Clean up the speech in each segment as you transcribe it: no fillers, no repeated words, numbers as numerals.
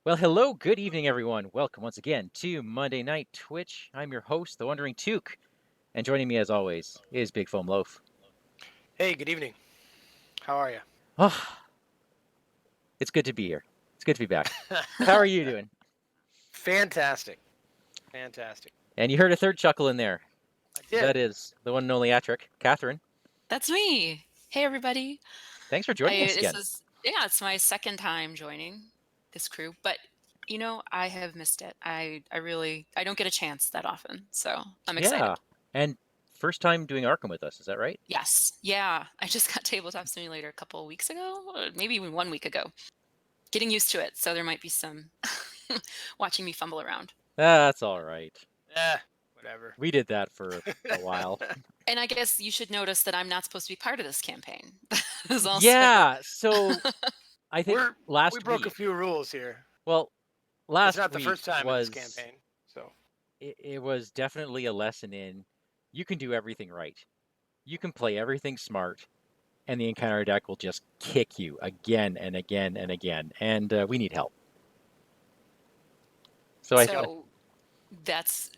Well, hello, good evening, everyone. Welcome once again to Monday Night Twitch. I'm your host, the WanderingTook, and joining me as always is BigFomLof. Hey, good evening. How are you? Oh, it's good to be here. It's good to be back. How are you doing? Fantastic. Fantastic. And you heard a third chuckle in there. I did. That is the one and only Attrick, Catherine. That's me. Hey, everybody. Thanks for joining us This again. is it's my second time joining this crew, but I have missed it. I don't get a chance that often, so I'm excited. Yeah, and first time doing Arkham with us, is that right? Yes, yeah. I just got Tabletop Simulator a couple of weeks ago, or maybe even 1 week ago. Getting used to it, so there might be some watching me fumble around. That's all right. Whatever. We did that for a while. And I guess you should notice that I'm not supposed to be part of this campaign. That is also Yeah, so I think We broke a few rules here. well, It's last not the week first time in was this campaign, so it was definitely a lesson in you can do everything right. You can play everything smart, and the encounter deck will just kick you again and again and again. And we need help. So that's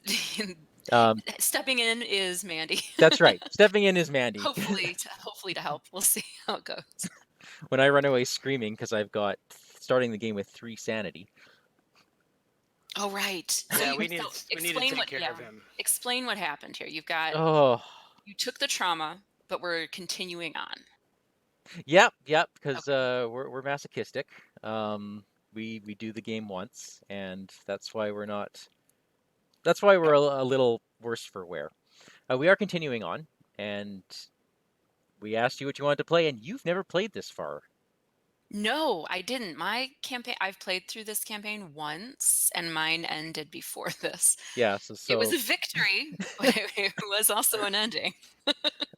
um, stepping in is Mandy. that's right. Stepping in is Mandy. hopefully to help. We'll see how it goes. When I run away screaming because I've got starting the game with 3 sanity. Oh right. So yeah, we need to take care of him. Explain what happened here. You've got you took the trauma, but we're continuing on. Yep, because we're masochistic. We do the game once, and that's why we're not. That's why we're a little worse for wear. We are continuing on, and we asked you what you wanted to play, and you've never played this far. No, I didn't. My campaign, I've played through this campaign once, and mine ended before this. Yeah, so it was a victory, but it was also an ending.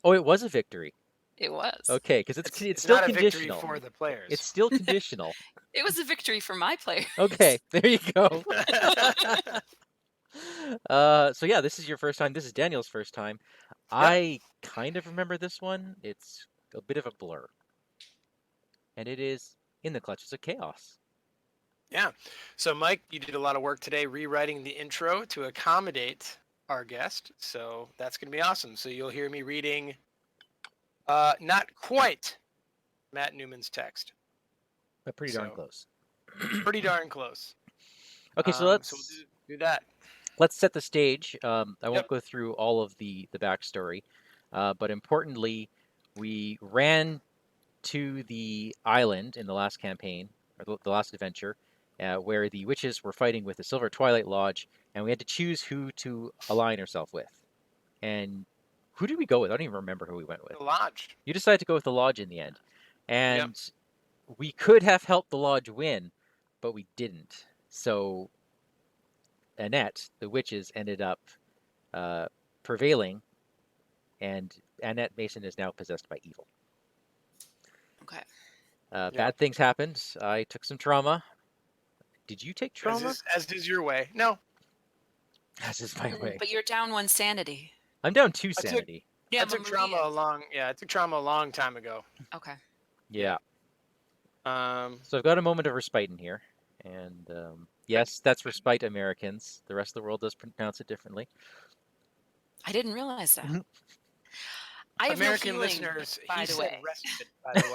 Oh, it was a victory. It was. Okay, because it's still not conditional. A victory for the players. It's still conditional. It was a victory for my players. Okay, there you go. So yeah, this is your first time. This is Daniel's first time. Yep. I kind of remember this one. It's a bit of a blur. And it is In the Clutches of Chaos. Yeah. So Mike, you did a lot of work today rewriting the intro to accommodate our guest. So that's going to be awesome. So you'll hear me reading not quite Matt Newman's text. But pretty darn close. Pretty darn close. Okay, so let's do that. Let's set the stage. I won't go through all of the backstory, but importantly, we ran to the island in the last campaign, or the last adventure, where the witches were fighting with the Silver Twilight Lodge, and we had to choose who to align ourselves with. And who did we go with? I don't even remember who we went with. The Lodge. You decided to go with the Lodge in the end. And we could have helped the Lodge win, but we didn't. So Annette, the witches, ended up prevailing, and Annette Mason is now possessed by evil. Okay. Bad things happened. I took some trauma. Did you take trauma? As is your way. No. As is my way. But you're down 1 sanity. I'm down 2 sanity. I took trauma I took trauma a long time ago. Okay. Yeah. So I've got a moment of respite in here, and yes, that's respite, Americans. The rest of the world does pronounce it differently. I didn't realize that. I have American no healing, listeners, by the way. Respite, by the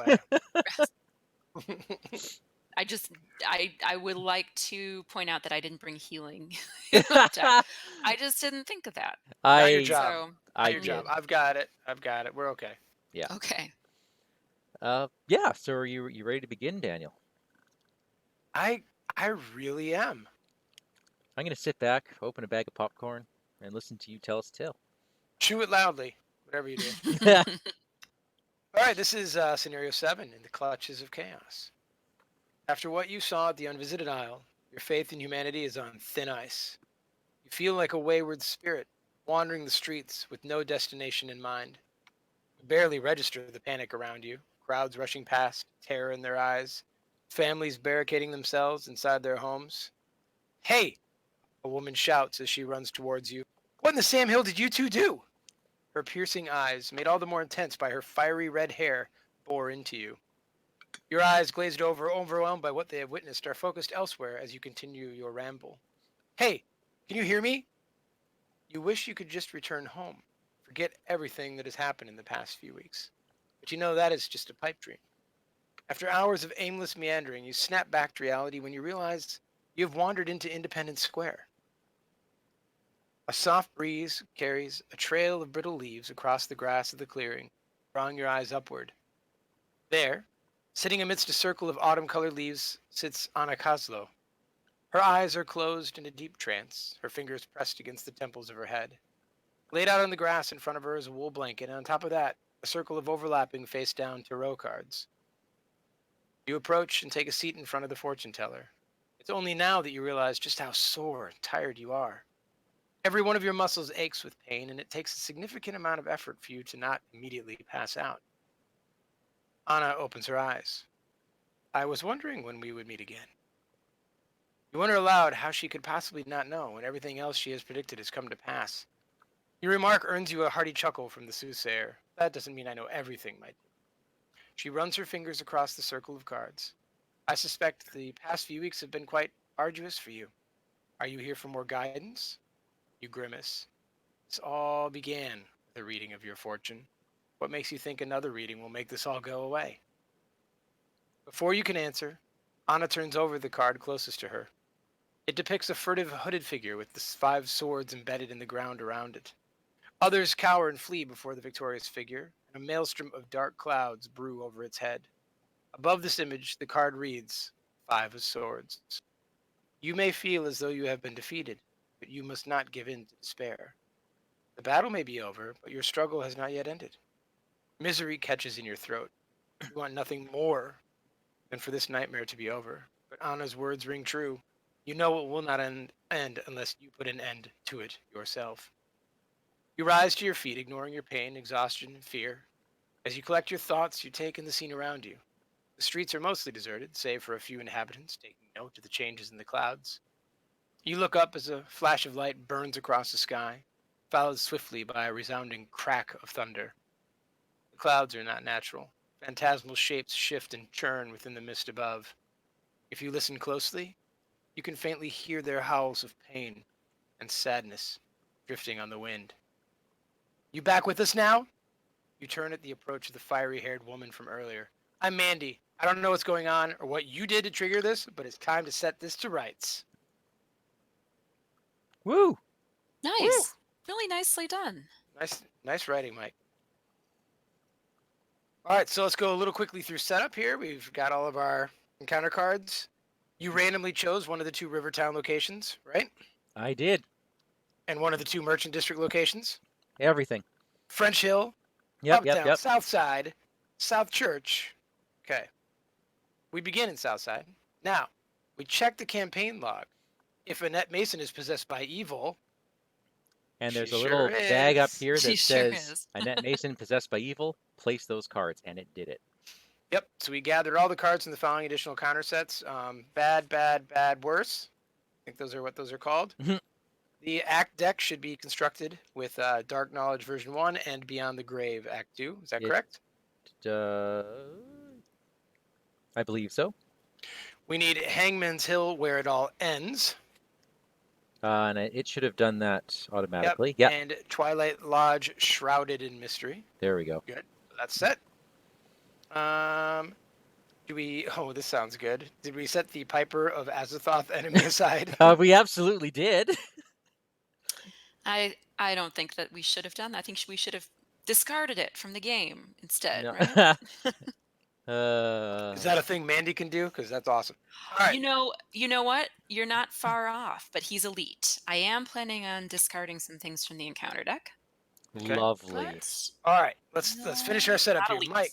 way. I would like to point out that I didn't bring healing. I just didn't think of that. Your job. Your job. I've got it. We're okay. Yeah. Okay. Yeah. So are you ready to begin, Daniel? I really am. I'm gonna sit back, open a bag of popcorn, and listen to you tell us a tale. Chew it loudly, whatever you do. All right, this is scenario 7, In the Clutches of Chaos. After what you saw at the Unvisited Isle, your faith in humanity is on thin ice. You feel like a wayward spirit, wandering the streets with no destination in mind. You barely register the panic around you, crowds rushing past, terror in their eyes, families barricading themselves inside their homes. Hey! A woman shouts as she runs towards you. What in the Sam Hill did you two do? Her piercing eyes, made all the more intense by her fiery red hair, bore into you. Your eyes, glazed over, overwhelmed by what they have witnessed, are focused elsewhere as you continue your ramble. Hey, can you hear me? You wish you could just return home, forget everything that has happened in the past few weeks. But you know that is just a pipe dream. After hours of aimless meandering, you snap back to reality when you realize you have wandered into Independence Square. A soft breeze carries a trail of brittle leaves across the grass of the clearing, drawing your eyes upward. There, sitting amidst a circle of autumn-colored leaves, sits Anna Kozlo. Her eyes are closed in a deep trance, her fingers pressed against the temples of her head. Laid out on the grass in front of her is a wool blanket, and on top of that, a circle of overlapping face-down tarot cards. You approach and take a seat in front of the fortune teller. It's only now that you realize just how sore and tired you are. Every one of your muscles aches with pain, and it takes a significant amount of effort for you to not immediately pass out. Anna opens her eyes. I was wondering when we would meet again. You wonder aloud how she could possibly not know when everything else she has predicted has come to pass. Your remark earns you a hearty chuckle from the soothsayer. That doesn't mean I know everything, my dear. She runs her fingers across the circle of cards. I suspect the past few weeks have been quite arduous for you. Are you here for more guidance? You grimace. This all began with a reading of your fortune. What makes you think another reading will make this all go away? Before you can answer, Anna turns over the card closest to her. It depicts a furtive, hooded figure with the 5 swords embedded in the ground around it. Others cower and flee before the victorious figure, and a maelstrom of dark clouds brew over its head. Above this image, the card reads, 5 of Swords. You may feel as though you have been defeated, but you must not give in to despair. The battle may be over, but your struggle has not yet ended. Misery catches in your throat. You want nothing more than for this nightmare to be over, but Anna's words ring true. You know it will not end unless you put an end to it yourself. You rise to your feet, ignoring your pain, exhaustion, and fear. As you collect your thoughts, you take in the scene around you. The streets are mostly deserted, save for a few inhabitants taking note of the changes in the clouds. You look up as a flash of light burns across the sky, followed swiftly by a resounding crack of thunder. The clouds are not natural. Phantasmal shapes shift and churn within the mist above. If you listen closely, you can faintly hear their howls of pain and sadness drifting on the wind. You back with us now? You turn at the approach of the fiery-haired woman from earlier. I'm Mandy. I don't know what's going on or what you did to trigger this, but it's time to set this to rights. Woo! Nice. Woo! Really nicely done. Nice writing, Mike. All right, so let's go a little quickly through setup here. We've got all of our encounter cards. You randomly chose one of the 2 Rivertown locations, right? I did. And one of the 2 Merchant District locations. Everything. French Hill, Yep, Uptown, South Side, South Church. Okay. We begin in Southside. Now, we check the campaign log. If Annette Mason is possessed by evil, And there's she a little sure bag up is. here that She sure says is. Annette Mason possessed by evil. Place those cards, and it did it. Yep. So we gathered all the cards in the following additional counter sets. Bad, bad, bad, worse. I think those are what those are called. Mhm. The Act deck should be constructed with Dark Knowledge version 1 and Beyond the Grave Act 2. Is that correct? I believe so. We need Hangman's Hill Where It All Ends. And it should have done that automatically. Yep. Yep. And Twilight Lodge Shrouded in Mystery. There we go. Good. That's set. Do we... Oh, this sounds good. Did we set the Piper of Azathoth enemy aside? We absolutely did. I don't think that we should have done that. I think we should have discarded it from the game instead, No. right? Is that a thing Mandy can do? Because that's awesome. All right. You know what? You're not far off, but he's elite. I am planning on discarding some things from the encounter deck. Okay. Lovely. But All right. Let's finish our setup not here. elite.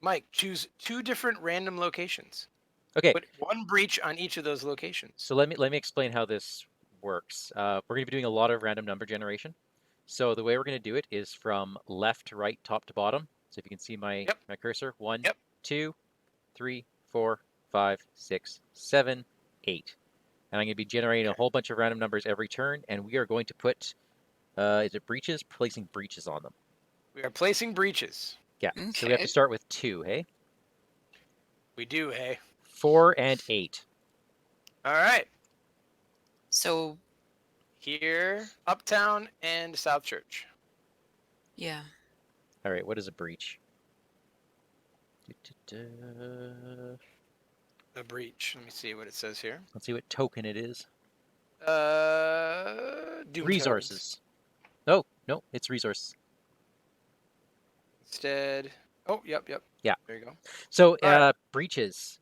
Mike, choose 2 different random locations. Okay. Put 1 breach on each of those locations. So let me explain how this works. We're going to be doing a lot of random number generation. So the way we're going to do it is from left to right, top to bottom. So if you can see my cursor, 1, 2, 3, 4, 5, 6, 7, 8. And I'm going to be generating a whole bunch of random numbers every turn, and we are going to put, is it breaches? Placing breaches on them. We are placing breaches. Yeah. Okay. So we have to start with 2, hey? We do, hey. 4 and 8. All right. So, Here, Uptown and South Church. yeah. All right, what is a breach? A breach. Let me see what it says here. Let's see what token it is. Doom Resources. Oh, no, it's resources. Instead. Oh, yep. Yeah. There you go. So All right. breaches.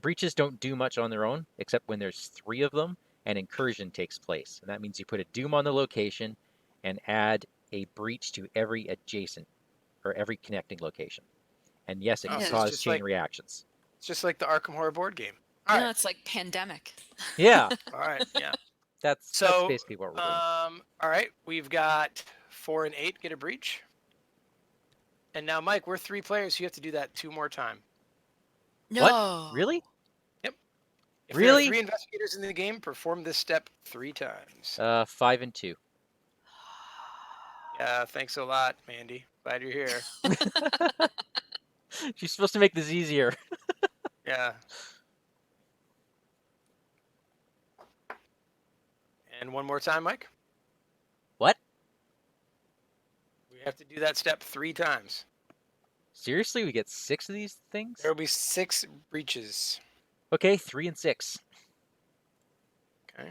Breaches don't do much on their own, except when there's 3 of them, and incursion takes place. And that means you put a doom on the location and add a breach to every adjacent or every connecting location. And yes, it can Oh, so it's cause just chain like- reactions. It's just like the Arkham Horror board game. All No, right. it's like pandemic. Yeah, All right. Yeah. that's So, basically what we're doing. all right. We've got 4 and 8 get a breach. And now, Mike, we're 3 players, so you have to do that 2 more times. No. What? Really? If Really? there are 3 investigators in the game, perform this step 3 times. 5 and 2. Yeah, thanks a lot, Mandy. Glad you're here. She's supposed to make this easier. Yeah. And one more time, Mike. What? We have to do that step 3 times. Seriously, we get 6 of these things? There will be 6 breaches. Okay, 3 and 6. Okay.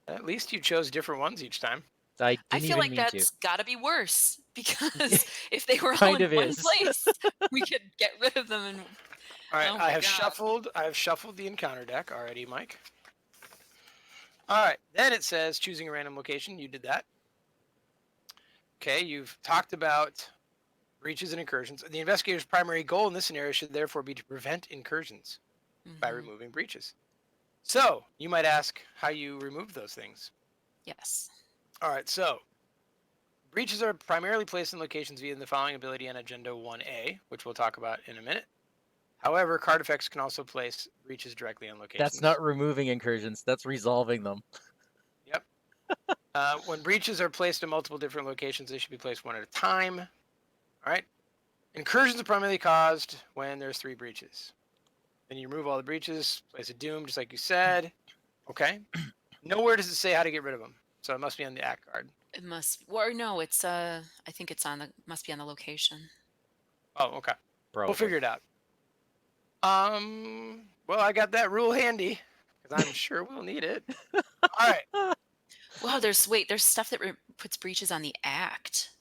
At least you chose different ones each time. I didn't I feel even like mean that's got to be worse because if they were all Kind in of one is. place, we could get rid of them. And All right, Oh I my have God. shuffled the encounter deck already, Mike. All right, then it says choosing a random location. You did that. Okay, you've talked about breaches and incursions. The investigator's primary goal in this scenario should therefore be to prevent incursions by Mhm. removing breaches. So, you might ask how you remove those things. Yes. All right, so breaches are primarily placed in locations via the following ability and Agenda 1A, which we'll talk about in a minute. However, card effects can also place breaches directly on locations. That's not removing incursions, that's resolving them. Yep. When breaches are placed in multiple different locations, they should be placed one at a time. All right. Incursions are primarily caused when there's 3 breaches. Then you remove all the breaches, place a doom, just like you said. Okay. Nowhere does it say how to get rid of them, so it must be on the act card. It must. Or no, it's I think it's on the. Must be on the location. Oh, okay. Probably. We'll figure it out. Well, I got that rule handy because I'm sure we'll need it. All right. Wow. There's stuff that puts breaches on the act.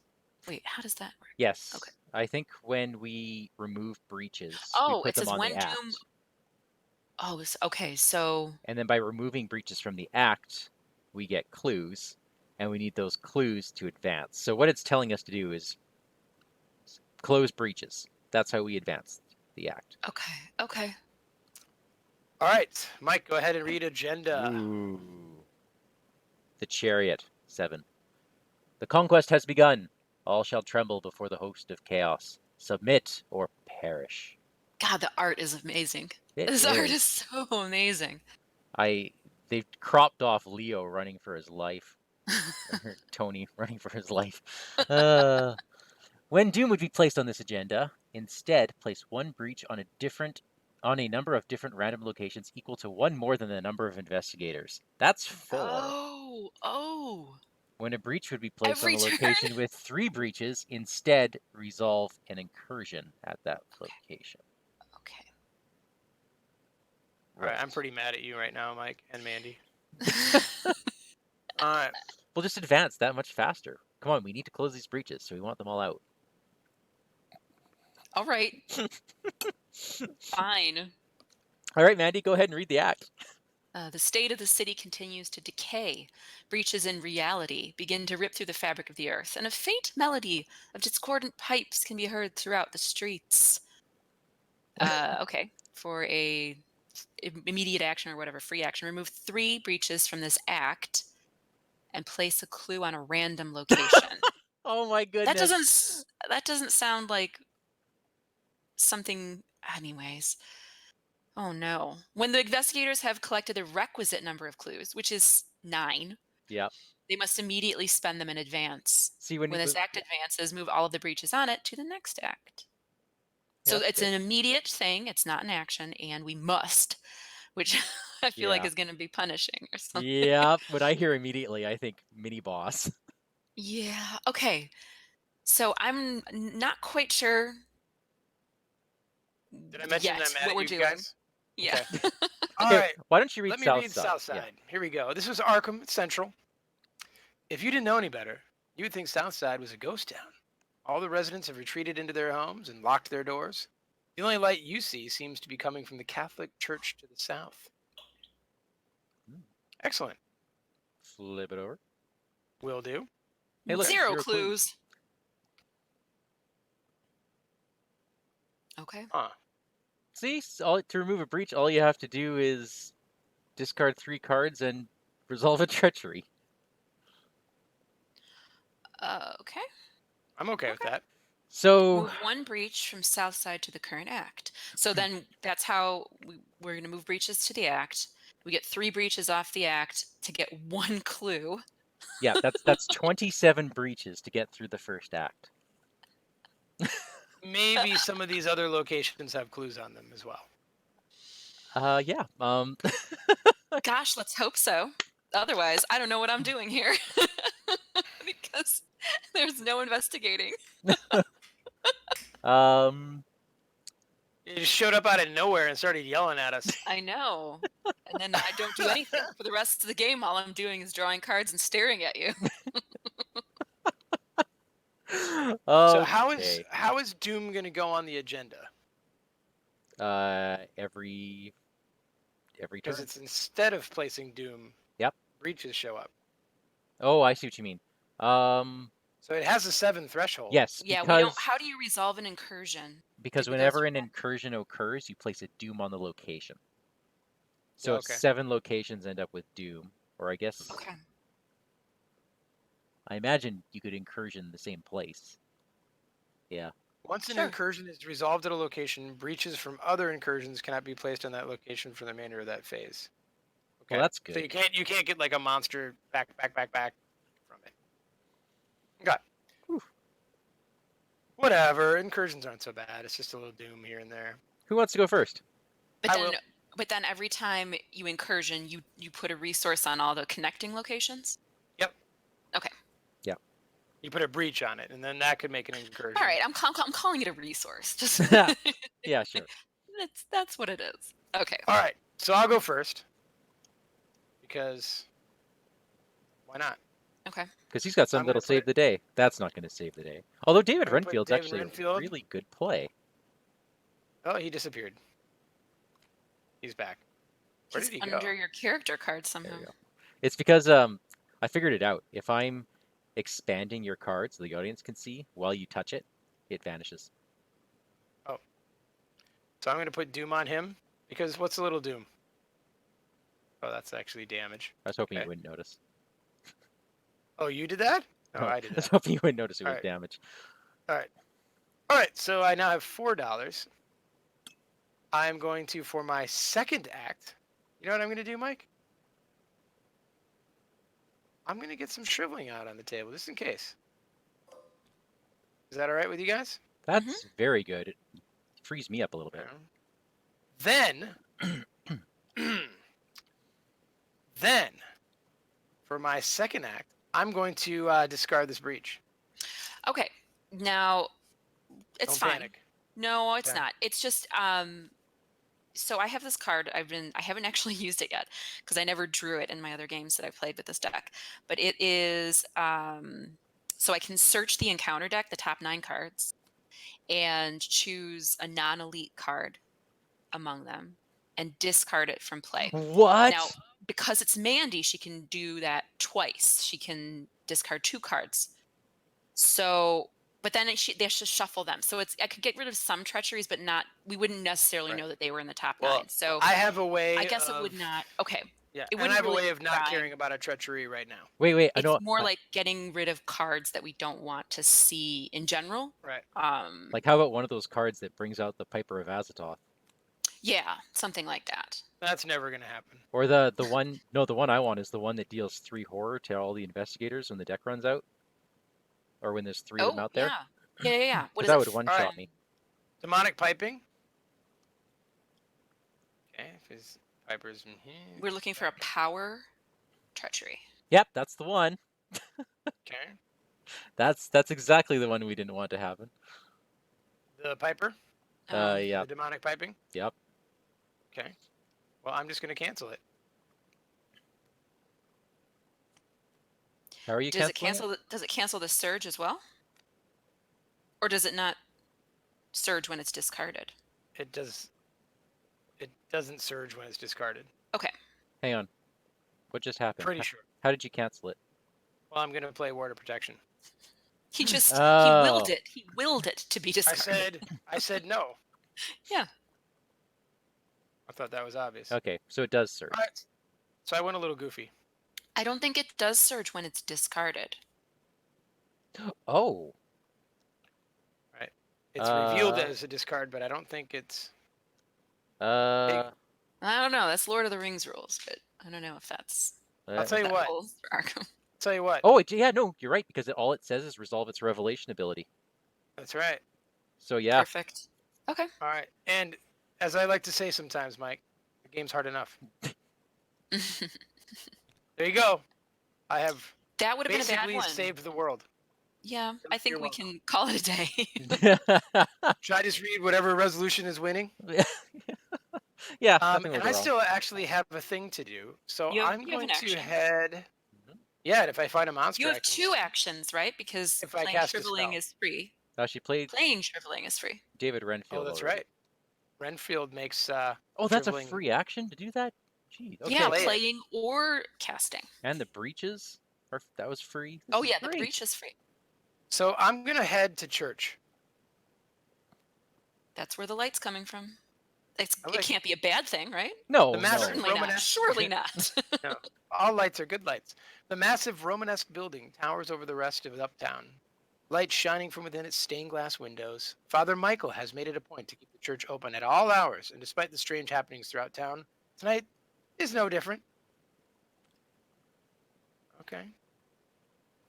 Wait, how does that work? Yes. Okay. I think when we remove breaches, Oh, we put it them says on when the act. doom. Oh, okay. So And then by removing breaches from the act, we get clues, and we need those clues to advance. So what it's telling us to do is close breaches. That's how we advance the act. okay. All right. Mike, go ahead and read agenda. Ooh. The Chariot, 7. The conquest has begun. All shall tremble before the host of chaos. Submit or perish. God, the art is amazing. It This art is. is so amazing. They've cropped off Leo running for his life. Or Tony running for his life. When doom would be placed on this agenda, instead place 1 breach on a number of different random locations equal to 1 more than the number of investigators. That's 4. Oh. When a breach would be placed on Every a turn? location with 3 breaches, instead resolve an incursion at that location. Okay. All right. I'm pretty mad at you right now, Mike and Mandy. Okay. All right. We'll just advance that much faster. Come on, we need to close these breaches, so we want them all out. All right. Fine. All right, Mandy, go ahead and read the act. The state of the city continues to decay. Breaches in reality begin to rip through the fabric of the earth, and a faint melody of discordant pipes can be heard throughout the streets. Okay. For a immediate action or whatever, free action, remove 3 breaches from this act and place a clue on a random location. Oh my goodness. That doesn't sound like something. Anyways. Oh no. When the investigators have collected the requisite number of clues, which is 9, Yep. they must immediately spend them in advance. See, When this act advances, move all of the breaches on it to the next act. So That's it's good. an immediate thing. It's not an action, and we must, which I feel like Yeah. is going to be punishing or something. Yeah. When I hear immediately, I think mini boss. Yeah. Okay. So I'm not quite sure Did I mention yet I'm mad what at we're you doing. guys? Yeah. Okay. All Okay, right. why don't you read Let me read Southside? Yeah. Southside. Here we go. This was Arkham Central. If you didn't know any better, you would think Southside was a ghost town. All the residents have retreated into their homes and locked their doors. The only light you see seems to be coming from the Catholic Church to the south. Hmm. Excellent. Flip it over. Will do. Hey, look, Zero 0 clues. clues. Okay. Huh. See, to remove a breach, all you have to do is discard 3 cards and resolve a treachery. Okay. I'm okay with Okay. that. So, Move 1 breach from south side to the current act. So then that's how we're going to move breaches to the act. We get 3 breaches off the act to get 1 clue. yeah, that's 27 breaches to get through the first act. Maybe some of these other locations have clues on them as well. Yeah. Gosh, let's hope so. Otherwise, I don't know what I'm doing here. Because there's no investigating. It just showed up out of nowhere and started yelling at us. I know. And then I don't do anything for the rest of the game. All I'm doing is drawing cards and staring at you. So Okay. how is Doom gonna go on the agenda? Every Because turn. it's instead of placing Doom, Yep. breaches show up. Oh, I see what you mean. So it has a 7 threshold. Yes, Yeah, we because don't. How do you resolve an incursion? because Did we go through whenever an that? incursion occurs, you place a doom on the location. So if Okay. 7 locations end up with doom, or I guess Okay. I imagine you could incursion in the same place. Yeah. Once an Sure. incursion is resolved at a location, breaches from other incursions cannot be placed on that location for the remainder of that phase. Okay. Well, that's So good. you can't get like a monster back from it. Okay. Whew. Whatever. Incursions aren't so bad. It's just a little Doom here and there. Who wants to go first? But I then, will. but then every time you incursion, you put a resource on all the connecting locations. Yep. Okay. Yeah. You put a breach on it, and then that could make an incursion. All right. I'm calling it a resource. Just Yeah, sure. that's what it is. Okay. All right. So I'll go first because why not? Okay. Because he's got something I'm gonna that'll save put- the day. That's not going to save the day. Although David I'm gonna put Renfield's David actually Renfield. a really good play. Oh, he disappeared. He's back. Where He's did he under go? your character card There somehow. we go. It's because I figured it out. If I'm expanding your card so the audience can see while you touch it, it vanishes. So I'm going to put Doom on him because what's a little Doom? Oh, that's actually damage. I was hoping Okay. you wouldn't notice. Oh, you did that? Oh, No, I did I was that. hoping you wouldn't notice it was Alright. damage. All right. So I now have $4. I'm going to, for my second act, you know what I'm going to do, Mike? I'm going to get some shriveling out on the table just in case. Is that all right with you guys? That's very good. It frees me up a little bit. Then, then, for my second act, I'm going to discard this breach. Okay. Now, it's Don't fine. panic. No, it's Okay. not. It's just so I have this card. I haven't actually used it yet because I never drew it in my other games that I've played with this deck. But it is so I can search the encounter deck, the top 9 cards, and choose a non-elite card among them and discard it from play. What? Now, because it's Mandy, she can do that twice. She can discard 2 cards. So, but then they should shuffle them. So I could get rid of some treacheries, but not. We wouldn't necessarily Right. know that they were in the top Well, 9. So I have a way. I guess it would not. Okay. Yeah, It and I wouldn't have a really way of not die. caring about a treachery right now. Wait, I It's know. more like getting rid of cards that we don't want to see in general. Right. Like, how about one of those cards that brings out the Piper of Azathoth? Yeah, something like that. That's never going to happen. Or the one? No, the one I want is the one that deals 3 horror to all the investigators when the deck runs out, or when there's 3 of them out there. Yeah. What is That it? would one-shot me. Demonic piping. Okay, if his piper's in here. We're looking for a power treachery. Yep, that's the one. Okay. That's exactly the one we didn't want to happen. The piper. Yeah. The demonic piping. Yep. Okay. Well, I'm just going to cancel it. How are you Does it canceling cancel? Does it cancel the surge as well? Or does it not surge when it's discarded? It does. It doesn't surge when it's discarded. Okay. Hang on. What just happened? Pretty sure. How did you cancel it? Well, I'm going to play Ward of Protection. He just he Oh. willed it. He willed it to be discarded. I said no. Yeah. I thought that was obvious. Okay, so it does surge. All right. So I went a little goofy. I don't think it does surge when it's discarded. Oh. Right. It's revealed as a discard, but I don't think it's. Uh. I don't know. That's Lord of the Rings rules, but I don't know if that's. I'll tell you that what. holds for Arkham. Tell you what. Oh, yeah, no, you're right because all it says is resolve its revelation ability. That's right. So yeah. Perfect. Okay. All right. And as I like to say sometimes, Mike, the game's hard enough. There you go. I have That would have been a bad basically one. saved the world. Yeah, I think You're we welcome. can call it a day. Should I just read whatever resolution is winning? Yeah. nothing will And go I wrong. still actually have a thing to do. So You have- I'm you have going an to action. head. Mhm. Yeah, and if I find a monster, You I have can 2 actions, right? Because If I playing cast a shriveling spell. is free. She played Playing shriveling is free. David Renfield. Oh, that's already. right. Renfield makes. Oh, that's shriveling- a free action to do that? Gee, okay. Yeah, Play it. playing or casting. And the breaches? That was free? Oh This yeah, is the great. breach is free. So I'm gonna head to church. That's where the light's coming from. It like- can't be a bad thing, right? No, The no. massive Certainly not. Romanesque- Surely not. All lights are good lights. The massive Romanesque building towers over the rest of Uptown. Light shining from within its stained glass windows. Father Michael has made it a point to keep the church open at all hours, and despite the strange happenings throughout town, tonight is no different. Okay.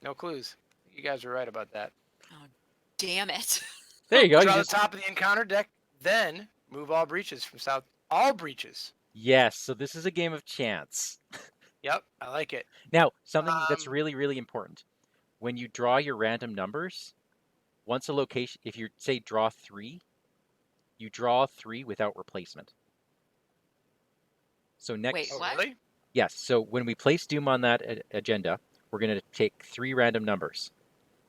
No clues. You guys were right about that. Oh, damn it. There you go. Draw You the just... top of the encounter deck, then move all breaches from south. All breaches. Yes, so this is a game of chance. Yep, I like it. Now, something that's Um, really, really important. When you draw your random numbers, once a location, if you say draw 3, you draw 3 without replacement. So next, Wait, Oh, what? really? yes. So when we place Doom on that agenda, we're going to take 3 random numbers,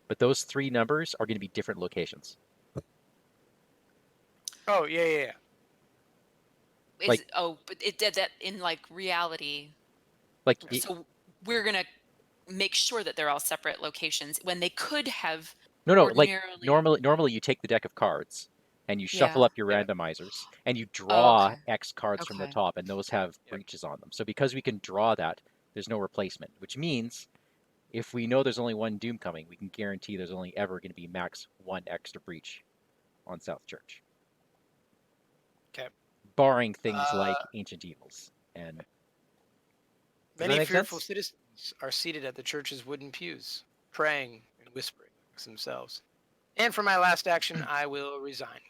but those 3 numbers are going to be different locations. Oh, yeah. But it did that in like reality. Like, So we're gonna make sure that they're all separate locations when they could have. no, like ordinarily- normally you take the deck of cards and you shuffle Yeah. up your Yeah. randomizers and you draw okay. X cards from the Okay. top, and those have Yep. breaches on them. So because we can draw that, there's no replacement, which means if we know there's only one Doom coming, we can guarantee there's only ever going to be max 1 extra breach on South Church. Okay. Barring things like Ancient Evils. And does that Many make fearful sense? citizens are seated at the church's wooden pews, praying and whispering amongst themselves. And for my last action, I will resign.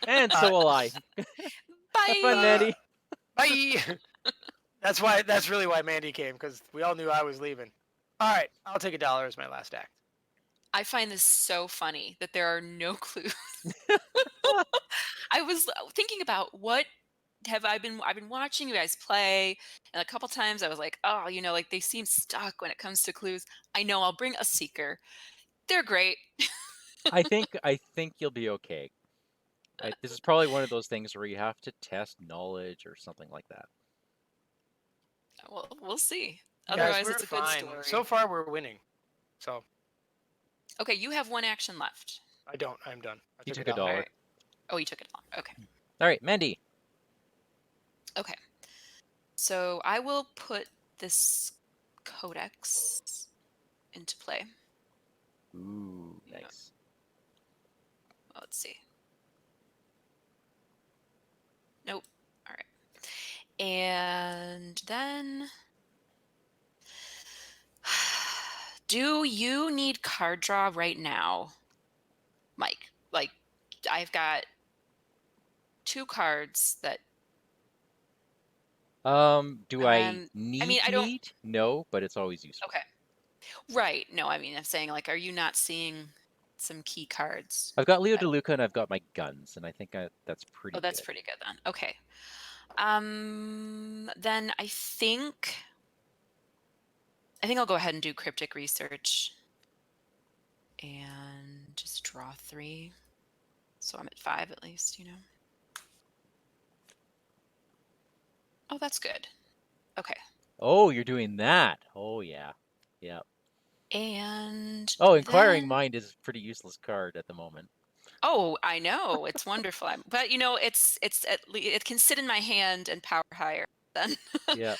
And so will I. Bye. Have fun, Mandy. Bye. That's really why Mandy came, because we all knew I was leaving. All right, I'll take $1 as my last act. I find this so funny that there are no clues. I was thinking about what I've been watching you guys play, and a couple times I was like, oh, like they seem stuck when it comes to clues. I know I'll bring a seeker. They're great. I think you'll be okay. This is probably one of those things where you have to test knowledge or something like that. Well, we'll see. Guys, Otherwise, we're it's a good fine. story. So far, we're winning. So Okay, you have 1 action left. I don't. I'm done. I You took took $1. $1. Alright. Oh, you took it on. Okay. All right, Mandy. Okay. So I will put this codex into play. Ooh, Yeah. nice. Well, let's see. Nope. All right. And then, do you need card draw right now, Mike? I've got 2 cards that Do I I mean, need I to don't. eat? No, but it's always useful. Okay. Right. No, I mean, I'm saying, like, are you not seeing some key cards? I've got Leo that- DeLuca and I've got my guns, and I think that's Oh, pretty that's good. pretty good then. Okay. Then I think I'll go ahead and do cryptic research and just draw 3. So I'm at 5 at least, you know. Oh, that's good. Okay. Oh, you're doing that. Oh, yeah. Yeah. And Oh, Inquiring then Mind is a pretty useless card at the moment. oh, I know, it's wonderful. But you know, it can sit in my hand and power higher. Then Yeah.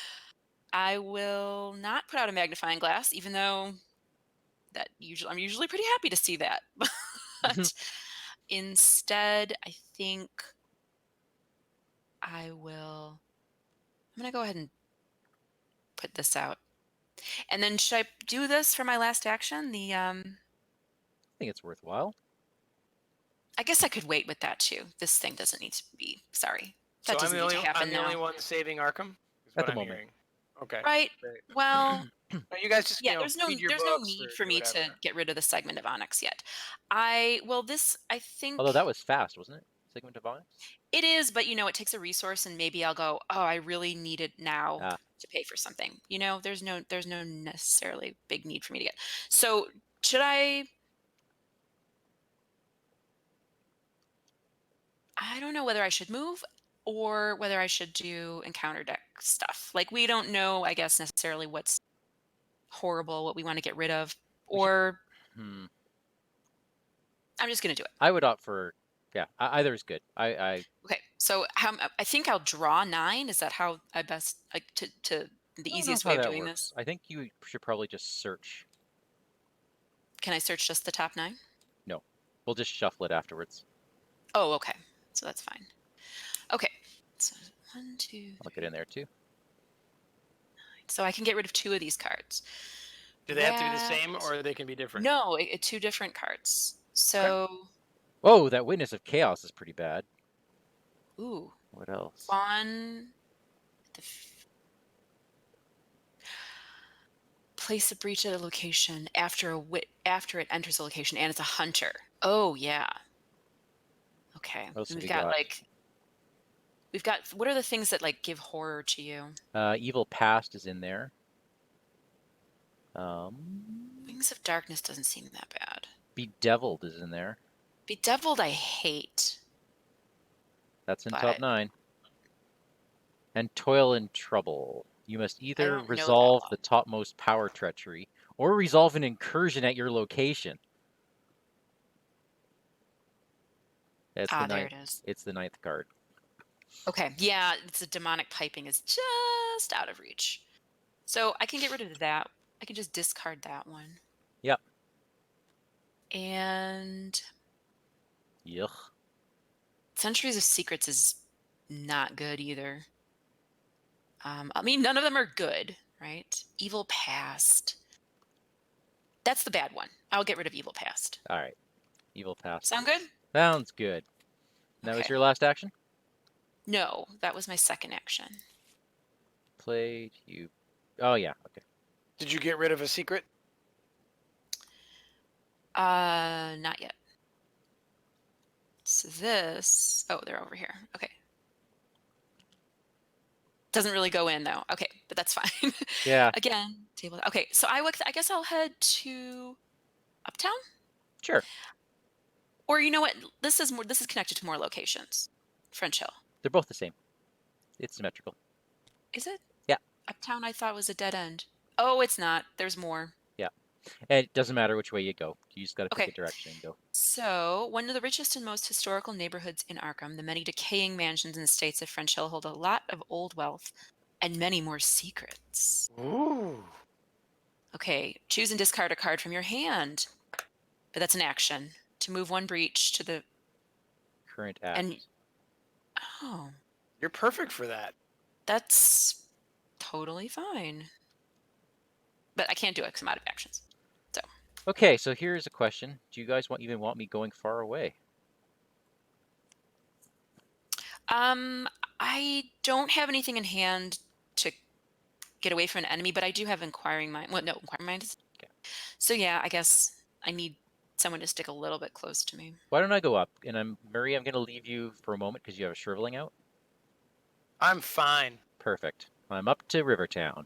I will not put out a magnifying glass, even though I'm usually pretty happy to see that. But instead, I think I'm gonna go ahead and put this out. And then should I do this for my last action? I think it's worthwhile. I guess I could wait with that too. This thing doesn't need to be. Sorry, So that doesn't need to happen I'm the now. only one saving Arkham. Is At what the I'm moment. hearing. Okay. Right. Great. Well, No, you guys just yeah. There's read your no books need or for do me to whatever. get rid of the segment of onyx yet. This I think Although that was fast, wasn't it? Segment of Onyx? it is, but you know, it takes a resource, and maybe I'll go. Oh, I really need it now Ah, to pay for something. You know, there's no necessarily big need for me to get. So should I? I don't know whether I should move or whether I should do encounter deck stuff. Like we don't know, I guess, necessarily what's horrible, what we want to get rid of, we should, or hmm. I'm just gonna do it. I would opt for, yeah, either is good. I Okay, so I think I'll draw 9. Is that how I best like to the don't know easiest how way of that doing works. this? I think you should probably just search. Can I search just the top 9? No, we'll just shuffle it afterwards. Oh, okay. So that's fine. Okay. So 1, 2, 3, I'll get in there too. 9. So I can get rid of 2 of these cards. Do they have to be the same or they can be different? No, 2 different cards. So Whoa, that Witness of Chaos is pretty bad. ooh. What else? On the place a breach at a location after it enters a location, and it's a hunter. Oh yeah. Okay. What else have We've we got got? what are the things that like give horror to you? Evil Past is in there. Wings of Darkness doesn't seem that bad. Bedeviled is in there. Bedeviled I hate. That's in But top 9. And Toil and Trouble. You must I either don't know that resolve one. the topmost power treachery or resolve an incursion at your location. It's the There ninth. it is. It's the 9th card. Okay. Yeah, it's a demonic piping is just out of reach. So I can get rid of that. I can just discard that one. Yep. And Yuck. Centuries of Secrets is not good either. I mean, none of them are good, right? Evil Past. That's the bad one. I'll get rid of Evil Past. All right. Evil Past. Sound good? Sounds good. And that was your last action? No, that was my second action. Played you. Oh, yeah. Okay. Did you get rid of a secret? Not yet. So this. Oh, they're over here. Okay. Doesn't really go in though. Okay, but that's fine. Yeah. Again, table. Okay, so I guess I'll head to Uptown. Sure. Or you know what? This is connected to more locations. French Hill. They're both the same. It's symmetrical. Is it? Yeah. Uptown I thought was a dead end. Oh, it's not. There's more. Yeah. And it doesn't matter which way you go. You just got to pick Okay. a direction and go. So, one of the richest and most historical neighborhoods in Arkham, the many decaying mansions and estates of French Hill hold a lot of old wealth and many more secrets. Ooh. Okay, choose and discard a card from your hand. But that's an action. To move 1 breach to the... Current act. And... Oh, You're perfect for that. that's totally fine. But I can't do it because I'm out of actions. Okay, so here's a question. Do you guys even want me going far away? I don't have anything in hand to get away from an enemy, but I do have inquiring mind. Well, no, inquiring mind is. Okay. So yeah, I guess I need someone to stick a little bit close to me. Why don't I go up? And Murray, I'm going to leave you for a moment because you have a shriveling out. I'm fine. Perfect. I'm up to Rivertown.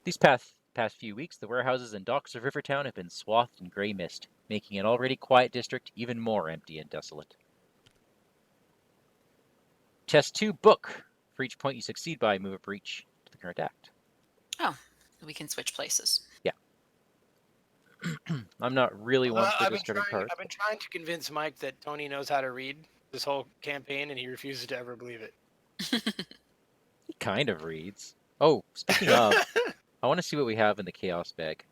These past few weeks, the warehouses and docks of Rivertown have been swathed in gray mist, making an already quiet district even more empty and desolate. Test 2 book. For each point you succeed by, move a breach to the current act. Oh, we can switch places. Yeah. I'm not really one for I've discarding cards. been trying to convince Mike that Tony knows how to read this whole campaign, and he refuses to ever believe it. He kind of reads. Oh, speaking of, I want to see what we have in the chaos bag.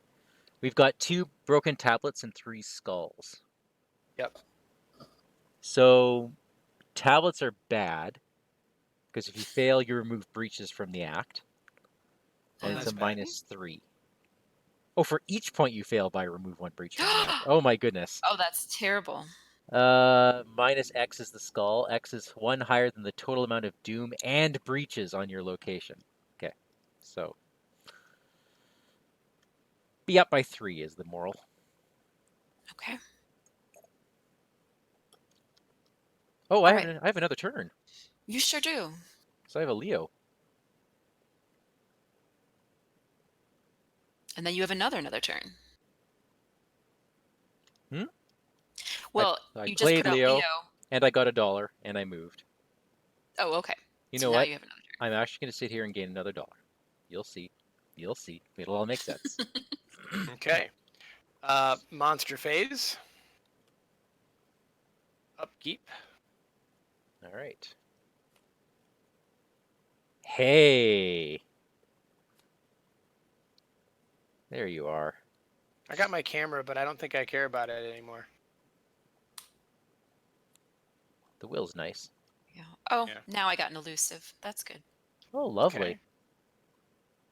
We've got 2 broken tablets and 3 skulls. Yep. So, tablets are bad, because if you fail, you remove breaches from the act. And Oh, it's a that's bad. -3. Oh, for each point you fail by, remove 1 breach from the act. Oh my goodness. Oh, that's terrible. -X is the skull. X is 1 higher than the total amount of doom and breaches on your location. Okay, so be up by 3 is the moral. Okay. Oh, I Alright. have another turn. You sure do. So I have a Leo. And then you have another turn. Hmm? Well, I you just played put out Leo, Leo. and I got $1, and I moved. Oh, okay. You So know now what? you have another turn. I'm actually going to sit here and gain another $1. You'll see. You'll see. It'll all make sense. Okay. Monster phase. Upkeep. All right. Hey. There you are. I got my camera, but I don't think I care about it anymore. The will's nice. Yeah. Oh, Yeah. now I got an elusive. That's good. Oh, lovely. Okay.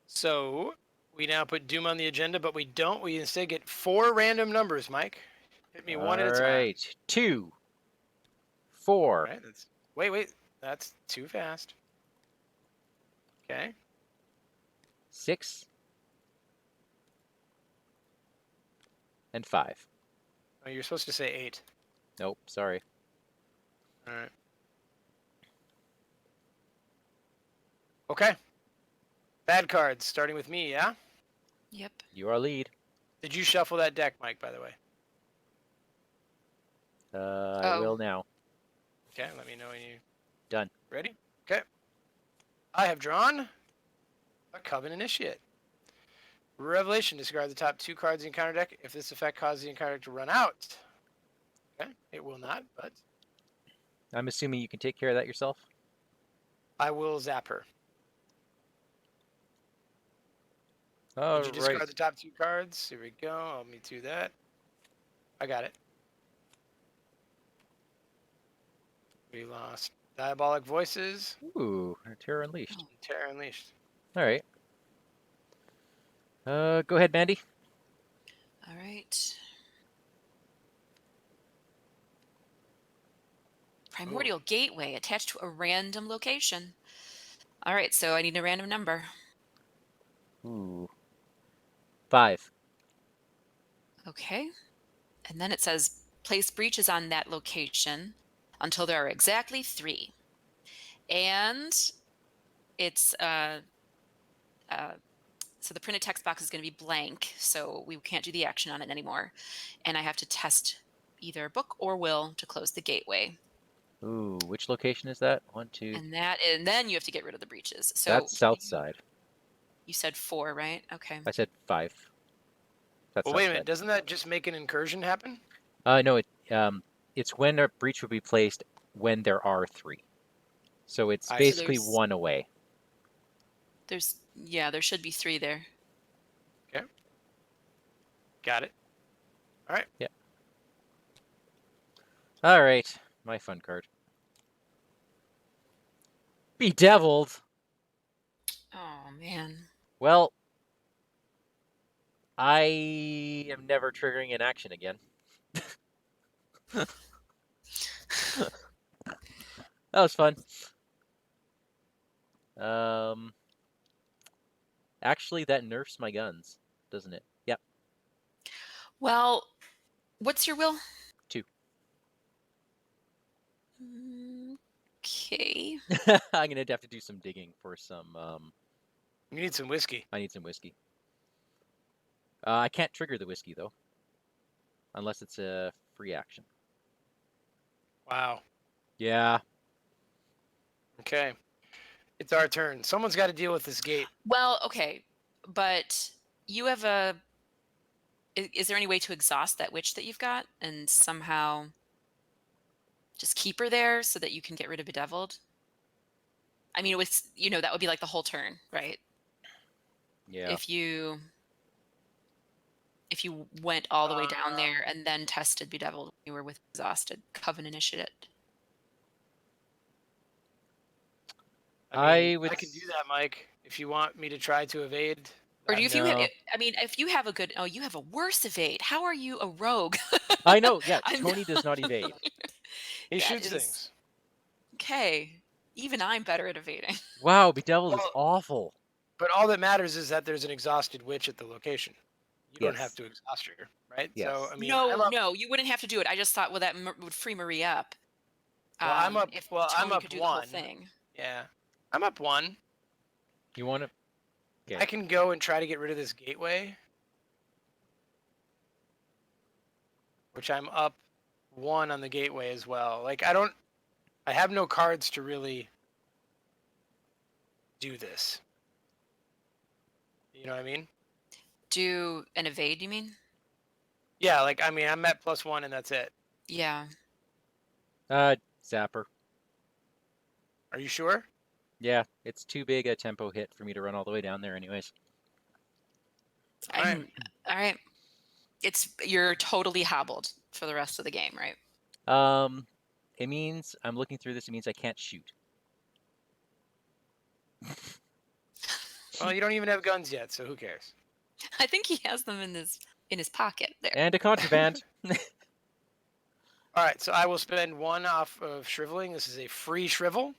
So we now put Doom on the agenda, but we don't. We instead get 4 random numbers, Mike. Hit me one at a time. All right. 2, 4, Right, wait. That's too fast. Okay. 6, and 5. Oh, you're supposed to say 8. Nope, sorry. All right. Okay. Bad cards, starting with me, yeah? Yep. You are lead. Did you shuffle that deck, Mike, by the way? I will now. Okay, let me know when you... Done. Ready? Okay. I have drawn a Coven Initiate. Revelation, discard the top 2 cards in your counter deck. If this effect causes the encounter deck to run out. Okay, it will not, but I'm assuming you can take care of that yourself? I will zap her. All Did you discard right. the top 2 cards? Here we go. Let me do that. I got it. We lost Diabolic Voices. Ooh, Terror Unleashed. Terror Unleashed. All right. Go ahead, Mandy. All right. Primordial Gateway attached to a random location. All right, so I need a random number. Ooh. 5. Okay. And then it says place breaches on that location until there are exactly 3. And it's so the printed text box is going to be blank, so we can't do the action on it anymore. And I have to test either book or will to close the gateway. Ooh, which location is that? 1, 2. And then you have to get rid of the breaches. So That's south side. You said 4, right? Okay. I said 5. That's Well, south wait a minute. side. Doesn't that just make an incursion happen? No, it's when a breach would be placed when there are 3. So it's I see. basically There's- 1 away. there should be 3 there. Okay. Got it. All right. Yeah. All right, my fun card. Bedeviled. Oh man. Well, I am never triggering an action again. That was fun. Actually, that nerfs my guns, doesn't it? Yep. Well, what's your will? 2. Okay. I'm gonna have to do some digging for some. You need some whiskey. I need some whiskey. I can't trigger the whiskey though, unless it's a free action. Wow. Yeah. Okay. It's our turn. Someone's got to deal with this gate. Well, okay, but you have a. Is there any way to exhaust that witch that you've got and somehow just keep her there so that you can get rid of Bedeviled? I mean, with that would be like the whole turn, right? Yeah. If you went all the way down there and then tested Bedeviled when you were with exhausted Coven initiate. I can do that, Mike. If you want me to try to evade. Or if you have, No. I mean, if you have a good, you have a worse evade. How are you a rogue? I know. Yeah. I Tony know. does not evade. He That shoots is- things. Okay, even I'm better at evading. Wow. Bedeviled is Well- awful. But all that matters is that there's an exhausted witch at the location. You don't Yes. have to exhaust her, right? Yes. So I mean, No, you wouldn't have to do it. I just thought, well, that would free Marie up. Well, I'm up. If Well, I'm Tony up could do the whole 1. thing. Yeah, I'm up 1. You want to? Okay. I can go and try to get rid of this gateway, which I'm up 1 on the gateway as well. Like I have no cards to really do this. You know what I mean? Do an evade, you mean? Yeah, like I mean, I'm at +1 and that's it. Yeah. Zapper. Are you sure? Yeah, it's too big a tempo hit for me to run all the way down there, anyways. All right. All right. You're totally hobbled for the rest of the game, right? It means I'm looking through this. It means I can't shoot. Well, you don't even have guns yet, so who cares? I think he has them in his pocket there. And a contraband. All right, so I will spend 1 off of shriveling. This is a free shrivel.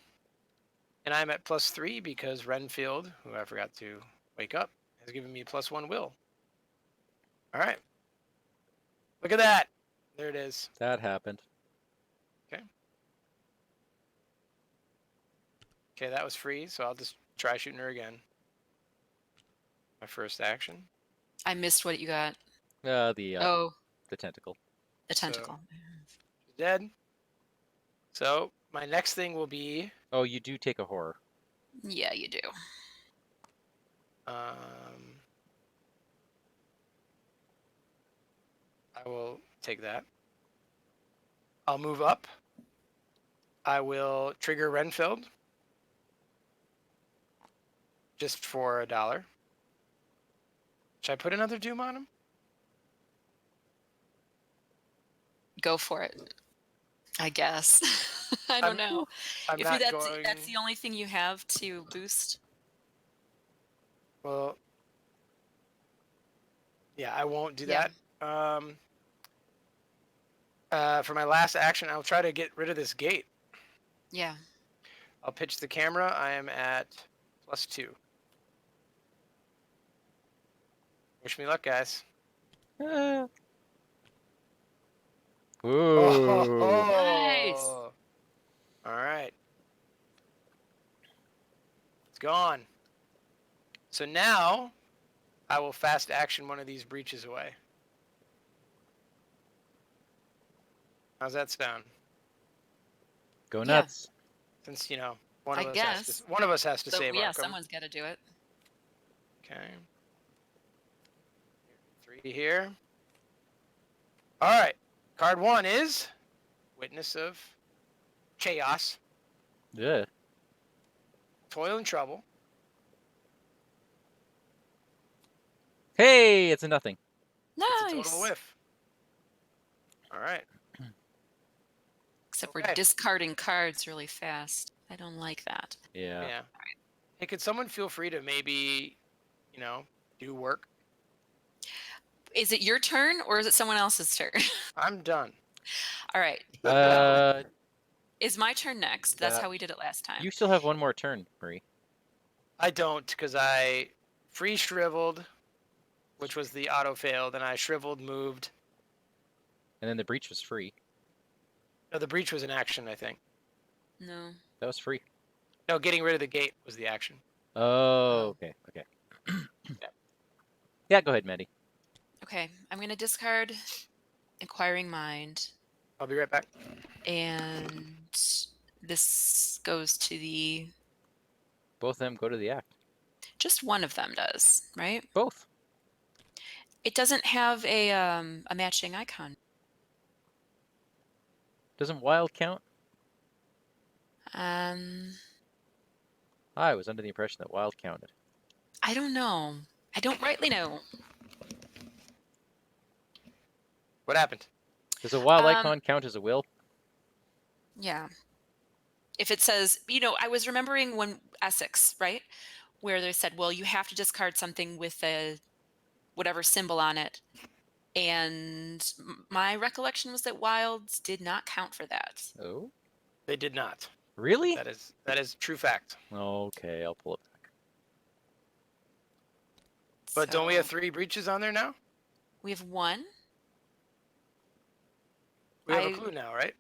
And I'm at +3 because Renfield, who I forgot to wake up, has given me +1 will. All right. Look at that. There it is. That happened. Okay, that was free, so I'll just try shooting her again. My first action. I missed what you got. The tentacle. The tentacle. She's dead. So my next thing will be Oh, you do take a horror. Yeah, you do. I will take that. I'll move up. I will trigger Renfield. Just for $1. Should I put another Doom on him? Go for it. I guess. I don't know. I'm If not that's going. that's the only thing you have to boost. Well, yeah, I won't do Yeah. that. For my last action, I'll try to get rid of this gate. Yeah. I'll pitch the camera. I am at +2. Wish me luck, guys. Ooh. Nice. All right. It's gone. So now I will fast action one of these breaches away. How's that sound? Go Yeah. nuts. Since, one of I us guess. one of us has to So save yeah, Arkham. someone's got to do it. Okay. 3 here. All right. Card 1 is Witness of Chaos, Yeah. Toil and Trouble. Hey, it's a nothing. Nice. It's a total whiff. All right. Except Okay. we're discarding cards really fast. I don't like that. Yeah. Yeah. Hey, could someone feel free to maybe, do work? Is it your turn or is it someone else's turn? I'm done. All right. Uh, Is my turn next? That's Uh, how we did it last time. you still have one more turn, Marie. I don't, because I free shriveled, which was the auto fail. Then I shriveled, moved. And then the breach was free. No, the breach was an action, I think. No. That was free. No, getting rid of the gate was the action. Oh, okay. Yeah, go ahead, Mandy. Okay, I'm going to discard Inquiring Mind, I'll be right back. and this goes to the... Both of them go to the act. Just one of them does, right? Both. It doesn't have a matching icon. Doesn't wild count? I I was under the impression that wild counted. don't know. I don't rightly know. What happened? Does a wild Um, icon count as a will? Yeah. If it says, I was remembering when Essex, right? Where they said, well, you have to discard something with a whatever symbol on it. And my recollection was that wilds did not count for that. Oh, They did not. really? That is true fact. Okay, I'll pull it back. But don't we have So 3 breaches on there now? we have one. We have a clue now, right?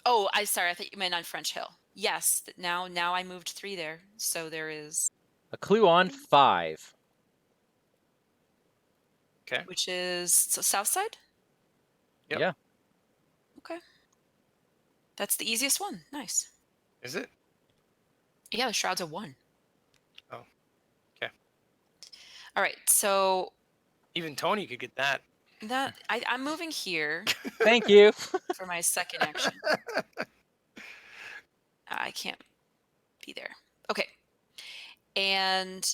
Oh, sorry. I thought you meant on French Hill. Yes. Now I moved 3 there. So there is, A clue on 5. Okay. which is south side. Yep. Yeah. Okay. That's the easiest one. Nice. Is it? Yeah, the shrouds are 1. Oh, okay. All right. So Even Tony could get that. I'm moving here Thank you. for my second action. I can't be there. Okay. And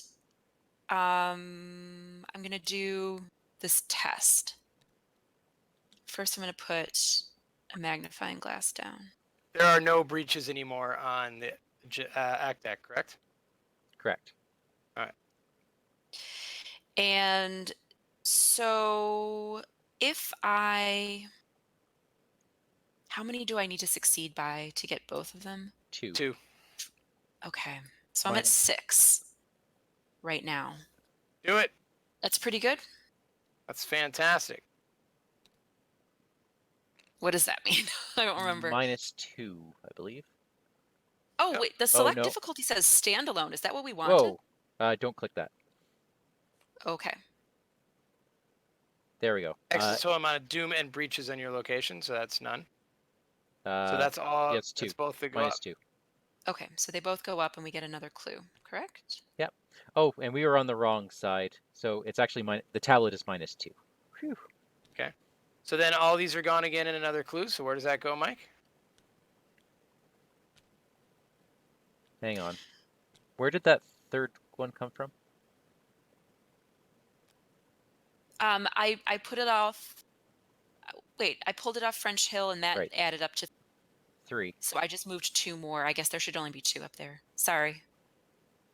I'm going to do this test. First, I'm going to put a magnifying glass down. There are no breaches anymore on the act deck, correct? Correct. And so how many do I need to succeed by to get both of them? 2. 2. Okay. So I'm at 6 right now. Do it. That's pretty good. That's fantastic. What does that mean? I don't remember. -2, I believe. Oh, Yep. wait. The select no. difficulty says standalone. Is that what we wanted? Whoa. Don't click that. Okay. There we go. Exit total amount of doom and breaches on your location, so that's none. So that's all. yeah, it's 2. That's both the go up. -2. Okay. So they both go up and we get another clue, correct? Yep. Oh, and we were on the wrong side. So it's actually the tablet is -2. Whew. Okay. So then all these are gone again in another clue. So where does that go, Mike? Hang on. Where did that third one come from? I put it off. Wait, I pulled it off French Hill and that Right. added up to 3. So I just moved 2 more. I guess there should only be 2 up there. Sorry.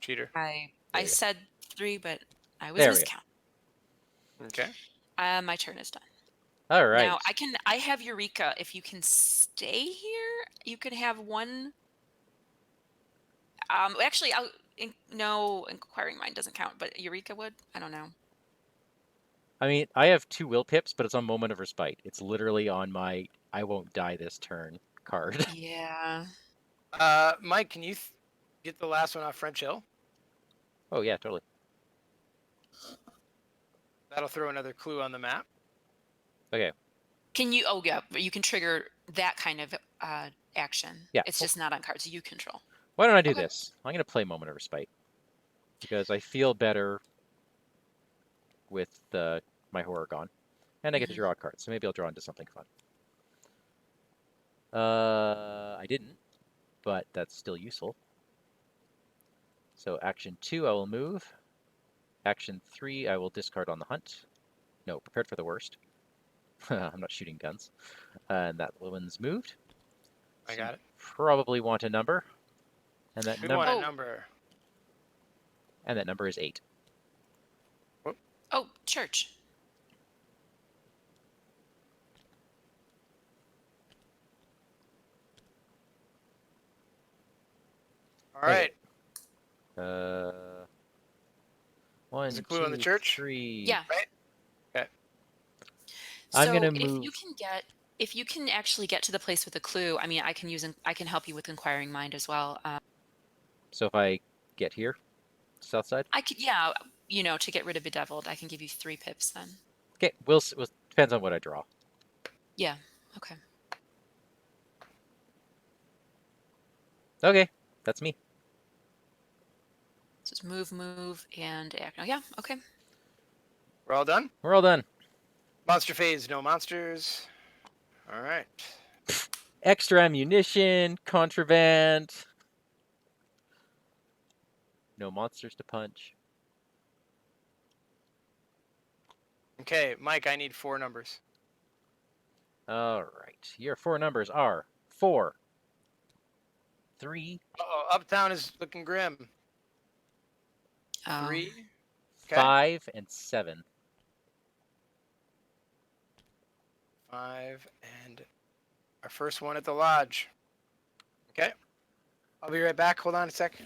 Cheater. I There you go. said 3, but I was There we go. miscounting. Okay. My turn is done. All right. Now I have Eureka. If you can stay here, you can have one. Actually, no, Inquiring Mind doesn't count, but Eureka would. I don't know. I mean, I have 2 will pips, but it's on Moment of Respite. It's literally on my I won't die this turn card. Yeah. Mike, can you get the last one off French Hill? Oh, yeah, totally. That'll throw another clue on the map. Okay. Can you? Oh, yeah. But you can trigger that kind of action. Yeah. It's just not on cards you control. Why don't I do Okay. this? I'm going to play Moment of Respite because I feel better with my horror gone, and I get to draw a card. So maybe I'll draw into something fun. I didn't, but that's still useful. So action 2, I will move. Action 3, I will discard on the hunt. No, prepared for the worst. I'm not shooting guns. And that one's moved. I So got you it. probably want a number. And that We number want a number. is 8. Oh, church. All right. One, There's a clue on the two, church? three. Yeah. Right? Okay. I'm So gonna if you move. if you can actually get to the place with a clue, I mean, I can help you with inquiring mind as well. So if I get here, south side. I could, yeah, to get rid of bedeviled, I can give you 3 pips then. Okay, we'll depends on what I draw. Yeah. Okay. Okay, that's me. So it's move, and act. Oh, yeah. Okay. We're all done? We're all done. Monster phase, no monsters. All right. Extra ammunition, contraband. No monsters to punch. Okay, Mike, I need 4 numbers. All right. Your 4 numbers are 4, 3, Uh-oh, Uptown is looking grim. Oh. 3. Okay. 5, and 7. 5, and our first one at the lodge. Okay. I'll be right back. Hold on a sec.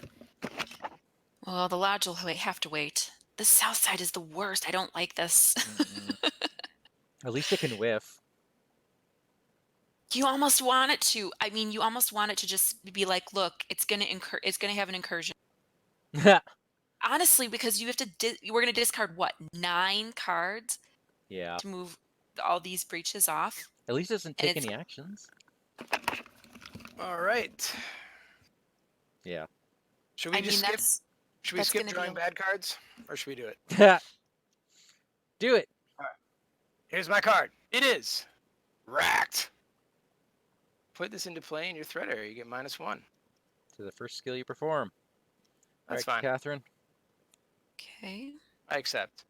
Well, the lodge will have to wait. The south side is the worst. I don't like this. At least it can whiff. You almost want it to. I mean, you almost want it to just be like, look, it's gonna have an incursion. Honestly, because you have to. We're gonna discard what 9 cards Yeah. to move all these breaches off. At least it doesn't And take it's- any actions. All right. Yeah. Should we I just mean, skip? Should we that's skip gonna be drawing a- bad cards, or should we do it? Do it. Here's my card. It is racked. Put this into play in your threat area. You get -1. To the first skill you perform. That's All fine. right, Catherine. Okay. I accept.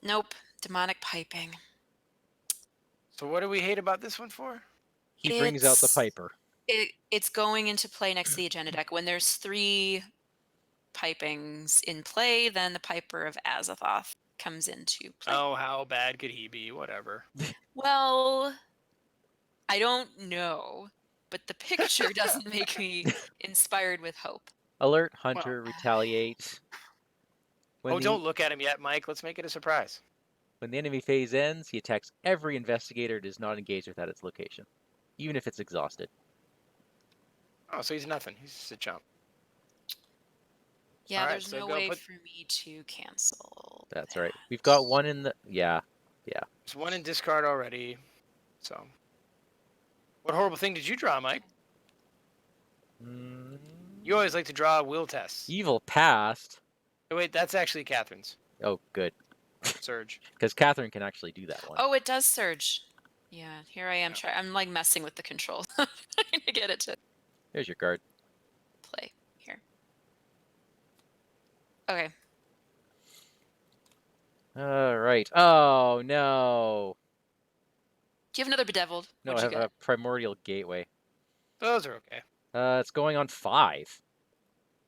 Nope. Demonic piping. So what do we hate about this one for? He brings out the It's- piper. It's going into play next to the agenda deck. When there's 3 pipings in play, then the Piper of Azathoth comes into play. Oh, how bad could he be? Whatever. Well, I don't know, but the picture doesn't make me inspired with hope. Alert, hunter, retaliate. When Don't look at him yet, Mike. Let's make it a surprise. When the enemy phase ends, he attacks every investigator that is not engaged without its location, even if it's exhausted. Oh, so he's nothing. He's just a chump. Yeah, All right, there's so no go way put- for me to cancel. That's right. that. We've got one in the... Yeah. There's one in discard already. So, what horrible thing did you draw, Mike? You always like to draw will tests. Evil past. Oh, wait, that's actually Catherine's. Oh, good. Surge. Because Catherine can actually do that one. Oh, it does surge. Yeah, here I am. I'm like messing with the controls, trying to get it to Here's your card. play here. Okay. All right. Oh, no. Do you have another bedeviled? No, I What'd have you get? a primordial gateway. Those are okay. It's going on 5.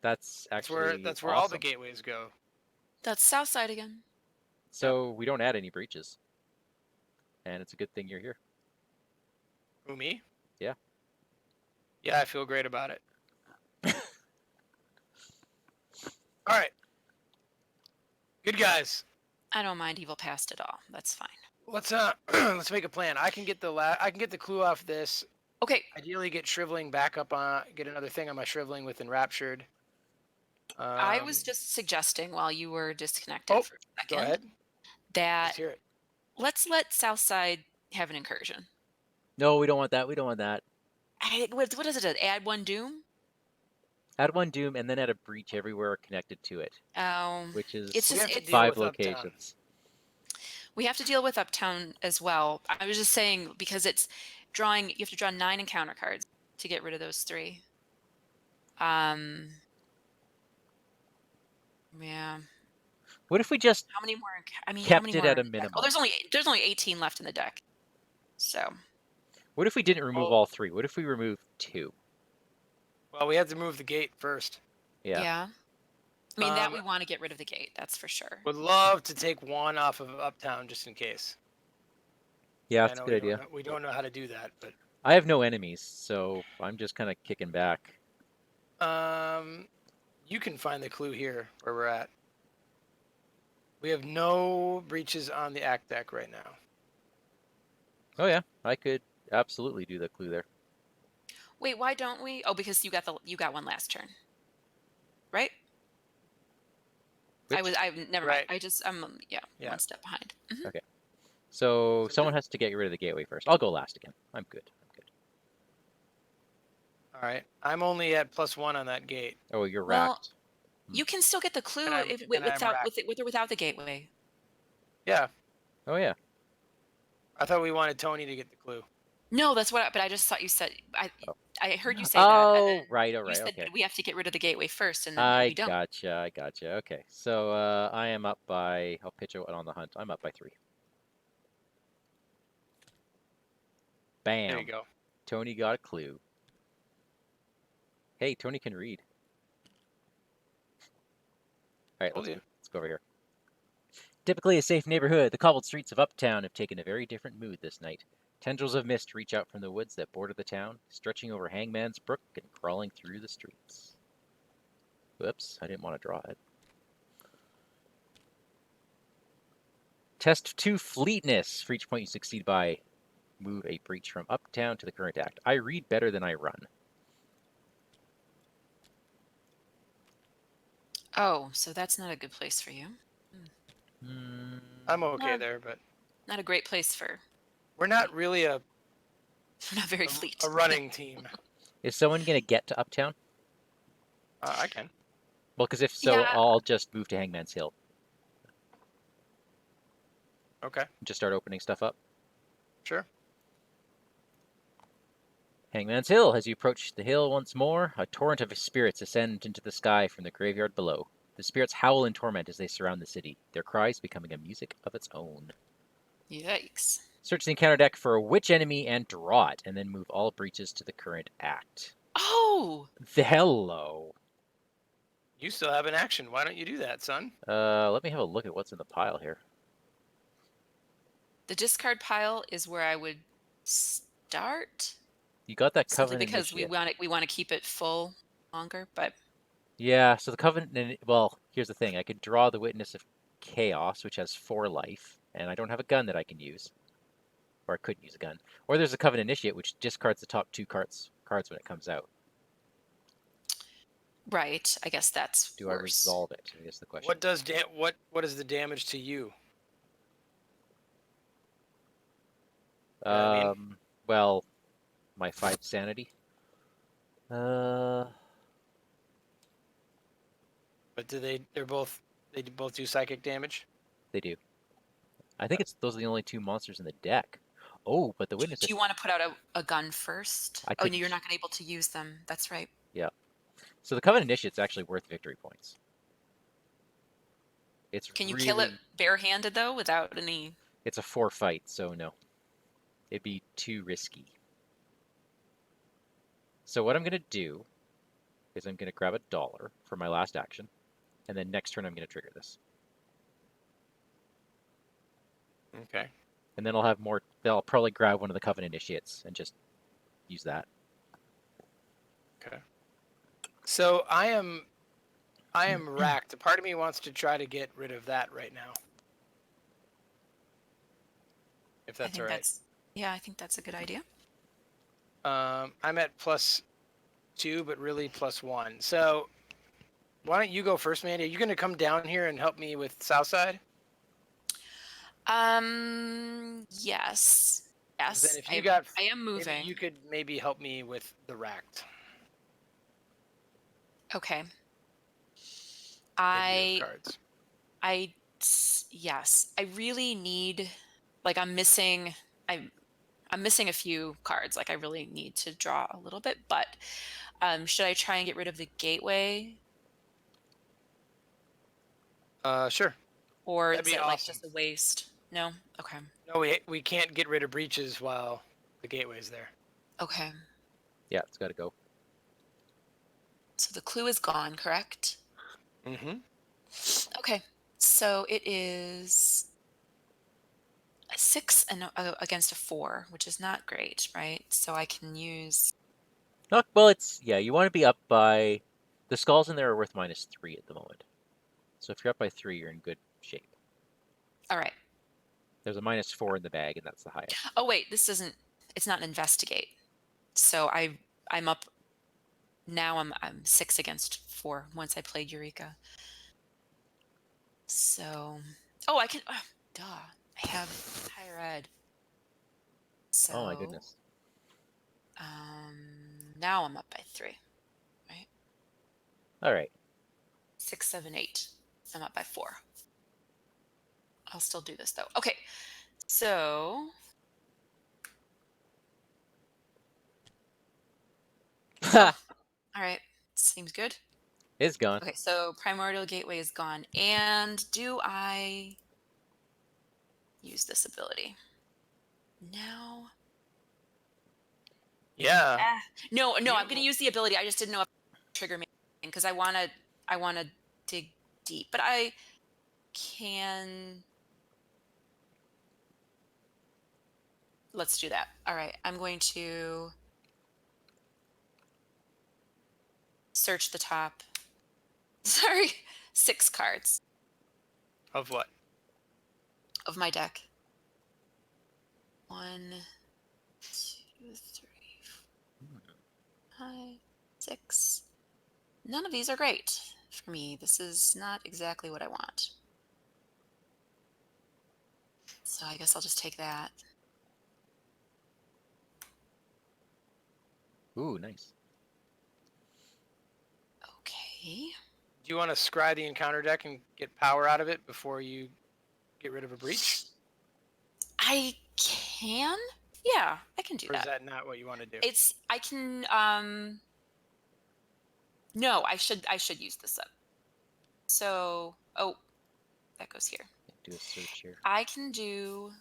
That's actually That's where all awesome. the gateways go. That's south side again. So we don't add any breaches. And it's a good thing you're here. Who, me? Yeah. Yeah, I feel great about it. All right. Good guys. I don't mind evil past at all. That's fine. Let's let's make a plan. I can get the clue off this. Okay. Ideally, get shriveling back up on. Get another thing on my shriveling with enraptured. I was just suggesting while you were disconnected Oh, for a Go second ahead. that Let's hear it. let's let Southside have an incursion. No, we don't want that. We don't want that. What is it? Add 1 doom? Add 1 doom and then add a breach everywhere connected to it, It's which is just- We have to deal 5 with Uptown. locations. We have to deal with Uptown as well. I was just saying because it's drawing. You have to draw 9 encounter cards to get rid of those 3. Yeah. What if we just How many more? I mean, how kept many it more at a in the deck? minimum? Oh, there's only 18 left in the deck. So What if we didn't remove Oh. all 3? What if we remove 2? Well, we have to move the gate first. Yeah. I mean, that Um, we want to get rid of the gate. That's for sure. Would love to take 1 off of Uptown just in case. Yeah, I that's a know good idea. We don't know how to do that, but I have no enemies, so I'm just kind of kicking back. You can find the clue here where we're at. We have no breaches on the act deck right now. Oh yeah, I could absolutely do the clue there. Wait, why don't we? Oh, because you got one last turn, right? Which? Never Right. mind. I'm Yeah. one step behind. Mhm. Okay. So So someone has to get rid of the gateway first. I'll go last again. I'm good. All right. I'm only at +1 on that gate. Oh, you're Well, racked. you can still get the clue I'm racked. with or without the gateway. Yeah. Oh yeah. I thought we wanted Tony to get the clue. No, that's what. But I just thought you said. Oh. I heard you say that, and Oh, then right. All you right. said Okay. we have to get rid of the gateway first, and then I we don't. gotcha. I gotcha. Okay. So I am up by. I'll pitch out on the hunt. I'm up by 3. Bam. There you go. Tony got a clue. Hey, Tony can read. All right, Told you. let's go over here. Typically a safe neighborhood, the cobbled streets of Uptown have taken a very different mood this night. Tendrils of mist reach out from the woods that border the town, stretching over Hangman's Brook and crawling through the streets. Whoops, I didn't want to draw it. Test 2 Fleetness. For each point you succeed by, move a breach from Uptown to the current act. I read better than I run. Oh, so that's not a good place for you. I'm okay there, but Not a great place for. we're not really We're not very fleet. a running team. Is someone going to get to Uptown? I can. Well, because if so, Yeah. I'll just move to Hangman's Hill. Okay. Just start opening stuff up. Sure. Hangman's Hill. As you approach the hill once more, a torrent of spirits ascend into the sky from the graveyard below. The spirits howl in torment as they surround the city, their cries becoming a music of its own. Yikes. Search the encounter deck for a witch enemy and draw it, and then move all breaches to the current act. Oh! The hello. You still have an action. Why don't you do that, son? Let me have a look at what's in the pile here. The discard pile is where I would start. You got that Simply Covenant because Initiate. we want to keep it full longer, but Yeah, so the Covenant, well, here's the thing. I could draw the Witness of Chaos, which has 4 life, and I don't have a gun that I can use. Or I could use a gun. Or there's a Covenant Initiate, which discards the top 2 cards when it comes out. right. I guess that's Do worse. I resolve it? I guess the question. What is the damage to you? Well, my 5 sanity. But they both do psychic damage? They do. I think those are the only 2 monsters in the deck. Oh, but the Witness. Do you want to put out a gun first? I Oh, could- no, you're not going to be able to use them. That's right. Yeah. So the Covenant Initiate's actually worth victory points. Can you kill it barehanded though, without any? It's a 4 fight, so no. It'd be too risky. So what I'm going to do is I'm going to grab $1 for my last action, and then next turn I'm going to trigger this. Okay. And then I'll have more. I'll probably grab one of the Covenant Initiates and just use that. Okay. So I am racked. A part of me wants to try to get rid of that right now. If that's all right. Yeah, I think that's a good idea. I'm at +2, but really +1. So why don't you go first, Mandy? Are you going to come down here and help me with Southside? Yes. Yes. Then if you I am moving. You could maybe help me with the racked. Okay. Cards. Yes. I really need, like, I'm missing a few cards. Like, I really need to draw a little bit, but should I try and get rid of the gateway? Sure. Or That'd is be it like awesome. just a waste? No? Okay. No, we can't get rid of breaches while the gateway's there. Okay. Yeah, it's got to go. So the clue is gone, correct? Mm-hmm. Okay. So it is a 6 and against a 4, which is not great, right? So I can use. Well, it's, yeah, you want to be up by The skulls in there are worth -3 at the moment. So if you're up by 3, you're in good shape. All right. There's a -4 in the bag, and that's the highest. Oh wait, this isn't. It's not an investigate. So I'm up. Now I'm 6 against 4 once I played Eureka. So I can. Duh. I have higher ed. So Oh my goodness. Now I'm up by 3. Right. All right. 6, 7, 8. I'm up by 4. I'll still do this though. Okay. So all right. Seems good. It's gone. Okay, so Primordial Gateway is gone. And do I use this ability? Now? Yeah. No, I'm going to use the ability. I just didn't know if trigger me because I want to dig deep. But I can. Let's do that. All right, I'm going to search the top. Sorry, 6 cards Of what? of my deck. 1, 2, 3, 4, 5, 6. None of these are great for me. This is not exactly what I want. So I guess I'll just take that. Ooh, nice. Okay. Do you want to scry the encounter deck and get power out of it before you get rid of a breach? I can? Yeah, I can do Or is that. that not what you want to do? I can no, I should use this up. So, that goes here. Do a search here. I can do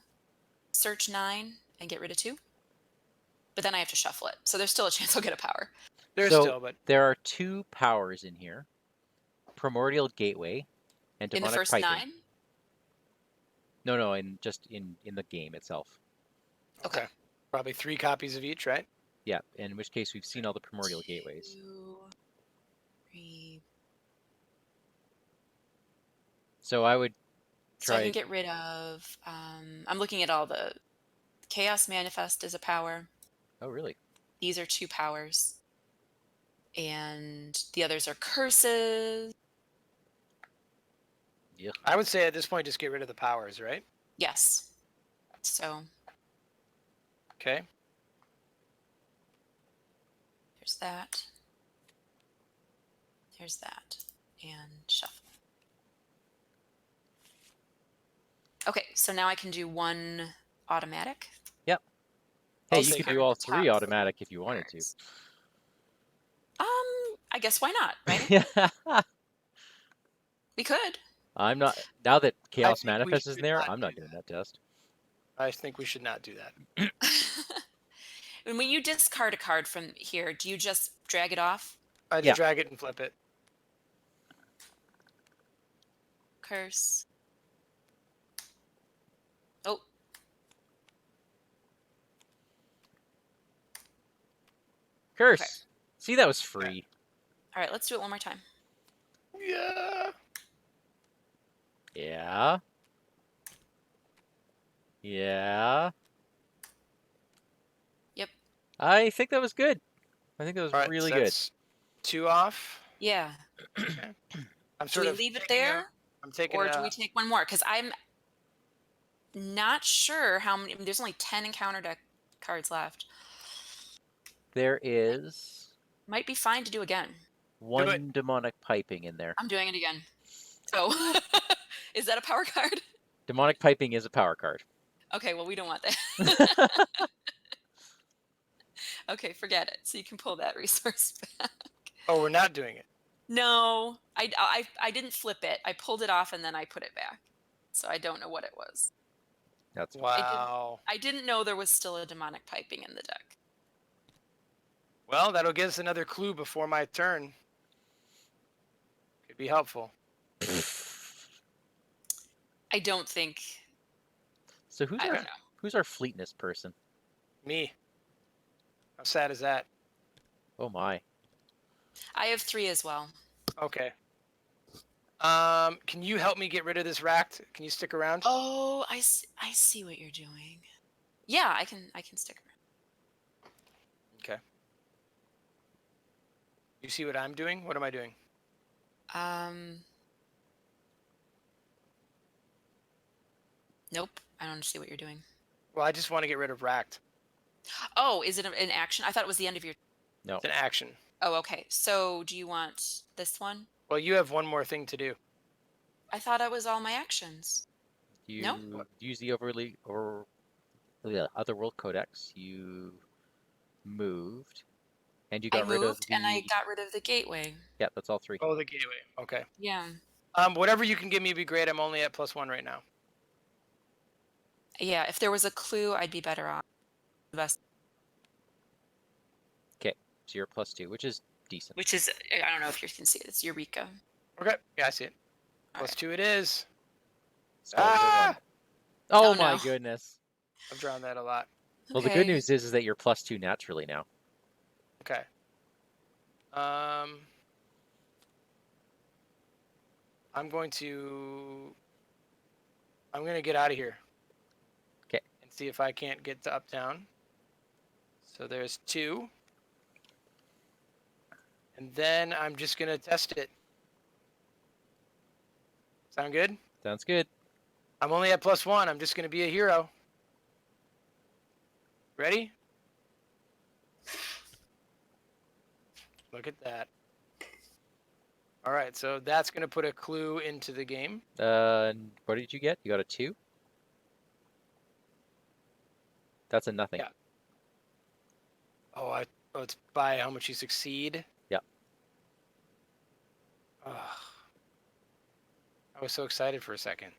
search 9 and get rid of 2. But then I have to shuffle it. So there's still a chance I'll get a power. But there are 2 powers in here. Primordial Gateway and In the Demonic first Piping. 9? No, in the game itself. Okay. Probably 3 copies of each, right? Yeah, in which case we've seen all the Primordial Gateways. 2, 3. So I would try. So I can get rid of. I'm looking at all the Chaos Manifest is a power. Oh, really? These are 2 powers. And the others are curses. Yeah. I would say at this point just get rid of the powers, right? Yes. So Okay. there's that. There's that. And shuffle. Okay, so now I can do 1 automatic. Yep. Hey, I'll you take could it. do all Top 3 automatic if you wanted to. cards. I guess why not, right? Yeah. We could. I'm not. Now that Chaos think we Manifest is should there, not I'm not do doing that test. I think we should not do that. And when you discard a card from here, do you just drag it off? I just Yeah. drag it and flip it. Curse. Oh. Curse. Okay. See, that was free. All right, let's do it one more time. Yeah. Yeah. Yeah. Yep. I think that was good. I think that was All right, really so good. that's 2 off. Yeah. I'm Do sort we of leave it taking there? I'm taking Or do we take one more? Because I'm not sure how many. There's only 10 encounter deck cards left. There is Might be fine to do again. 1 Demonic Piping in there. I'm doing it again. So, is that a power card? Demonic Piping is a power card. Okay, well, we don't want that. Okay, forget it. So you can pull that resource back. Oh, we're not doing it. No, I didn't flip it. I pulled it off and then I put it back. So I don't know what it was. That's fine. Wow. I didn't know there was still a demonic piping in the deck. Well, that'll give us another clue before my turn. Could be helpful. I don't think. So who's I our don't know. who's our fleetness person? Me. How sad is that? Oh my. I have 3 as well. Okay. Can you help me get rid of this racked? Can you stick around? Oh, I see what you're doing. Yeah, I can stick around. Okay. You see what I'm doing? What am I doing? Nope. I don't see what you're doing. Well, I just want to get rid of racked. Oh, is it an action? I thought it was the end of your... No. It's an action. Oh, okay. So do you want this one? Well, you have one more thing to do. I thought it was all my actions. You No? use the Otherworld Codex. You moved, and you I got rid of moved the. and I got rid of the gateway. Yeah, that's all 3. Oh, the gateway. Okay. Yeah. Whatever you can give me would be great. I'm only at +1 right now. Yeah, if there was a clue, I'd be better off. The best. Okay, so you're +2, which is decent. Which is, I don't know if you can see it. It's Eureka. Okay. Yeah, I see it. All right. +2 it is. Start with a Ah! 1. Oh Oh, my no. goodness. I've drawn that a lot. Well, the good news is that you're +2 naturally now. Okay. I'm going to get out of here. Okay. And see if I can't get to uptown. So there's 2. And then I'm just going to test it. Sound good? Sounds good. I'm only at +1. I'm just going to be a hero. Ready? Look at that. All right, so that's going to put a clue into the game. What did you get? You got a 2? That's a nothing. Yeah. Oh, it's by how much you succeed? Yeah. Ugh. I was so excited for a second.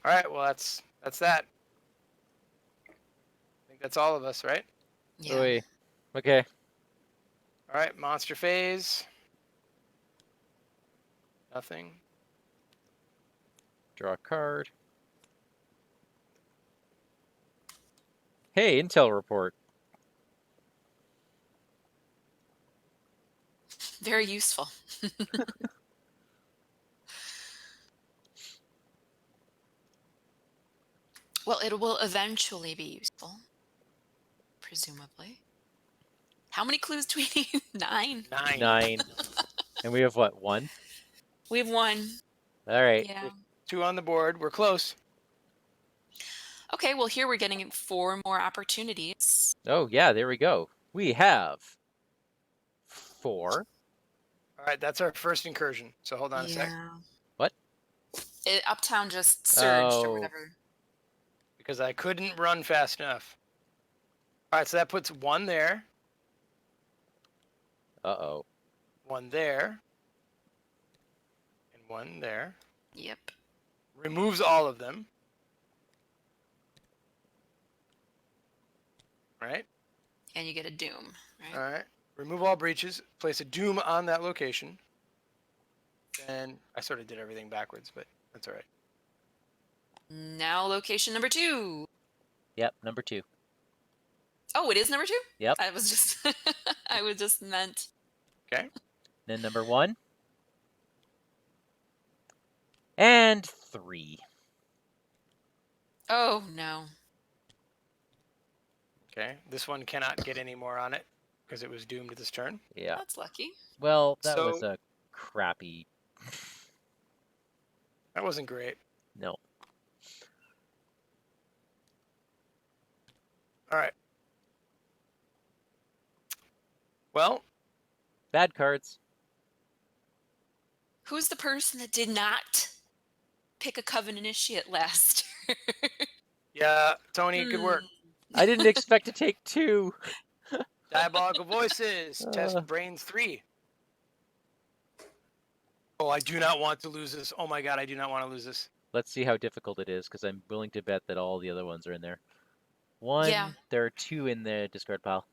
All right, well, that's that. I think that's all of us, right? Yeah. Oy. Okay. All right, monster phase. Nothing. Draw a card. Hey, intel report. Very useful. Well, it will eventually be useful. Presumably. How many clues do we need? 9? 9. And we have what, 1? We have 1. All right. Yeah. 2 on the board. We're close. Okay, well, here we're getting 4 more opportunities. Oh, yeah, there we go. We have 4. All right, that's our first incursion. So hold on a sec. What? Uptown just surged or Oh. whatever. Because I couldn't run fast enough. All right, so that puts 1 there. Uh-oh. 1 there. And 1 there. Yep. Removes all of them. Right? And you get a doom, right? All right. Remove all breaches. Place a doom on that location. And I sort of did everything backwards, but that's all right. Now location number 2. Yep, number 2. Oh, it is number 2? Yep. I was just I was just meant. Okay. Then number 1. And 3. Oh, no. Okay. This one cannot get any more on it because it was doomed this turn. Yeah. That's lucky. Well, that was So- a crappy... That wasn't great. No. All right. Well, Bad cards. Who's the person that did not pick a Coven Initiate last? yeah, Tony, good work. I didn't expect to take 2. Diabolical Voices. Test Brains 3. Oh, I do not want to lose this. Oh my god, I do not want to lose this. Let's see how difficult it is, because I'm willing to bet that all the other ones are in there. 1, Yeah. there are 2 in the discard pile.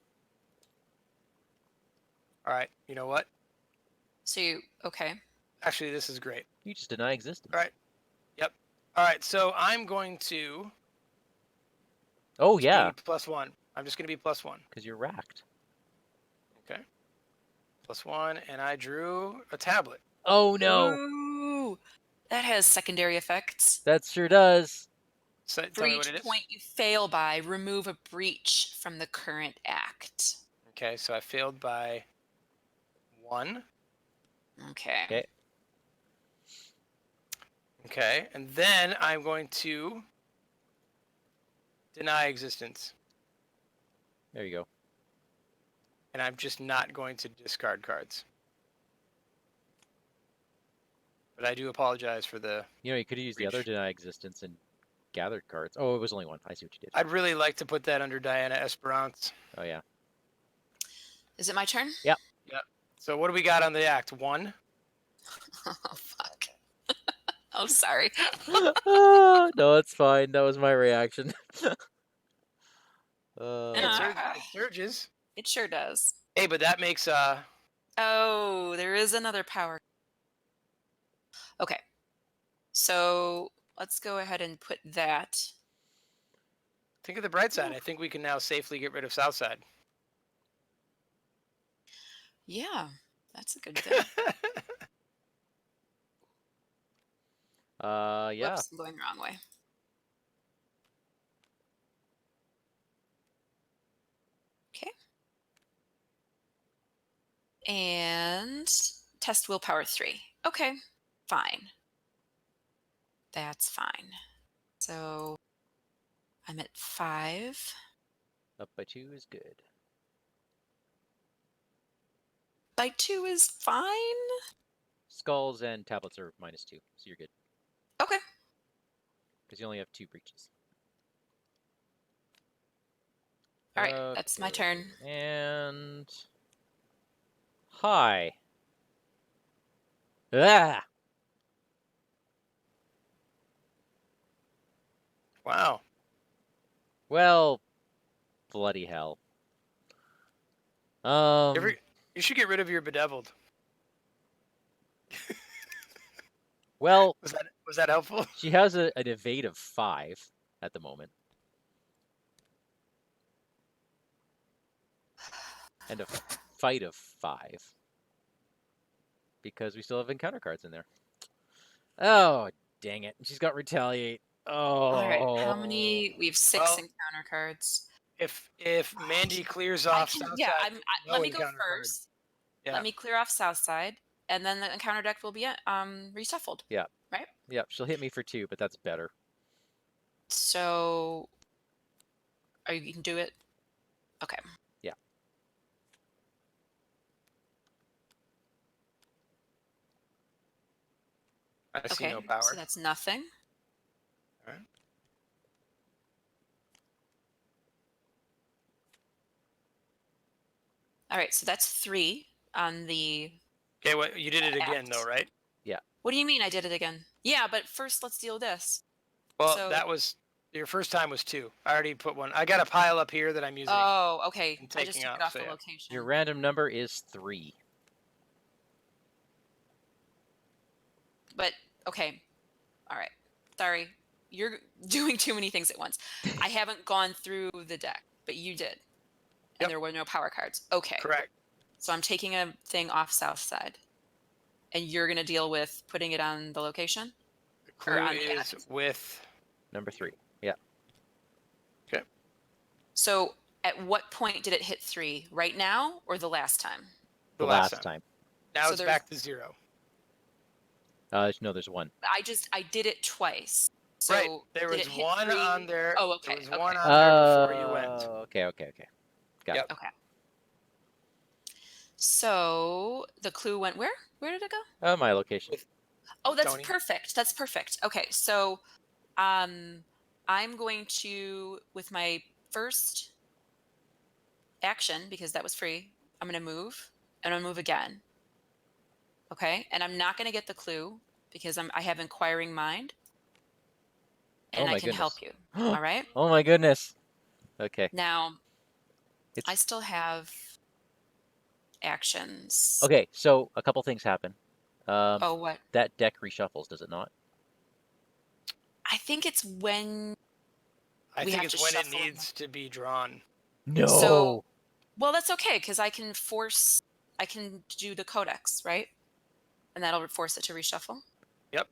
All right, you know what? So okay. Actually, this is great. You just deny existence. All right. Yep. All right, so I'm going to Oh, yeah, be +1. I'm just going to be +1. because you're racked. Okay. +1, and I drew a tablet. Oh no, Ooh, that has secondary effects. that sure does. So, For tell me what each it is. point you fail by, remove a breach from the current act. Okay, so I failed by 1. Okay. Okay. Okay, and then I'm going to deny existence. There you go. And I'm just not going to discard cards. But I do apologize for the... You know, you could have used the other Reach. deny existence and gathered cards. Oh, it was only one. I see what you did. I'd really like to put that under Diana Esperance. Oh yeah. Is it my turn? Yep. Yep. So what do we got on the act? 1? Oh, fuck. Oh, sorry. No, it's fine. That was my reaction. It surges. It sure does. Hey, but that makes... Oh, there is another power. Okay. So let's go ahead and put that. Think of the bright side. I think we can now safely get rid of Southside. Yeah, that's a good thing. Yeah. Whoops, I'm going the wrong way. Okay. And test willpower 3. Okay, fine. That's fine. So I'm at 5. Up by 2 is good. By 2 is fine? Skulls and tablets are -2, so you're good. Okay. Because you only have 2 breaches. All right, that's my turn. And hi. Ah. Wow. Well, bloody hell. You should get rid of your bedeviled. Well, was that helpful? she has an evade of 5 at the moment. And a fight of 5. Because we still have encounter cards in there. Oh, dang it. She's got retaliate. Oh. All right, how many? We have 6 encounter cards. If Mandy clears off Southside, let me go encounter card. first. Yeah. Let me clear off Southside, and then the encounter deck will be reshuffled. Yeah. Right? Yeah, she'll hit me for 2, but that's better. So, you can do it? Okay. Yeah. I see no power. So that's nothing. All right. All right, so that's 3 on the... Okay, well, you did it again, though, right? Yeah. What do you mean I did it again? Yeah, but first let's deal with this. Well, So- that was... Your first time was 2. I already put 1. I got a pile up here that I'm using. Oh, okay. and I just taking took it out, off so the yeah. location. Your random number is 3. But, okay. All right. Sorry. You're doing too many things at once. I haven't gone through the deck, but you did. And Yep. there were no power cards. Okay. Correct. So I'm taking a thing off south side. And you're going to deal with putting it on the location? The clue on the is act. with... Number 3. Yeah. Okay. So at what point did it hit 3? Right now or the last time? The last time. Now So it's there's- back to 0. No, there's 1. I did it twice. So Right. There did was it hit 1 3? on there. Oh, okay. There was okay. 1 on there before you went. Okay. Got Yep. it. Okay. So the clue went where? Where did it go? My location. Oh, that's Tony. perfect. That's perfect. Okay, so I'm going to, with my first action, because that was free, I'm going to move, and I'll move again. Okay, and I'm not going to get the clue because I have Inquiring Mind, and Oh I my can help you. All right. Oh my goodness. Okay. Now, It's- I still have actions. Okay, so a couple things happen. Oh, what? That deck reshuffles, does it not? I think it's when. I We think have it's to when it shuffle. needs to be drawn. No. So, well, that's okay because I can I can do the codex, right? And that'll force it to reshuffle. Yep.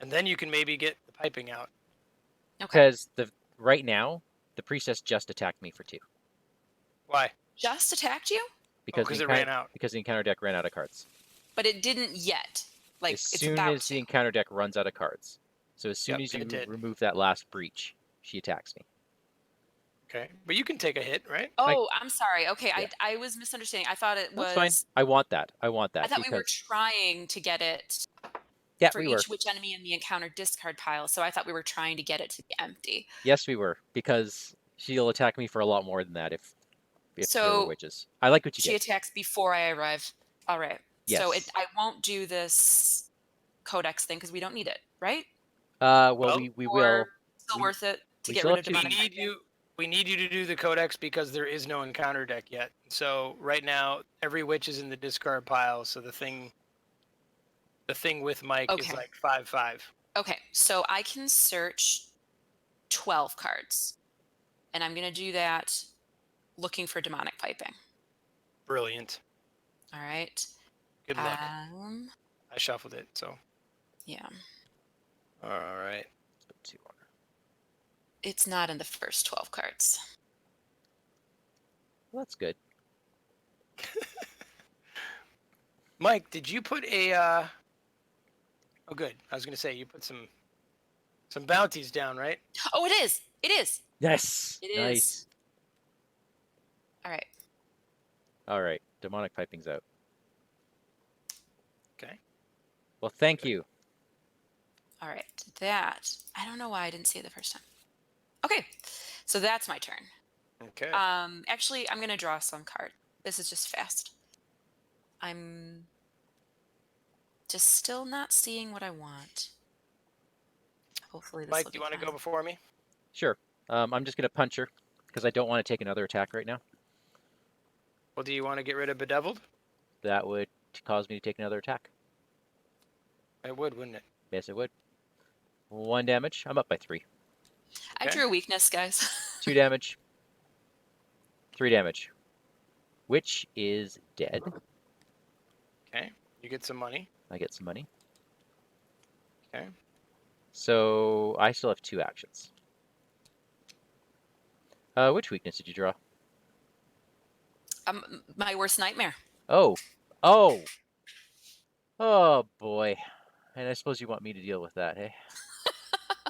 And then you can maybe get the piping out. Okay. Because right now, the priestess just attacked me for 2. Why? Just attacked you? Because Because it ran out. Because the encounter deck ran out of cards. But it didn't yet. Like, As it's soon about as the to. encounter deck runs out of cards. So as soon Yep, as you it did. remove that last breach, she attacks me. Okay. But you can take a hit, right? Oh, I'm sorry. Okay, Yeah. I was misunderstanding. I thought it That's was. fine. I want that. I thought we were trying to get it Yeah, for we were. each witch enemy in the encounter discard pile. So I thought we were trying to get it to be empty. Yes, we were. Because she'll attack me for a lot more than that if there were So witches. I like what you she did. attacks before I arrive. All right. So Yes. I won't do this codex thing because we don't need it, right? Well, Well, we Or will. still we- worth it to we get still rid have of two- demonic piping? We need you to do the codex because there is no encounter deck yet. So right now, every witch is in the discard pile. So the thing with Mike is Okay. like 5/5. Okay, so I can search 12 cards. And I'm going to do that looking for demonic piping. Brilliant. All right. Good luck. I shuffled it, so. Yeah. All right. Let's put 2 on. It's not in the first 12 cards. Well, that's good. Mike, did you put a? Oh, good. I was gonna say you put some bounties down, right? Oh, it is. It is. Yes. It Nice. is. All right. All right. Demonic piping's out. Okay. Well, thank you. All right. That. I don't know why I didn't see it the first time. Okay. So that's my turn. Okay. Actually, I'm going to draw some card. This is just fast. I'm just still not seeing what I want. Hopefully this Mike, will do you be want to fine. go before me? Sure. I'm just gonna punch her because I don't want to take another attack right now. Well, do you want to get rid of Bedeviled? That would cause me to take another attack. It would, wouldn't it? Yes, it would. 1 damage. I'm up by 3. I Okay. drew a weakness, guys. 2 damage. 3 damage. Witch is dead. Okay. You get some money. I get some money. Okay. So I still have 2 actions. Which weakness did you draw? My worst nightmare. Oh. Oh. Oh, boy. And I suppose you want me to deal with that, hey?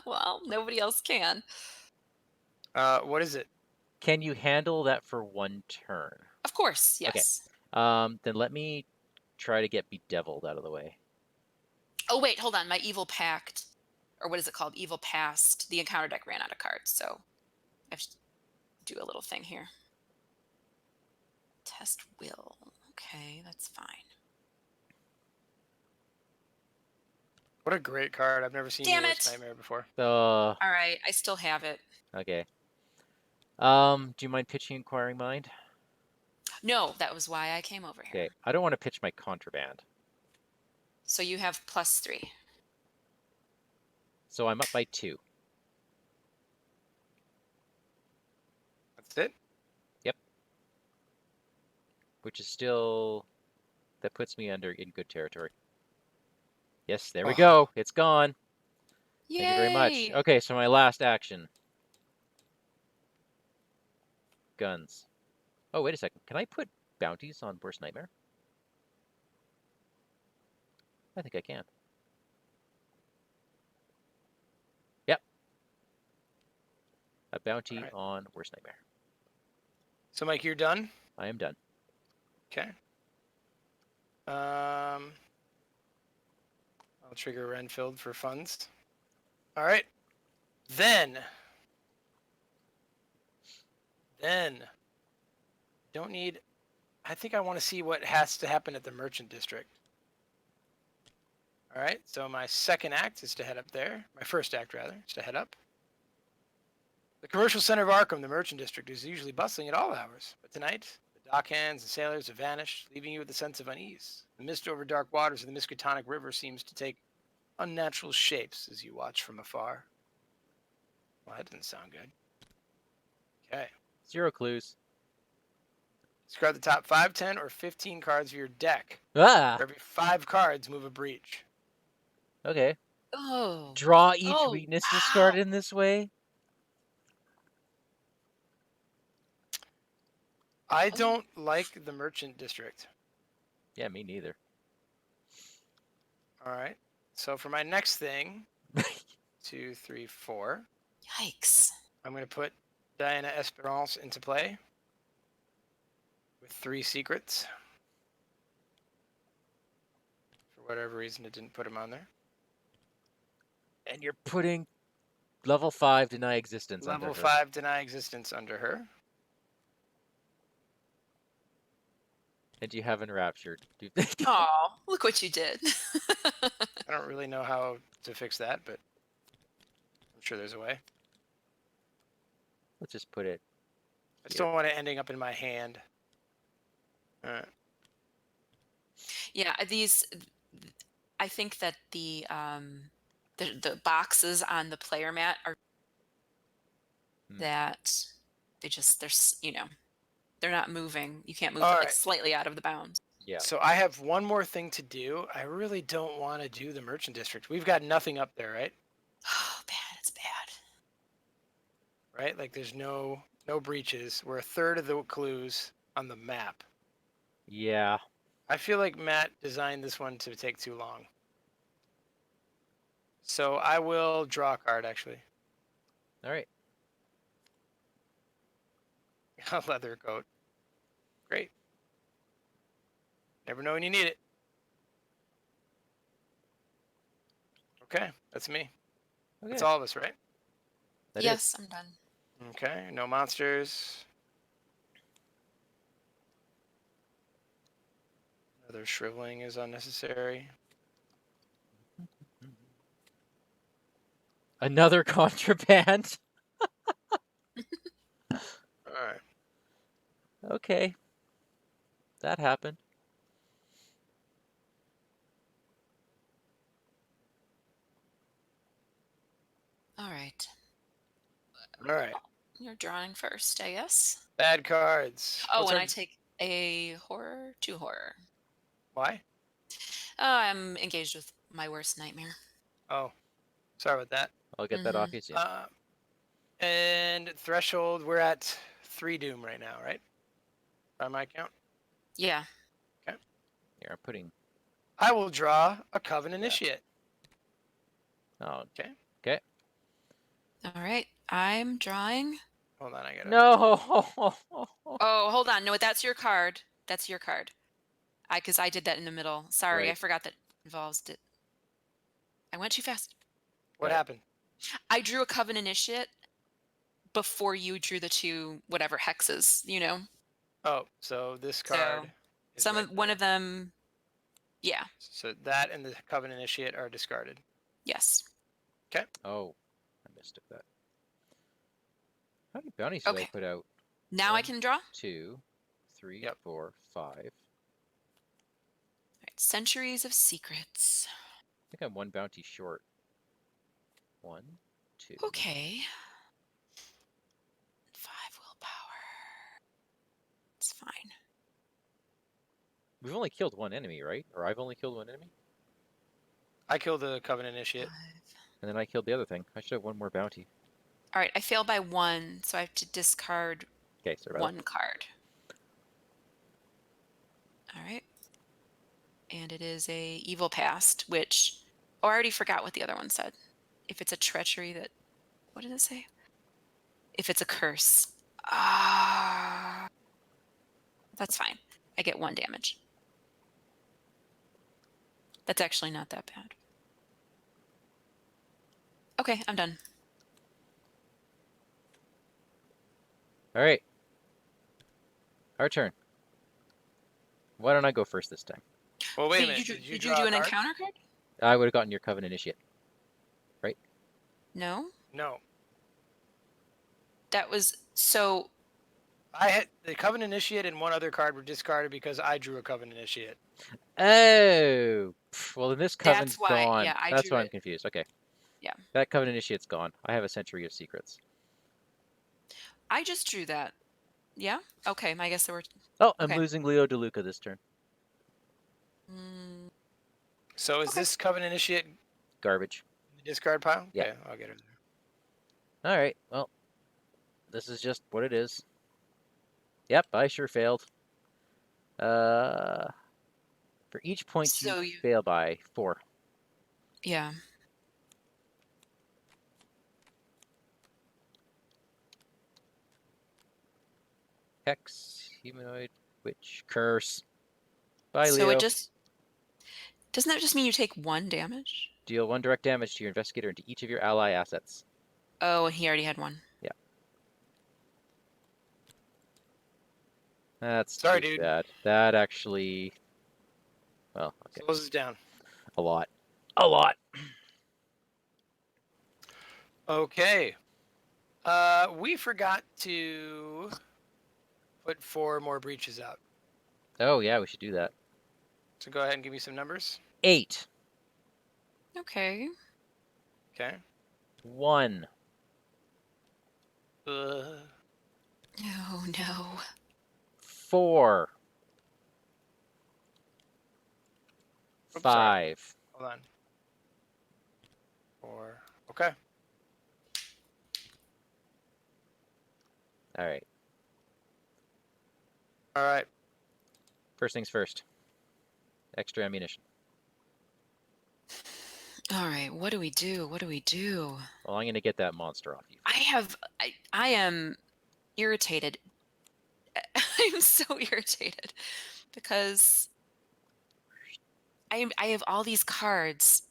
Well, nobody else can. What is it? Can you handle that for 1 turn? Of course, yes. Then let me try to get Bedeviled out of the way. Oh, wait, hold on. My evil pact, or what is it called? Evil past. The encounter deck ran out of cards, so I have to do a little thing here. Test will. Okay, that's fine. What a great card. I've never seen Damn your worst it. nightmare before. All right, I still have it. Okay. Do you mind pitching Inquiring Mind? No, that was why I came over here. Okay. I don't want to pitch my contraband. So you have +3. So I'm up by 2. That's it? Which is still... That puts me in good territory. Yes, there we Oh. go. It's gone. Yay! Thank you very much. Okay, so my last action. Guns. Oh, wait a second. Can I put bounties on Worst Nightmare? I think I can. Yep. A bounty Alright. on Worst Nightmare. So, Mike, you're done? I am done. Okay. I'll trigger Renfield for funds. All right. Then don't need. I think I want to see what has to happen at the merchant district. All right. So my second act is to head up there. My first act, rather, is to head up. The commercial center of Arkham, the merchant district, is usually bustling at all hours, but tonight the dock hands and sailors have vanished, leaving you with a sense of unease. The mist over dark waters of the Miskatonic River seems to take unnatural shapes as you watch from afar. Well, that didn't sound good. Okay. 0 clues. Discard the top 5, 10, or 15 cards of your deck. Ah, For every 5 cards, move a breach. okay. Oh. Draw each Oh, weakness wow. discard in this way. I don't like the Merchant District. Yeah, me neither. All right. So for my next thing, 2, 3, 4, Yikes. I'm going to put Diana Esperance into play with 3 secrets. For whatever reason, it didn't put them on there. And you're putting level 5 deny existence under Level her. 5 deny existence under her. And you have enraptured. Oh, look what you did. I don't really know how to fix that, but I'm sure there's a way. Let's just put it. I just don't want it ending up in my hand. Yeah, I think that the boxes on the player mat are that they're not moving. You can't move it like slightly out of the bounds. Yeah. So I have one more thing to do. I really don't want to do the Merchant District. We've got nothing up there, right? Oh, bad. It's bad. Right? Like there's no breaches. We're a third of the clues on the map. Yeah. I feel like Matt designed this one to take too long. So I will draw a card, actually. All right. A leather coat. Great. Never know when you need it. Okay, that's me. Okay. That's all of us, right? That yes, is. I'm done. Okay, no monsters. Another shriveling is unnecessary. Another contraband. All right. Okay. That happened. All right. All right. You're drawing first, I guess. Bad cards. Oh, What's and our- I take a horror, 2 horror. Why? I'm engaged with my worst nightmare. Oh, sorry about that. I'll get that off you soon. And threshold, we're at 3 doom right now, right? By my count. Yeah. Here, I'm putting. I will draw a Coven Initiate. Oh. Okay. Okay. All right. I'm drawing. Hold on, I gotta. No. Oh, hold on. No, that's your card. That's your card. Because I did that in the middle. Sorry, Right. I forgot that involves it. I went too fast. What happened? I drew a Coven Initiate before you drew the 2 whatever hexes, Oh, so this card. is right one there. of them. Yeah. So that and the Coven Initiate are discarded. Yes. Oh, I missed that. How many bounties did I Okay. put out? Now I 1, can draw. 2, 3, Yep. 4, 5. All right. Centuries of Secrets. I think I'm 1 bounty short. 1, 2. Okay. 5 willpower. It's fine. We've only killed 1 enemy, right? Or I've only killed 1 enemy? I killed the Coven Initiate. 5. And then I killed the other thing. I should have 1 more bounty. All right. I failed by 1, so I have to discard Okay, sorry about 1 card. All right. And it is a evil past, which I already forgot what the other one said. If it's a treachery that, what did it say? If it's a curse. That's fine. I get 1 damage. That's actually not that bad. Okay, I'm done. All right. Our turn. Why don't I go first this time? Well, wait a Wait, minute. did you draw do a an card? encounter card? I would have gotten your Coven Initiate. No. No. That was so. I had the Coven Initiate and 1 other card were discarded because I drew a Coven Initiate. Oh. Well, then this Coven's That's why, gone. yeah, I That's drew why I'm it. confused. Okay. Yeah. That Coven Initiate's gone. I have a Century of Secrets. I just drew that. Yeah. Okay. I guess there were. Oh, I'm Okay. losing Leo DeLuca this turn. Mm, So is Okay. this Covenant Initiate in Garbage. the discard pile? Yeah. Okay, I'll get her there. All right. Well, this is just what it is. Yep, I sure failed. For each point you so you. fail by, 4. Yeah. Hex, humanoid, witch, curse. Bye, So it Leo. just doesn't that just mean you take 1 damage? Deal 1 direct damage to your investigator and to each of your ally assets. Oh, and he already had 1. Yeah. That's Sorry, too dude. bad. That actually... Well, okay. Slows us down. A lot. A lot. Okay. We forgot to put 4 more breaches out. Oh, yeah, we should do that. So go ahead and give me some numbers. 8. Okay. Okay. 1. Oh no. 4. Oops, sorry. 5. Hold on. 4. Okay. All right. All right. First things first. Extra ammunition. All right. What do we do? What do we do? Well, I'm going to get that monster off you. I am irritated. I'm so irritated because I have all these cards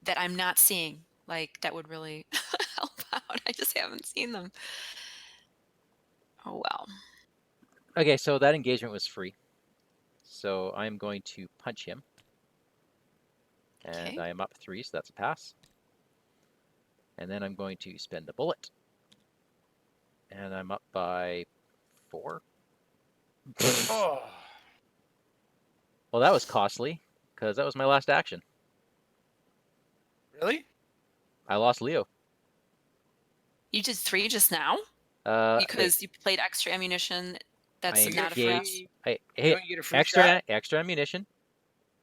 that I'm not seeing. Like that would really help out. I just haven't seen them. Oh well. Okay, so that engagement was free. So I'm going to punch him. And Okay. I am up 3, so that's a pass. And then I'm going to spend the bullet. And I'm up by 4. Oh. Well, that was costly, because that was my last action. Really? I lost Leo. You did 3 just now Wait, because you played extra ammunition. That's I not a engaged. free. Hey, Don't you get a free shot? extra ammunition.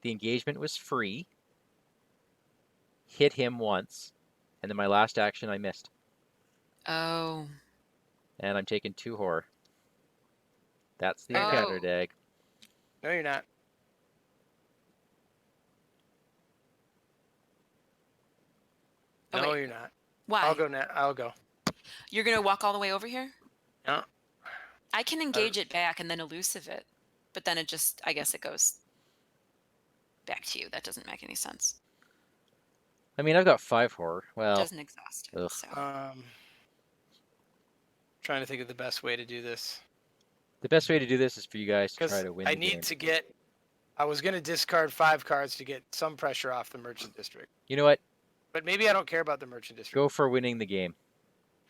The engagement was free. Hit him once, and then my last action I missed. Oh. And I'm taking 2 horror. That's the You're not. encounter dag. No, you're not. Oh, No, wait. you're not. Why? I'll go now. I'll go. You're gonna walk all the way over here? Yeah. I can engage it back and then elusive it, but then it just, I guess it goes back to you. That doesn't make any sense. I mean, I've got 5 horror. It Well, doesn't exhaust it. ugh. So. Trying to think of the best way to do this. The best way to do this is for you guys to try Because to win I the game. need to get. I was going to discard 5 cards to get some pressure off the Merchant District. You know what? But maybe I don't care about the Merchant District. Go for winning the game.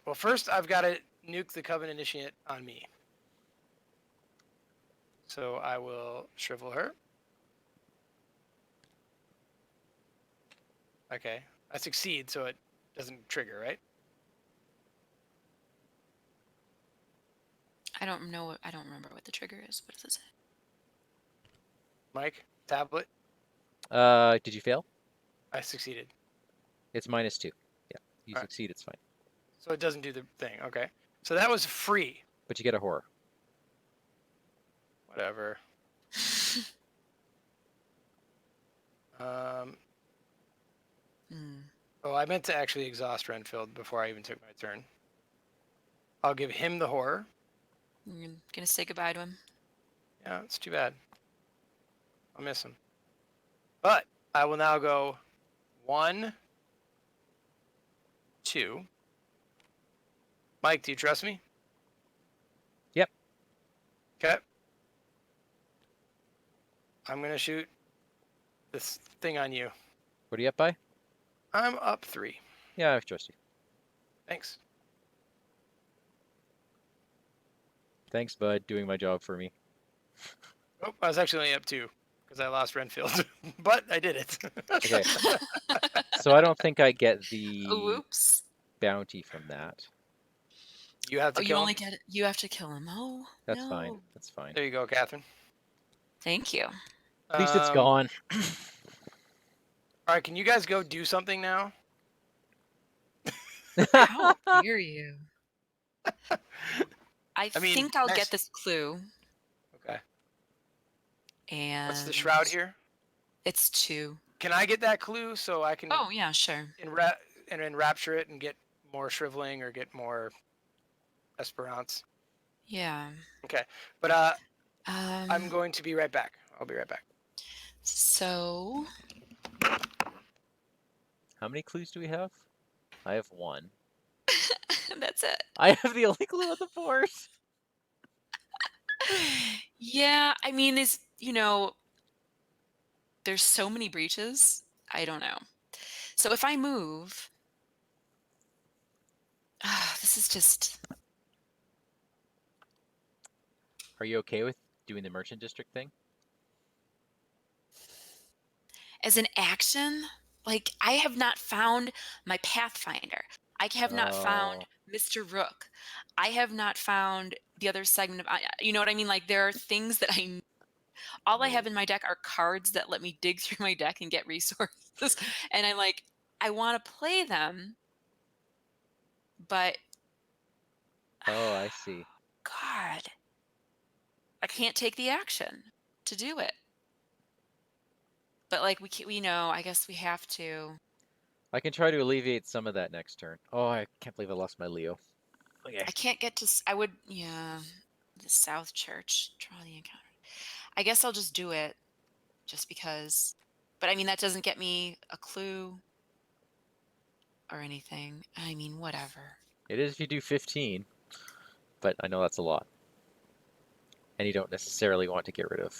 Well, first I've got to nuke the Covenant Initiate on me. So I will shrivel her. Okay. I succeed, so it doesn't trigger, right? I don't know. I don't remember what the trigger is. What does it say? Mike, tablet, Did you fail? I succeeded. It's -2. Yeah, you All right. succeed, it's fine. So it doesn't do the thing. Okay. So that was free. But you get a horror. Whatever. Oh, I meant to actually exhaust Renfield before I even took my turn. I'll give him the horror. You're gonna say goodbye to him. Yeah, it's too bad. I'll miss him. But I will now go 1, 2. Mike, do you trust me? Yep. Okay. I'm going to shoot this thing on you. What are you up by? I'm up 3. Yeah, I trust you. Thanks. Thanks, bud, doing my job for me. Oh, I was actually only up 2 because I lost Renfield, but I did it. Okay. So I don't think I get the Oops. bounty from that. You have to Oh, you kill only him? get it. You have to kill him. Oh, That's no. fine. That's fine. There you go, Catherine. Thank you. At least it's Um, gone. All right, can you guys go do something now? How dare you? I I mean, think I'll next- get this clue. Okay. And What's the shroud here? It's 2. Can I get that clue so I can Oh, yeah, sure. enrapture it and get more shriveling or get more Esperance? Yeah. Okay, but I'm going to be right back. I'll be right back. So, How many clues do we have? I have 1. that's it. I have the only clue on the board. Yeah, I mean, there's so many breaches. I don't know. So if I move, this is just, Are you okay with doing the merchant district thing? as an action, like I have not found my Pathfinder. I have not found Mr. Rook. I have not found the other segment of, you know what I mean? Like there are things that all I have in my deck are cards that let me dig through my deck and get resources. And I'm like, I want to play them, but Oh, I see. God, I can't take the action to do it. But like we know, I guess we have to. I can try to alleviate some of that next turn. Oh, I can't believe I lost my Leo. Okay. I can't get to. I would, yeah, the South Church. Draw the encounter. I guess I'll just do it, just because. But I mean, that doesn't get me a clue or anything. I mean, whatever. It is if you do 15, but I know that's a lot. And you don't necessarily want to get rid of,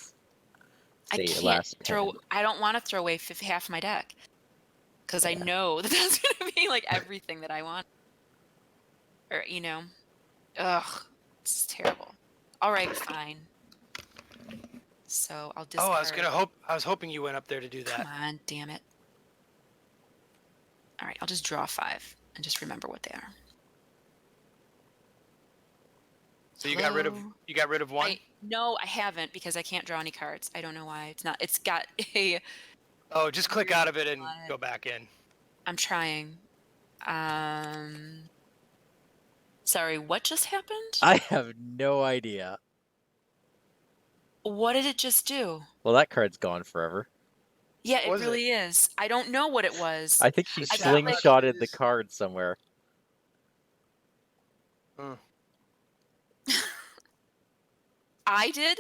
say, your last pen. I don't want to throw away half my deck because I know that that's going to be like everything that I want. Or ugh, it's terrible. All right, fine. So I'll discard. Oh, I was hoping you went up there to do that. Come on, damn it. All right, I'll just draw 5 and just remember what they are. So you got rid of 1? No, I haven't because I can't draw any cards. I don't know why. It's got a. Oh, just click out of it and go back in. I'm trying. Sorry, what just happened? I have no idea. What did it just do? Well, that card's gone forever. Yeah, it really is. I don't know what it was. I think she slingshotted the card somewhere. I did?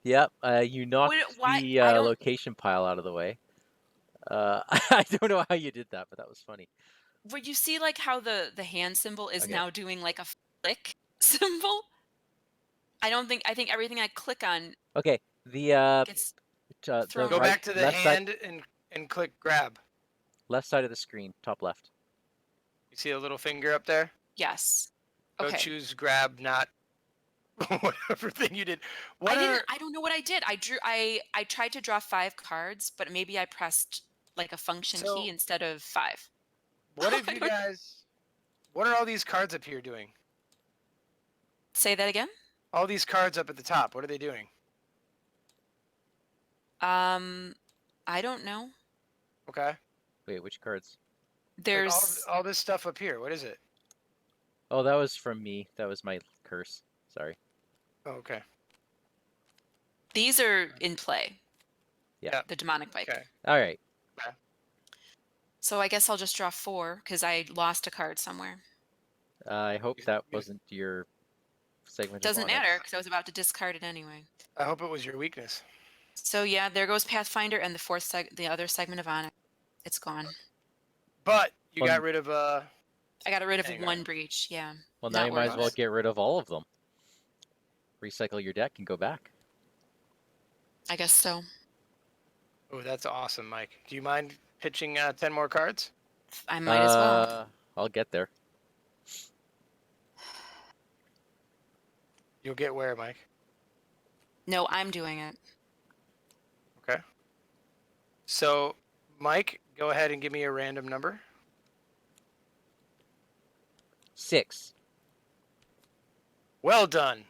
Yep, you knocked the location pile out of the way. I don't know how you did that, but that was funny. But you see like how the hand symbol is now doing like a flick symbol? I think everything I click on Okay, gets go back to the hand and click grab. Left side of the screen, top left. You see a little finger up there? Yes. Go choose grab, not whatever thing you did. I don't know what I did. I tried to draw 5 cards, but maybe I pressed like a function key instead of 5. What have you guys? What are all these cards up here doing? Say that again? All these cards up at the top. What are they doing? I don't know. Okay. Wait, which cards? There's like all this stuff up here. What is it? Oh, that was from me. That was my curse. Sorry. Oh, okay. These are in play. Yeah. The demonic bike. Okay. All right. Okay. So I guess I'll just draw 4 because I lost a card somewhere. I hope that wasn't your segment. Doesn't matter because I was about to discard it anyway. I hope it was your weakness. So yeah, there goes Pathfinder and the other segment of Onyx. It's gone. But you got rid of I got rid of 1 breach. Yeah. Well, now you might as well get rid of all of them. Recycle your deck and go back. I guess so. Oh, that's awesome, Mike. Do you mind pitching 10 more cards? I might as well. I'll get there. You'll get where, Mike? No, I'm doing it. Okay. So, Mike, go ahead and give me a random number. 6. Well done.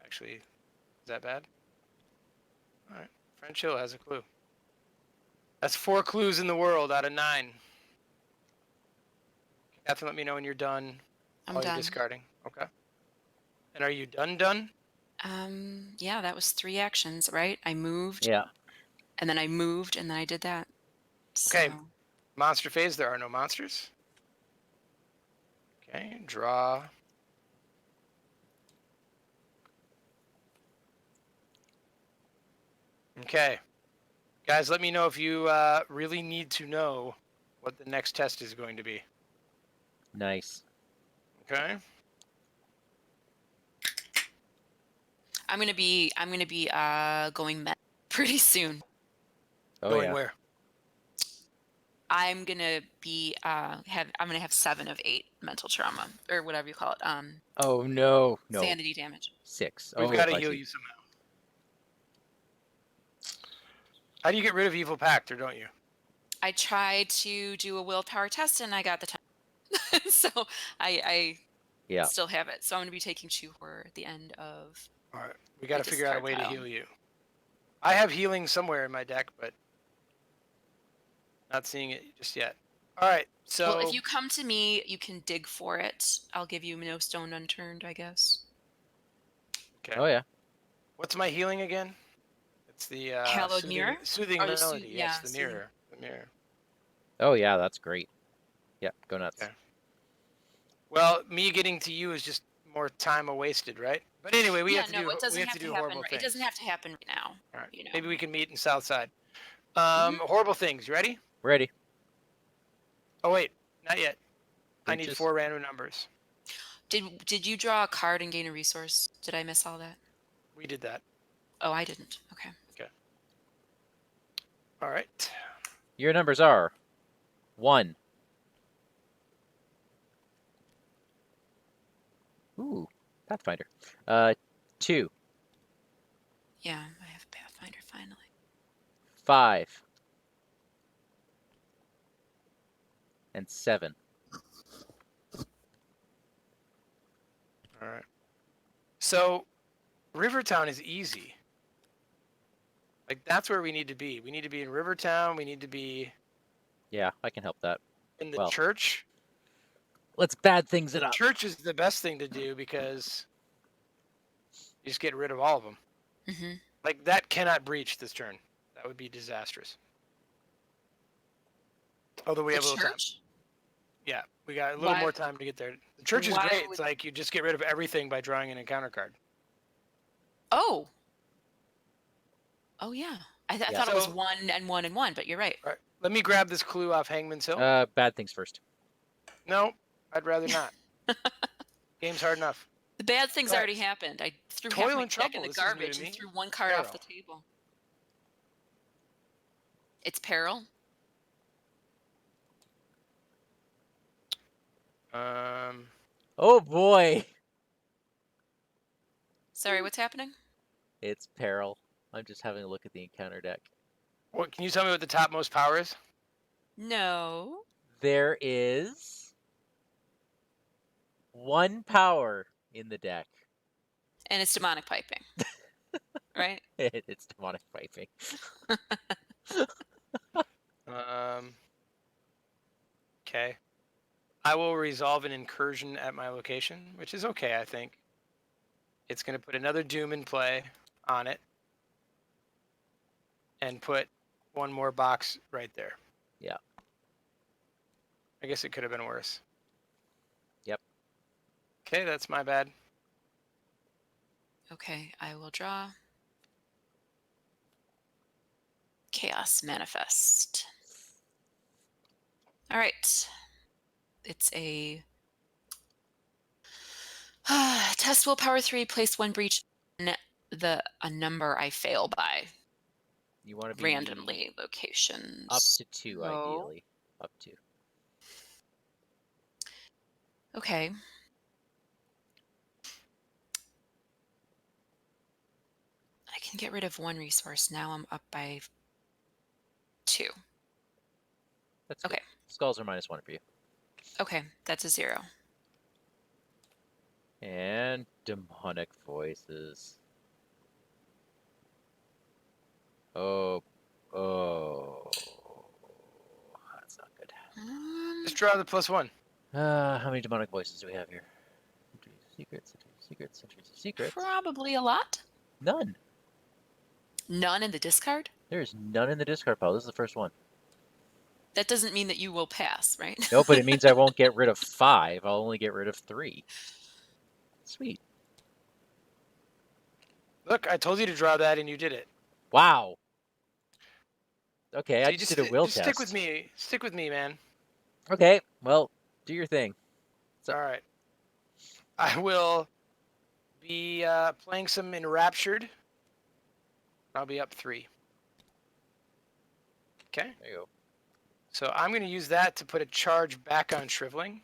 Actually, is that bad? All right. French Hill has a clue. That's 4 clues in the world out of 9. Catherine, let me know when you're done. I'm While you're done. discarding. Okay. And are you done? Yeah, that was 3 actions, right? I moved, Yeah. and then I moved, and then I did that. Okay. So, Monster phase. There are no monsters. Okay. Draw. Okay. Guys, let me know if you really need to know what the next test is going to be. Nice. Okay. I'm gonna be going med pretty soon. Oh Going yeah. where? I'm gonna be I'm gonna have 7 of 8 mental trauma, or whatever you call it. Oh no. No. Sanity damage. 6. We've Oh, got to I heal see. you somehow. How do you get rid of Evil Pact, or don't you? I tried to do a willpower test, and I got the 10. So I Yeah. still have it. So I'm gonna be taking 2 horror at the end of. All right. We got to My figure out a discard way to pile. heal you. I have healing somewhere in my deck, but not seeing it just yet. All right. So. Well, if you come to me, you can dig for it. I'll give you no stone unturned, I guess. Okay. Oh yeah. What's my healing again? It's the Hallowed mirror? soothing Or the melody. Yes, yeah, the soothing. mirror. The mirror. Oh yeah, that's great. Yeah, go nuts. Okay. Well, me getting to you is just more time wasted, right? But anyway, we have to do it doesn't have to happen. horrible things. It doesn't have to happen right now. All right. You know. Maybe we can meet in Southside. Mhm. Horrible things. You ready? Ready. Oh wait, not yet. I need Breaches. 4 random numbers. Did you draw a card and gain a resource? Did I miss all that? We did that. Oh, I didn't. Okay. All right. Your numbers are 1. Ooh, Pathfinder. 2, Yeah, I have a Pathfinder finally. 5, and 7. All right. So, Rivertown is easy. Like, that's where we need to be. We need to be in Rivertown. We need to be Yeah, I can help that. in the Well, church. let's bad things it up. Church is the best thing to do because you just get rid of all of them. Mm-hmm. Like, that cannot breach this turn. That would be disastrous. Although we have a little time. Church? Yeah, we got a little Why- more time to get there. The church is why great. would- It's like you just get rid of everything by drawing an encounter card. Oh. Oh yeah. I Yeah. thought it was So- 1 and 1 and 1, but you're right. All right, let me grab this clue off Hangman's Hill. Bad things first. No, I'd rather not. Game's hard enough. The bad things Go ahead. already happened. I threw Toil half my and deck in trouble. the This is new to garbage me. and threw 1 card off the Peril. table. It's peril. Oh boy, Sorry, what's happening? it's peril. I'm just having a look at the encounter deck. What? Can you tell me what the topmost power is? No. There is 1 power in the deck. And it's demonic piping. Right? It's demonic piping. Okay. I will resolve an incursion at my location, which is okay, I think. It's going to put another Doom in play on it. And put 1 more box right there. Yeah. I guess it could have been worse. Yep. Okay, that's my bad. Okay, I will draw. Chaos Manifest. All right. It's a test willpower 3, place 1 breach on a number I fail by. You want to be Randomly locations. up to 2, No. ideally. Up to. Okay. I can get rid of 1 resource. Now I'm up by 2. That's good. Okay. Skulls are -1 for you. Okay, that's a 0. And demonic voices. Oh, that's not good. Just draw the +1. How many demonic voices do we have here? Secrets, secrets, secrets. Probably a lot. None. None in the discard? There's none in the discard pile. This is the first one. That doesn't mean that you will pass, right? No, but it means I won't get rid of 5. I'll only get rid of 3. Sweet. Look, I told you to draw that, and you did it. Wow. Okay, So I you just did a will test. Stick with me. Stick with me, man. Okay, well, do your thing. So- All right. I will be playing some Enraptured. I'll be up 3. Okay. There you go. So I'm going to use that to put a charge back on Shriveling.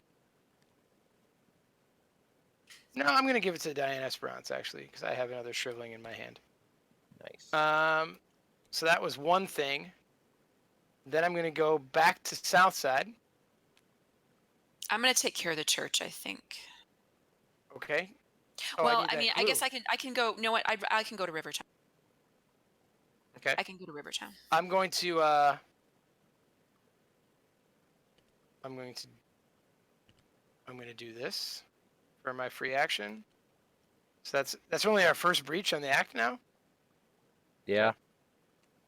No, I'm going to give it to Diane Esperance, actually, because I have another Shriveling in my hand. Nice. So that was one thing. Then I'm going to go back to Southside. I'm going to take care of the church, I think. Okay. Oh, Well, need I that mean, I glue. guess I can go. No, what? I can go to Rivertown. Okay. I can go to Rivertown. I'm going to do this for my free action. So that's only our first breach on the act now. Yeah.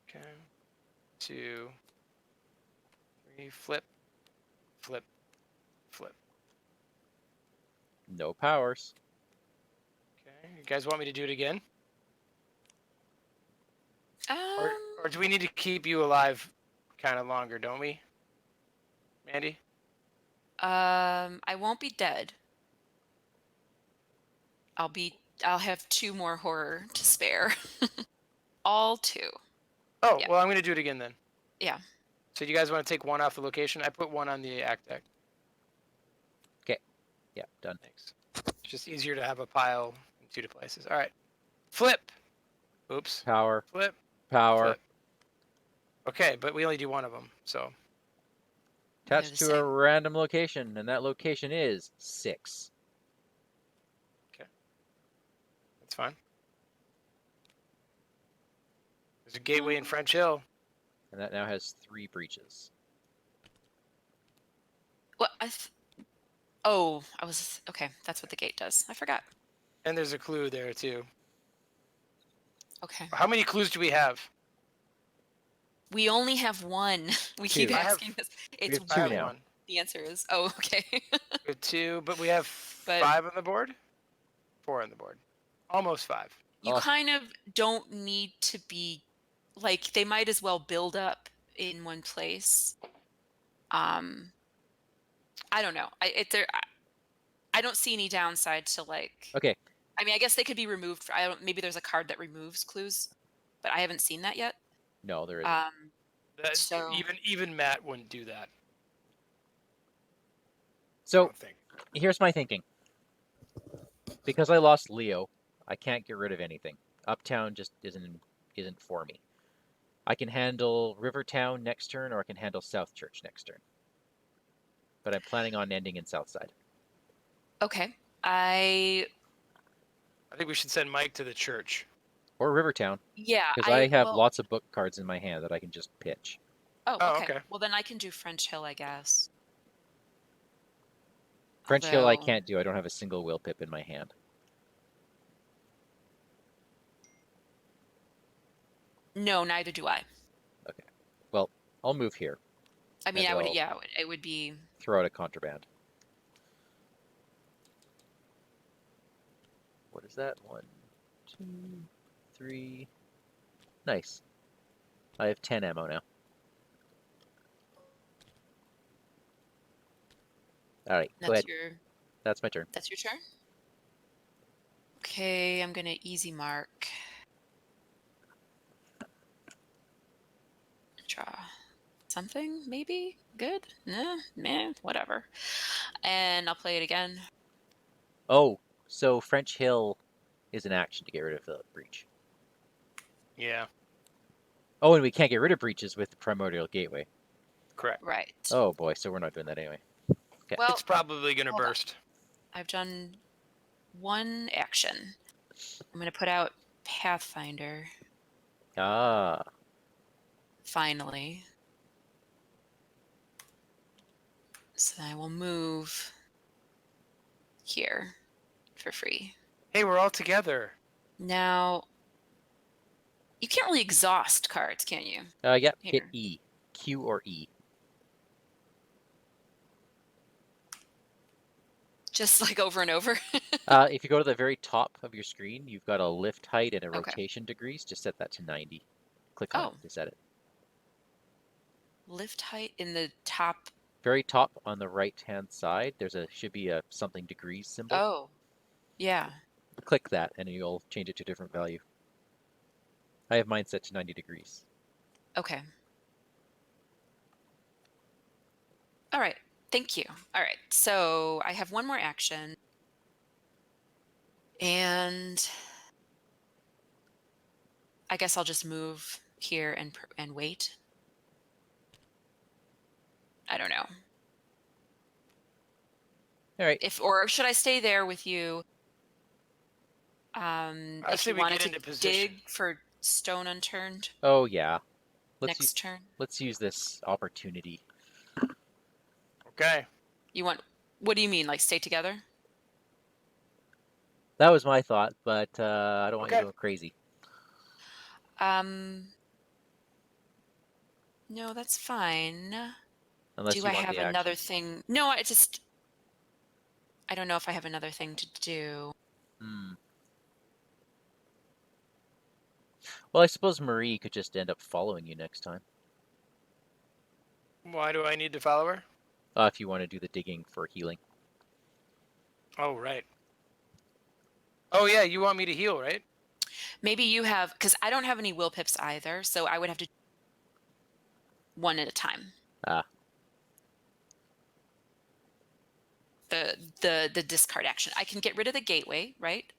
Okay. 2, 3, flip, flip, flip. No powers. Okay. You guys want me to do it again? Um, Or do we need to keep you alive kind of longer, don't we? Mandy? I won't be dead. I'll have 2 more horror to spare. All 2. Oh, Yeah. well, I'm going to do it again then. Yeah. So do you guys want to take 1 off the location? I put 1 on the act deck. Yeah, done. Thanks. It's just easier to have a pile in 2 places. All right. Flip. Oops. Power. Flip. Power. Flip. Okay, but we only do 1 of them, so. Attached the to a same. random location, and that location is 6. That's fine. There's a gateway in French Hill. And that now has 3 breaches. What? Oh, okay. That's what the gate does. I forgot. And there's a clue there, too. Okay. How many clues do we have? We only have 1. We keep 2. asking this. It's have I 2 have now. 1. The answer is. Oh, okay. We have 2, but we have 5 on the board? 4 on the board. Almost 5. You Oh. kind of don't need to be like they might as well build up in one place. I don't know. I don't see any downside to like. Okay. I mean, I guess they could be removed. Maybe there's a card that removes clues, but I haven't seen that yet. No, there isn't. So- Even Matt wouldn't do that. I So don't think. here's my thinking. Because I lost Leo, I can't get rid of anything. Uptown just isn't for me. I can handle Rivertown next turn, or I can handle South Church next turn. But I'm planning on ending in Southside. Okay. I think we should send Mike to the church. Or Rivertown, yeah. because I have well, lots of book cards in my hand that I can just pitch. Oh, Oh, okay. okay. Well, then I can do French Hill, I guess. French Hill I Although- can't do. I don't have a single will pip in my hand. No, neither do I. Well, I'll move here. I mean, As I would. well. Yeah, it would be. Throw out a contraband. What is that? 1, 2, 3. Nice. I have 10 ammo now. All right, go ahead. That's my turn. That's your turn. Okay, I'm gonna easy mark. Draw something, maybe good. Nah, meh, whatever. And I'll play it again. Oh, so French Hill is an action to get rid of the breach. Yeah, Oh, and we can't get rid of breaches with the Primordial Gateway. correct. Right. Oh boy, so we're not doing that anyway. Well, It's probably going to hold on. burst. I've done one action. I'm going to put out Pathfinder. Ah. Finally. So I will move here for free. Hey, we're all together. Now, you can't really exhaust cards, can you? Yeah, hit Here. E. Q or E. Just like over and over? If you go to the very top of your screen, you've got a lift height and a Okay. rotation degrees. Just set that to 90. Click on Oh. it to set it. Lift height in the top. Very top on the right-hand side, should be a something degrees symbol. Oh, yeah. Click that, and you'll change it to a different value. I have mine set to 90 degrees. Okay. All right. Thank you. All right. So I have one more action. And I guess I'll just move here and wait. I don't know. All right. Or should I stay there with you? I If say you we wanted get to into position. dig for stone unturned Oh yeah. next turn. Let's use this opportunity. Okay. What do you mean, like stay together? That was my thought, but I don't want you Okay. going crazy. No, that's fine. Unless Do you I want have the another action. thing? No, I don't know if I have another thing to do. Well, I suppose Marie could just end up following you next time. Why do I need to follow her? If you want to do the digging for healing. Oh, right. Oh, yeah, you want me to heal, right? Maybe you have, because I don't have any will pips either, so I would have to one at a time. The discard action. I can get rid of the gateway, right?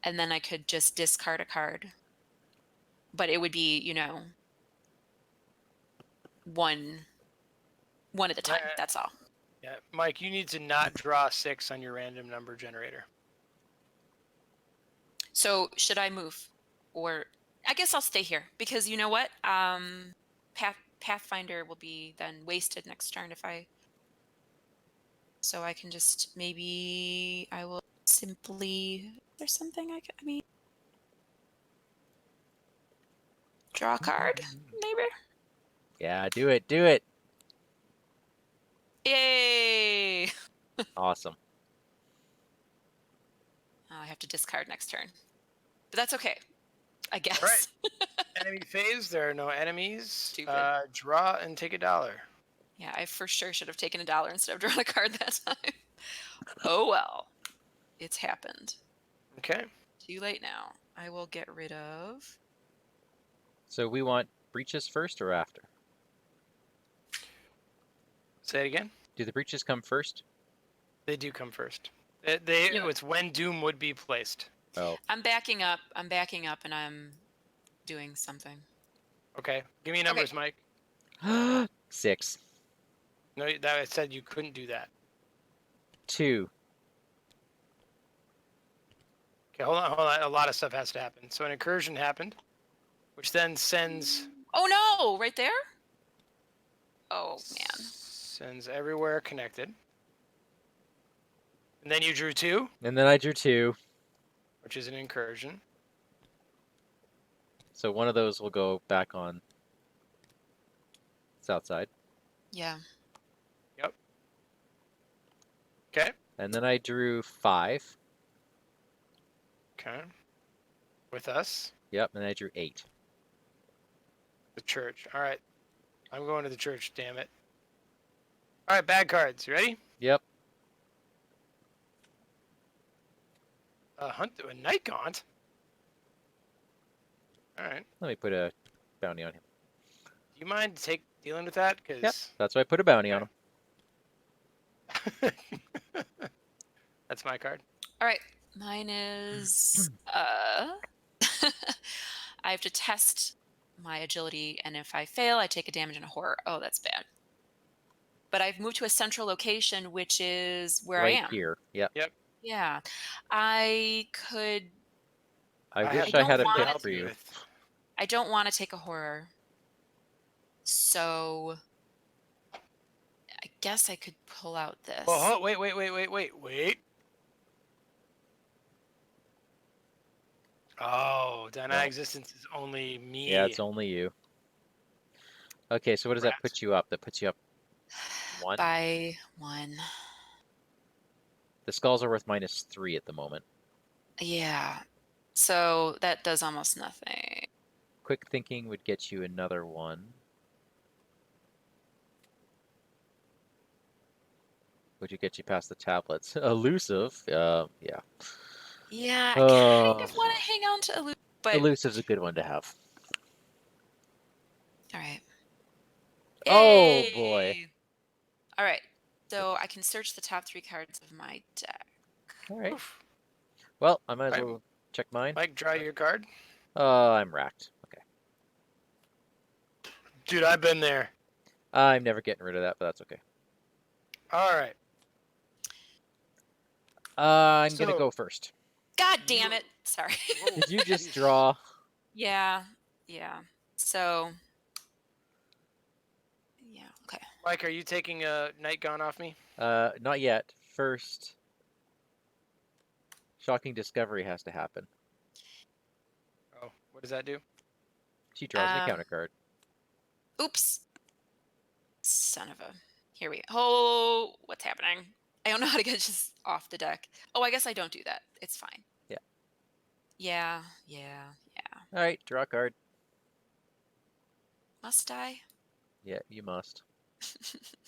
And then I could just discard a card. But it would be, one at a time. That's all. Yeah, Mike, you need to not draw 6 on your random number generator. So should I move? Or I guess I'll stay here because you know what? Pathfinder will be then wasted next turn if I... So I can just, maybe I will simply... There's something I mean... Draw a card, maybe? Yeah, do it. Do it. Yay! Awesome. I have to discard next turn. But that's okay, I guess. Right. Enemy phase, there are no enemies. Stupid. Draw and take $1. Yeah, I for sure should have taken $1 instead of drawing a card that time. Oh well. It's happened. Okay. Too late now. I will get rid of... So we want breaches first or after? Say it again. Do the breaches come first? They do come first. It's when Doom would be placed. Oh. I'm backing up, and I'm doing something. Okay. Give me numbers, Mike. 6. No, that I said you couldn't do that. 2. Okay, hold on. A lot of stuff has to happen. So an incursion happened, which then sends... Oh no! Right there? Oh, man. Sends everywhere connected. And then you drew 2. And then I drew 2. Which is an incursion. So one of those will go back on south side. Yeah. Yep. Okay. And then I drew 5. Okay. With us. Yep, and I drew 8. The church. All right. I'm going to the church, damn it. All right, bad cards. You ready? Yep. A night gaunt. All right. Let me put a bounty on him. Do you mind dealing with that? Cause... Yep, that's why I put a bounty on him. That's my card. All right. Mine is... I have to test my agility, and if I fail, I take a damage and a horror. Oh, that's bad. But I've moved to a central location, which is where I am. Right here. Yep. Yep. Yeah. I could. I have wish I had a nothing to pick help for you you. with. I don't want to take a horror. So I guess I could pull out this. Oh, wait. Oh, deny No. existence is only me. Yeah, it's only you. Okay, so what does that Rat. put you up? That puts you up 1? By 1. The skulls are worth -3 at the moment. Yeah. So that does almost nothing. Quick thinking would get you another 1. Would you get you past the tablets? Elusive? Yeah. Yeah, I kind of want to hang on to Elusive, but... Elusive's a good one to have. All right. Oh, boy. Yay! All right. So I can search the top 3 cards of my deck. All right. Oof. Well, I might as Right. well check mine. Mike, draw your card. I'm racked. Okay. Dude, I've been there. I'm never getting rid of that, but that's okay. All right. I'm going to So- go first. God damn it. Sorry. Did you just draw? Yeah. So... Yeah, okay. Mike, are you taking a Night Gone off me? Not yet. First, shocking discovery has to happen. Oh, what does that do? She draws an encounter card. Oops. Son of a... Here we go. Oh, what's happening? I don't know how to get just off the deck. Oh, I guess I don't do that. It's fine. Yeah. Yeah. All right, draw a card. Must I? Yeah, you must.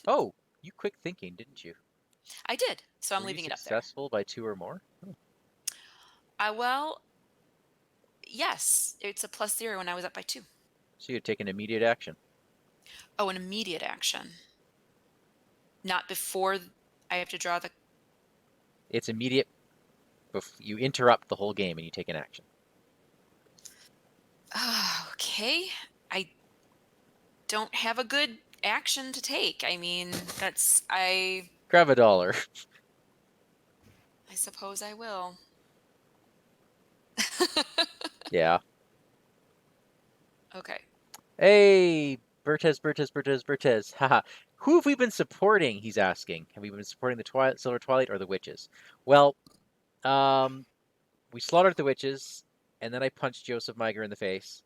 Oh, you quick thinking, didn't you? I did, so I'm Were leaving you it up there. successful by 2 or more? Oh. Well, yes. It's a +0 when I was up by 2. So you take an immediate action. Oh, an immediate action. Not before I have to draw the... It's immediate. You interrupt the whole game and you take an action. Okay. I don't have a good action to take. I mean, that's... Grab a dollar. I suppose I will. Yeah. Okay. Hey, Bertez. Haha. Who have we been supporting? He's asking. Have we been supporting the Silver Twilight or the witches? Well, we slaughtered the witches, and then I punched Joseph Meiger in the face,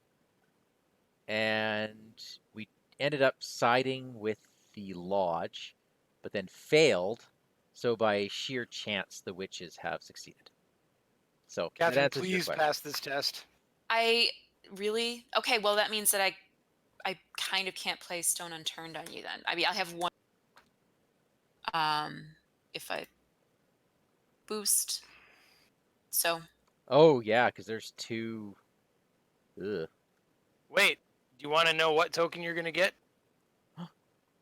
and we ended up siding with the lodge, but then failed. So by sheer chance, the witches have succeeded. So that Catherine, answers your please question. pass this test. I really... Okay, well, that means that I kind of can't play Stone Unturned on you then. I mean, I'll have 1... if I boost. So... Oh, yeah, because there's 2... Ugh. Wait, do you want to know what token you're going to get?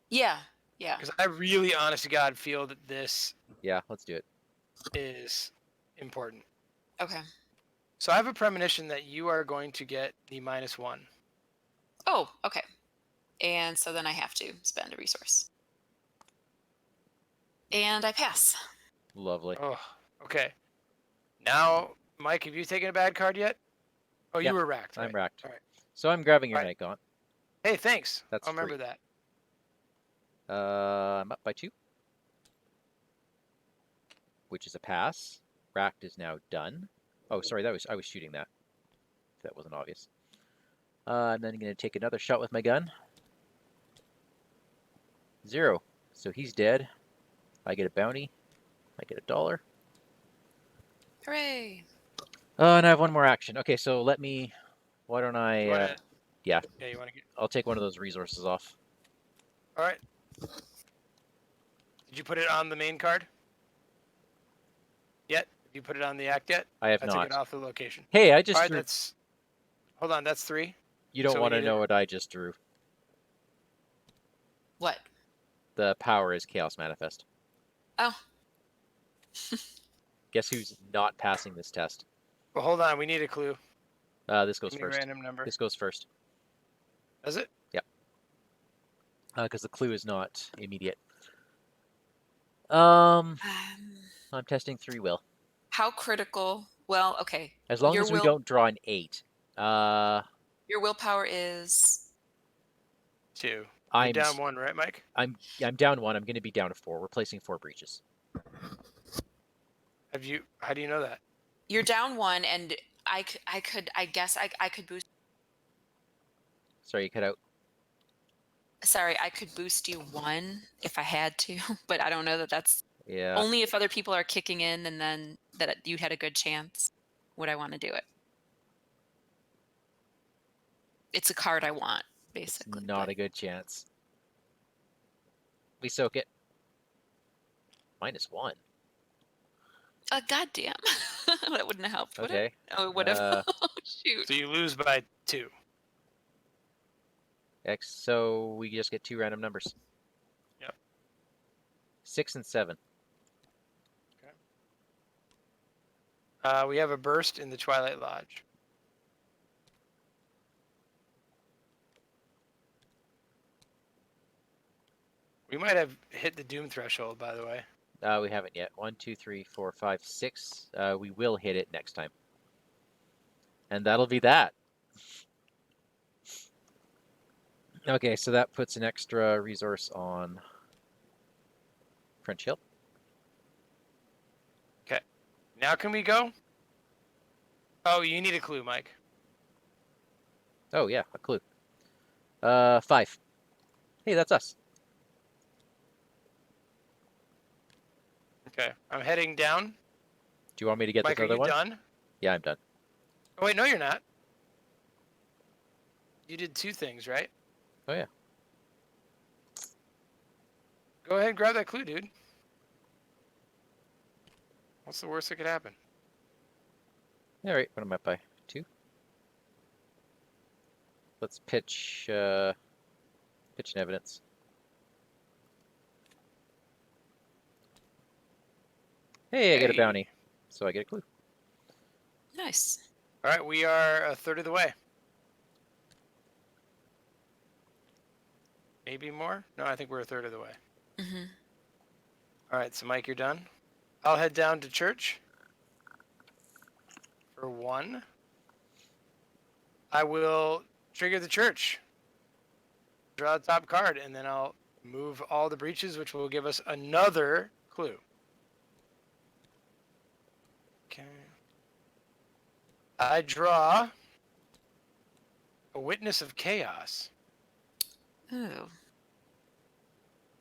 Yeah. Because I really, honest to God, feel that this Yeah, let's do it. is important. Okay. So I have a premonition that you are going to get the -1. Oh, okay. And so then I have to spend a resource. And I pass. Lovely. Oh, okay. Now, Mike, have you taken a bad card yet? Oh, Yep, you were racked. I'm right? racked. All right. So I'm grabbing your Right. Night Gaunt. Hey, thanks. That's I'll remember free. that. I'm up by 2, which is a pass. Racked is now done. Oh, sorry, I was shooting that. If that wasn't obvious. And then I'm going to take another shot with my gun. 0. So he's dead. I get a bounty. I get $1. Hooray. And I have 1 more action. Okay, so let me... Why don't I... You wanna, yeah. Yeah, you want to get... I'll take one of those resources off. All right. Did you put it on the main card? Yet? Have you put it on the act yet? I have I not. took it off the location. Hey, I just All right, drew... that's... Hold on, that's 3. You don't so we want to need know it- what I just drew. What? The power is Chaos Manifest. Oh. Guess who's not passing this test? Well, hold on, we need a clue. This goes Give me a first. random number. This goes first. Does it? Because the clue is not immediate. I'm testing 3 will. How critical? Well, okay. As long Your as we will, don't draw an 8. your willpower is 2. You're I'm down 1, right, Mike? I'm down 1. I'm going to be down to 4. We're placing 4 breaches. How do you know that? you're down 1, and I guess I could boost. Sorry, you cut out. Sorry, I could boost you 1 if I had to, but I don't know that that's Yeah. only if other people are kicking in, and then that you had a good chance. Would I want to do it? It's a card I want, basically. It's not a good chance. We soak it. -1. Goddamn. That wouldn't have helped, would Okay. it? Oh, it would have. Oh, shoot. So you lose by 2. X. So we just get 2 random numbers. Yep. 6 and 7. We have a burst in the Twilight Lodge. We might have hit the doom threshold, by the way. We haven't yet. 1, 2, 3, 4, 5, 6. We will hit it next time. And that'll be that. Okay, so that puts an extra resource on French Hill. Okay. Now can we go? Oh, you need a clue, Mike. Oh, yeah, a clue. 5. Hey, that's us. Okay. I'm heading down. Do you want me to get Mike, this are other you one? done? Yeah, I'm done. Oh, wait, no, you're not. You did 2 things, right? Oh, yeah. Go ahead and grab that clue, dude. What's the worst that could happen? All right, what am I up by? 2? Let's pitch an evidence. Hey, I get a Hey. bounty, so I get a clue. Nice. All right, we are a third of the way. Maybe more? No, I think we're a third of the way. Mm-hmm. All right, so Mike, you're done. I'll head down to church for 1. I will trigger the church. Draw the top card, and then I'll move all the breaches, which will give us another clue. Okay. I draw a Witness of Chaos. Ooh.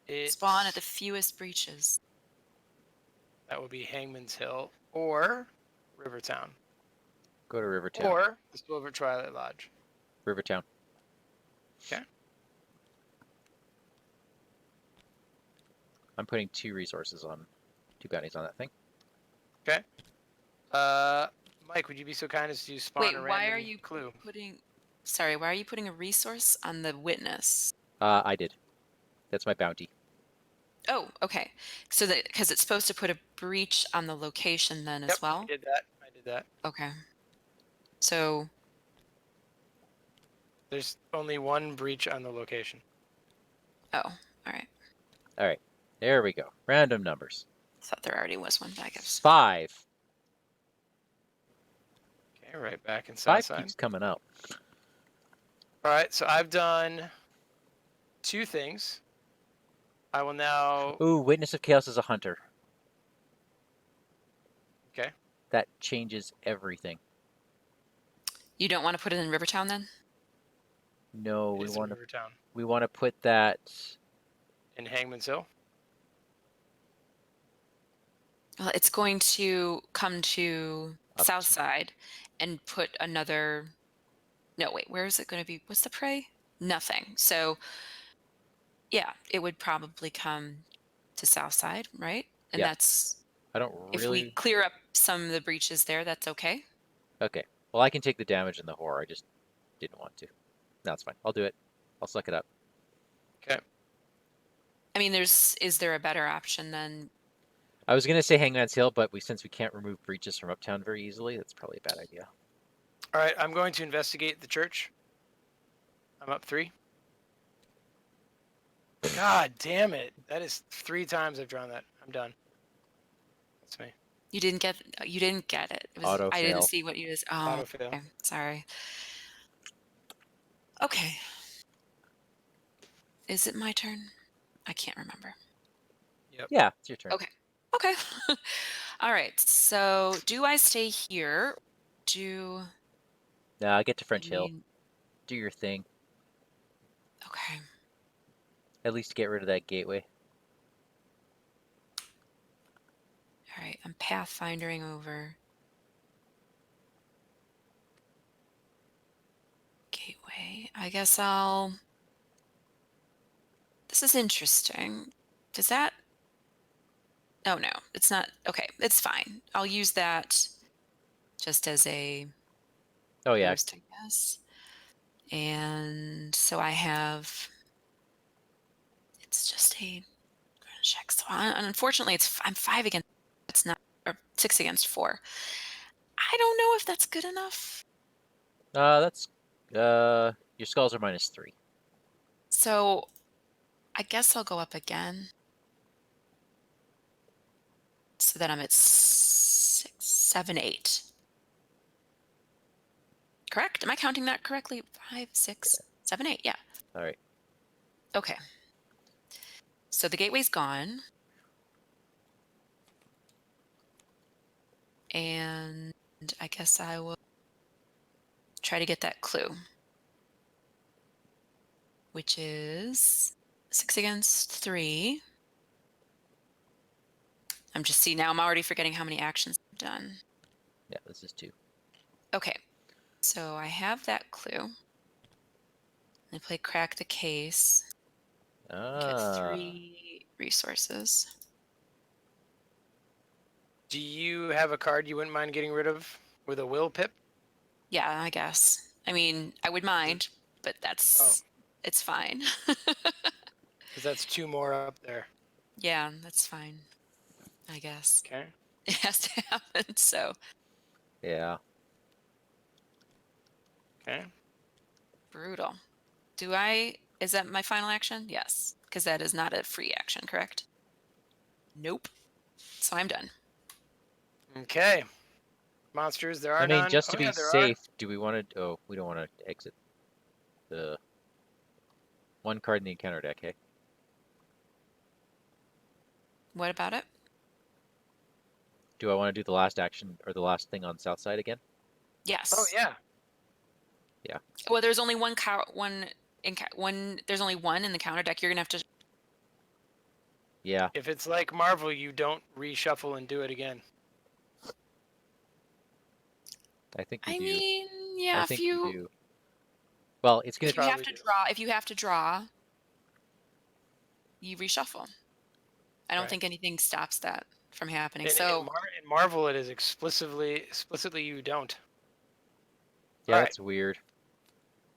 It's, Spawn at the fewest breaches. That would be Hangman's Hill or Rivertown. Go to Rivertown. Or the Silver Twilight Lodge. Rivertown. Okay. I'm putting 2 resources on, 2 bounties on that thing. Okay. Mike, would you be so kind as to spawn Wait, a random why are you clue? putting? Sorry, why are you putting a resource on the witness? I did. That's my bounty. Oh, okay. So that because it's supposed to put a breach on the location then as well. I did that. Okay. So There's only 1 breach on the location. oh, all right. All right, there we go. Random numbers. I thought there already was one, but I guess. 5. Okay, right back in 5 Southside. keeps coming up. All right, so I've done 2 things. I will now. Ooh, Witness of Chaos is a hunter. Okay. That changes everything. You don't want to put it in Rivertown then? No, It's in Rivertown. we want to put that. In Hangman's Hill. Well, it's going to come to Up. South Side and put another. No, wait. Where is it going to be? What's the prey? Nothing. So, yeah, it would probably come to South Side, right? And Yeah. that's I don't if really. we clear up some of the breaches there. That's okay. Okay. Well, I can take the damage and the horror. I just didn't want to. That's fine. I'll do it. I'll suck it up. Okay. I mean, is there a better option than? I was gonna say Hangman's Hill, but since we can't remove breaches from Uptown very easily, that's probably a bad idea. All right, I'm going to investigate the church. I'm up 3. God damn it. That is 3 times I've drawn that. I'm done. That's me. You didn't get it. It was, Auto I didn't fail. see what you just. Oh, Auto-fail. okay. Sorry. Okay. Is it my turn? I can't remember. Yep. Yeah, it's your turn. Okay. Okay. All right. So, do I stay here? Get to French I Hill. mean, Do your thing. okay. At least get rid of that gateway. All right. I'm pathfindering over. Gateway. I guess I'll. This is interesting. Does that. Oh, no. It's not. Okay. It's fine. I'll use that just as a Oh yeah. boost, I guess. And so I have. It's just a check. So unfortunately, I'm 5 against. It's not. Or 6 against 4. I don't know if that's good enough. That's your skulls are -3. So I guess I'll go up again. So that I'm at 6, 7, 8. Correct? Am I counting that correctly? 5, 6, 7, 8. Yeah. All right. Okay. So the gateway's gone. And I guess I will try to get that clue, which is 6 against 3. Now I'm already forgetting how many actions I've done. Yeah, this is 2. Okay. So I have that clue. I play crack the case. Get 3 resources. Do you have a card you wouldn't mind getting rid of with a will pip? Yeah, I guess. I mean, I would mind, but it's fine. Because that's 2 more up there. Yeah, that's fine. I guess. Okay. It has to happen, so. Yeah. Okay. Brutal. Is that my final action? Yes, because that is not a free action, correct? Nope. So I'm done. Okay. Monsters, there are I mean, none. just to Oh, be yeah, there safe, do we want to? Oh, we don't want to exit the 1 card in the encounter deck. Hey. What about it? Do I want to do the last action or the last thing on south side again? Yes. Oh, yeah. Yeah. Well, there's only one. There's only one in the counter deck. You're gonna have to. Yeah. If it's like Marvel, you don't reshuffle and do it again. I think we I do. mean, yeah. I think we do. Well, it's gonna. If you have Probably to do. draw, you reshuffle. I don't Right. think anything stops that from happening. In Marvel, it is explicitly you don't. Yeah, All that's weird.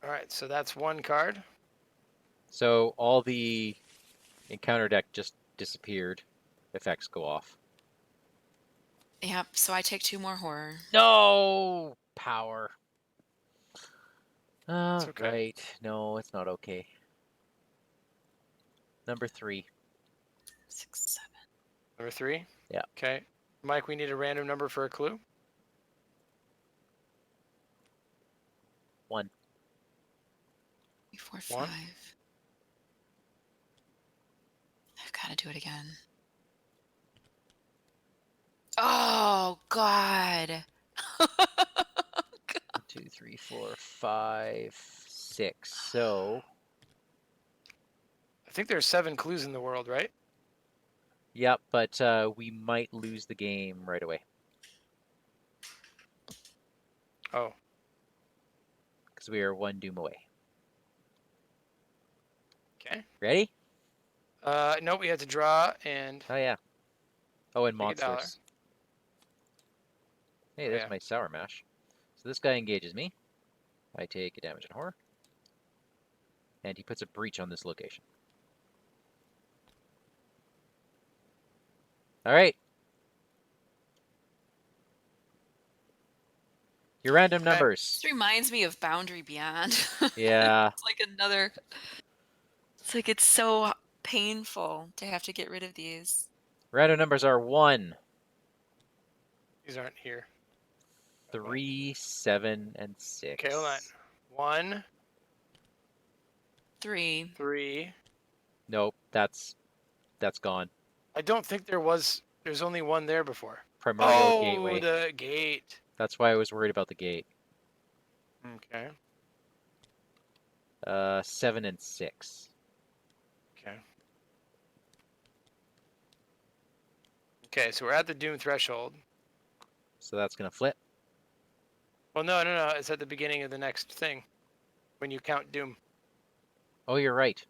All right, so that's 1 card. So all the encounter deck just disappeared. Effects go off. Yep. So I take 2 more horror. No power. It's okay. Right. No, it's not okay. Number 3. 6, 7. Number 3. Yeah. Okay, Mike, we need a random number for a clue. 1. 3, 4, 1. 5. I've got to do it again. Oh God. 1, 2, 3, 4, 5, 6. So. I think there's 7 clues in the world, right? Yep, but we might lose the game right away. Oh. Because we are 1 doom away. Okay. Ready? No, we had to draw and Oh yeah. Oh, and take $1. monsters. Hey, there's Yeah. my sour mash. So this guy engages me. I take a damage and horror. And he puts a breach on this location. Alright. Your random Okay. numbers. This reminds me of Boundary Beyond. Yeah. It's like another. It's like it's so painful to have to get rid of these. Random numbers are 1, These aren't here. 3, 7, and 6. Okay, hold on. 1, 3. 3. Nope, that's gone. I don't think there's only one there before. Primordial Oh, gateway. the gate. That's why I was worried about the gate. Okay. 7 and 6. Okay. Okay, so we're at the doom threshold. So that's gonna flip. Well, no. It's at the beginning of the next thing. When you count doom. Oh, you're right.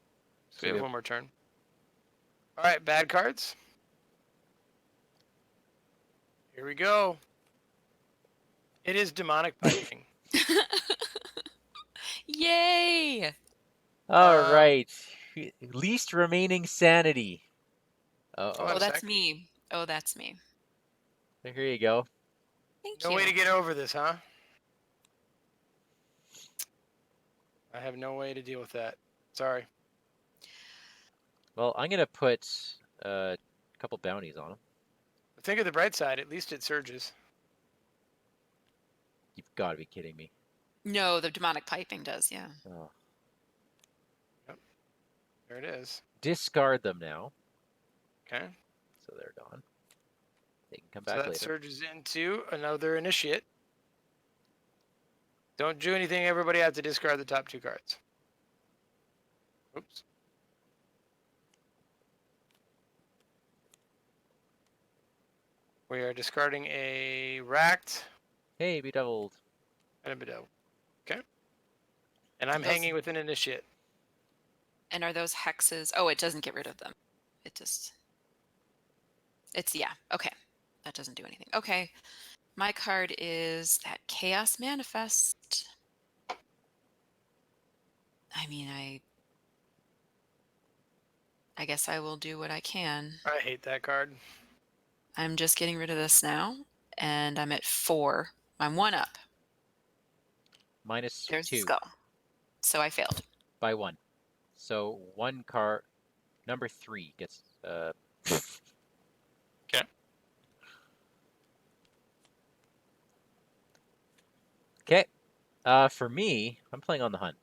So we have one more turn. All right, bad cards. Here we go. It is demonic piping. Yay! All right. Least remaining sanity. Hold Oh, on a that's sec. me. Oh, that's me. Here you go. Thank No you. way to get over this, huh? I have no way to deal with that. Sorry. Well, I'm gonna put a couple bounties on him. But think of the bright side. At least it surges. You've got to be kidding me. No, the demonic piping does, yeah. Oh. There it is. Discard them now, Okay. so they're gone. They can come So back that later. surges into another initiate. Don't do anything. Everybody has to discard the top 2 cards. Oops. We are discarding a racked Hey, bedeviled. and a bedevil. Okay. And I'm Those- hanging with an initiate. And are those hexes? Oh, it doesn't get rid of them. It just... It's, yeah. Okay. That doesn't do anything. Okay. My card is that Chaos Manifest. I mean, I guess I will do what I can. I hate that card. I'm just getting rid of this now, and I'm at 4. I'm 1 up. Minus There's the 2 skull. So I failed. by 1. So 1 card, number 3 gets. Okay. Okay. For me, I'm playing on the hunt.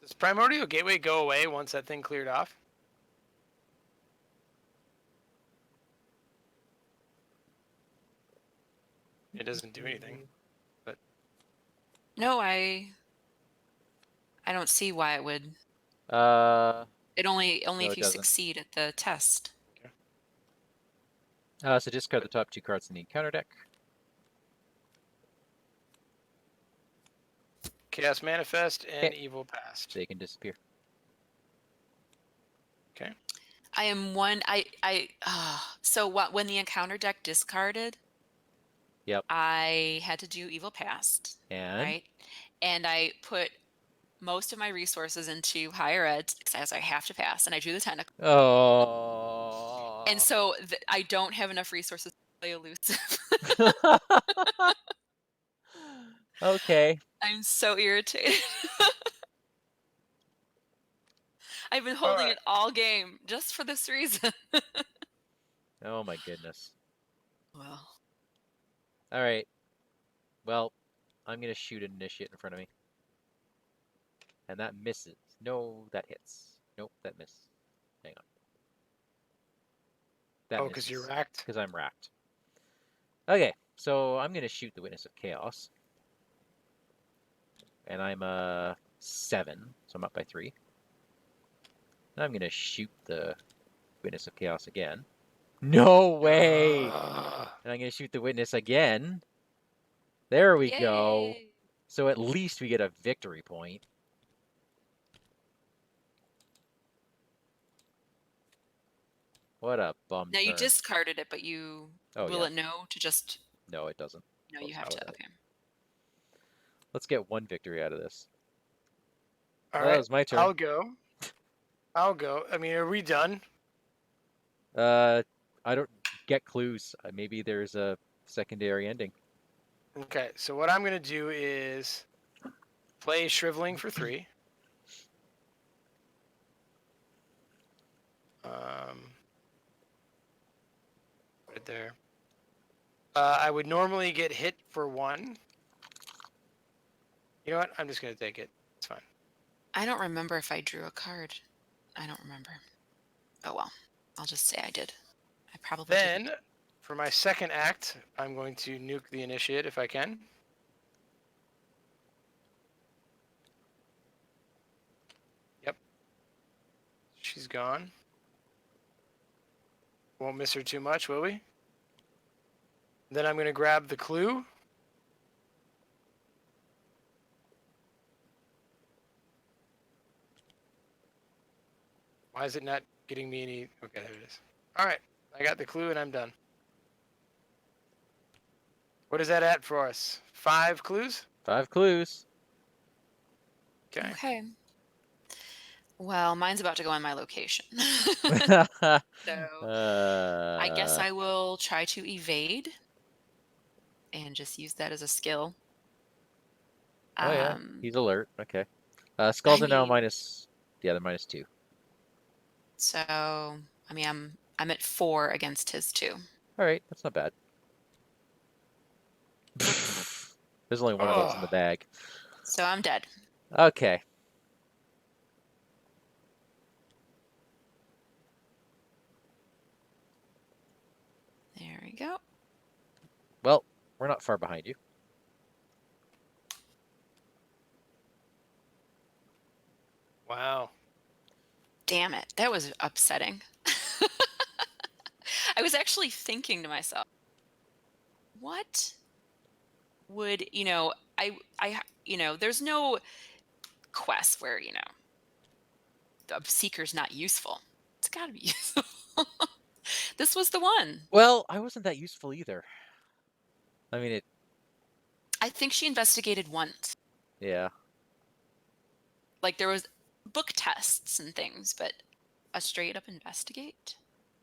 Does Primordial Gateway go away once that thing cleared off? It doesn't do anything. No, I don't see why it would. It only No, if it you doesn't. succeed at the test. So discard the top 2 cards in the encounter deck. Chaos Manifest and Okay. Evil Past. They can disappear. Okay. I am 1. So what? When the encounter deck discarded, Yep. I had to do Evil Past, And right? And I put most of my resources into higher ed as I have to pass, and I drew the tentacle. oh. And so I don't have enough resources to play elusive. Okay. I'm so irritated. I've been holding it all game just for this reason. Oh my goodness. Well, All right. Well, I'm gonna shoot an initiate in front of me, and that misses. No, that hits. Nope, that misses. Hang on. That Oh, because you're racked? Because I'm racked. Okay, so I'm gonna shoot the Witness of Chaos, and I'm 7, so I'm up by 3. And I'm gonna shoot the Witness of Chaos again. No way! And I'm gonna shoot the Witness again. There we go. yay! So at least we get a victory point. What a bum Now you turn. discarded it, but you will it know to just? No, it doesn't. No, Close you have out to. of it. Okay. Let's get 1 victory out of this. All That right. was my turn. I'll go. I mean, are we done? I don't get clues. Maybe there's a secondary ending. Okay, so what I'm going to do is play Shriveling for 3. Put it there. I would normally get hit for 1. You know what? I'm just going to take it. It's fine. I don't remember if I drew a card. I don't remember. Oh well. I'll just say I did. I probably Then, didn't. for my second act, I'm going to nuke the initiate if I can. Yep. She's gone. Won't miss her too much, will we? Then I'm going to grab the clue. Why is it not getting me any... Okay, there it is. All right. I got the clue and I'm done. What is that at for us? 5 clues? 5 clues. Okay. Okay. Well, mine's about to go on my location. So I guess I will try to evade and just use that as a skill. Oh yeah, he's alert. Okay. Skulls I are now mean, minus. Yeah, they're -2. so I mean, I'm at 4 against his 2. All right, that's not bad. There's only one of those in the Oh, bag. So I'm dead. Okay. There we go. Well, we're not far behind you. wow. Damn it. That was upsetting. I was actually thinking to myself, what would, there's no quest where, the seeker's not useful. It's got to be useful. This was the one. Well, I wasn't that useful either. I mean, I think she investigated once. yeah. Like there was book tests and things, but a straight up investigate?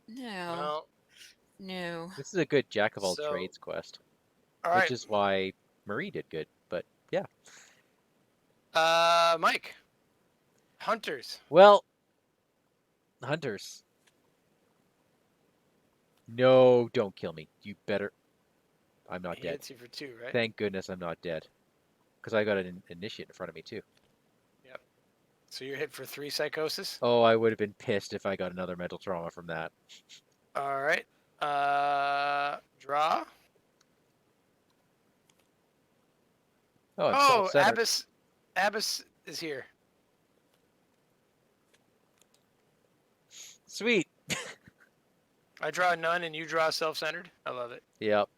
No. Well, No. This is a good jack of all so, trades quest, all which right. is why Marie did good. But yeah. Mike. Hunters. Well, hunters. No, don't kill me. You better. I'm not He dead. hits you for 2, right? Thank goodness I'm not dead. Because I got an initiate in front of me, too. Yep. So you're hit for 3 psychosis. Oh, I would have been pissed if I got another mental trauma from that. All right. Draw. Oh, I'm Oh, self-centered. Abyss is here. Sweet. I draw none and you draw self-centered. I love it. Yep.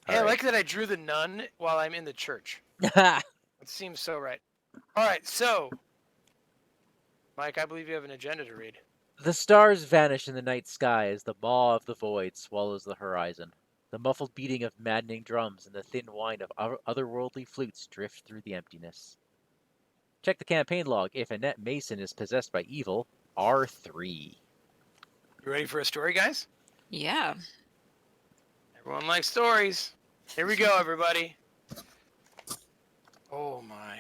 Hey, I like that I drew the nun while I'm in the church. Right. It seems so right. All right, so, Mike, I believe you have an agenda to read. The stars vanish in the night sky as the maw of the void swallows the horizon. The muffled beating of maddening drums and the thin whine of otherworldly flutes drift through the emptiness. Check the campaign log. If Annette Mason is possessed by evil, R3. You ready for a story, guys? Yeah. Everyone likes stories. Here we go, everybody. Oh, my.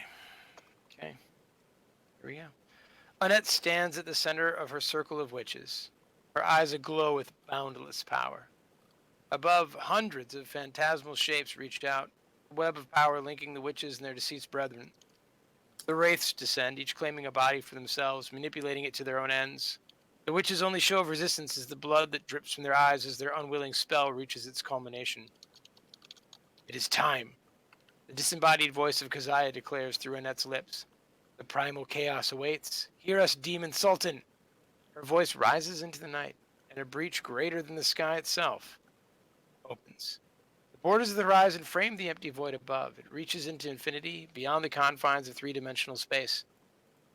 Okay. Here we go. Annette stands at the center of her circle of witches, her eyes aglow with boundless power. Above, hundreds of phantasmal shapes reached out, a web of power linking the witches and their deceased brethren. The wraiths descend, each claiming a body for themselves, manipulating it to their own ends. The witches' only show of resistance is the blood that drips from their eyes as their unwilling spell reaches its culmination. It is time. The disembodied voice of Keziah declares through Annette's lips. The primal chaos awaits. Hear us, demon sultan! Her voice rises into the night, and a breach greater than the sky itself opens. The borders of the horizon frame the empty void above. It reaches into infinity, beyond the confines of three-dimensional space.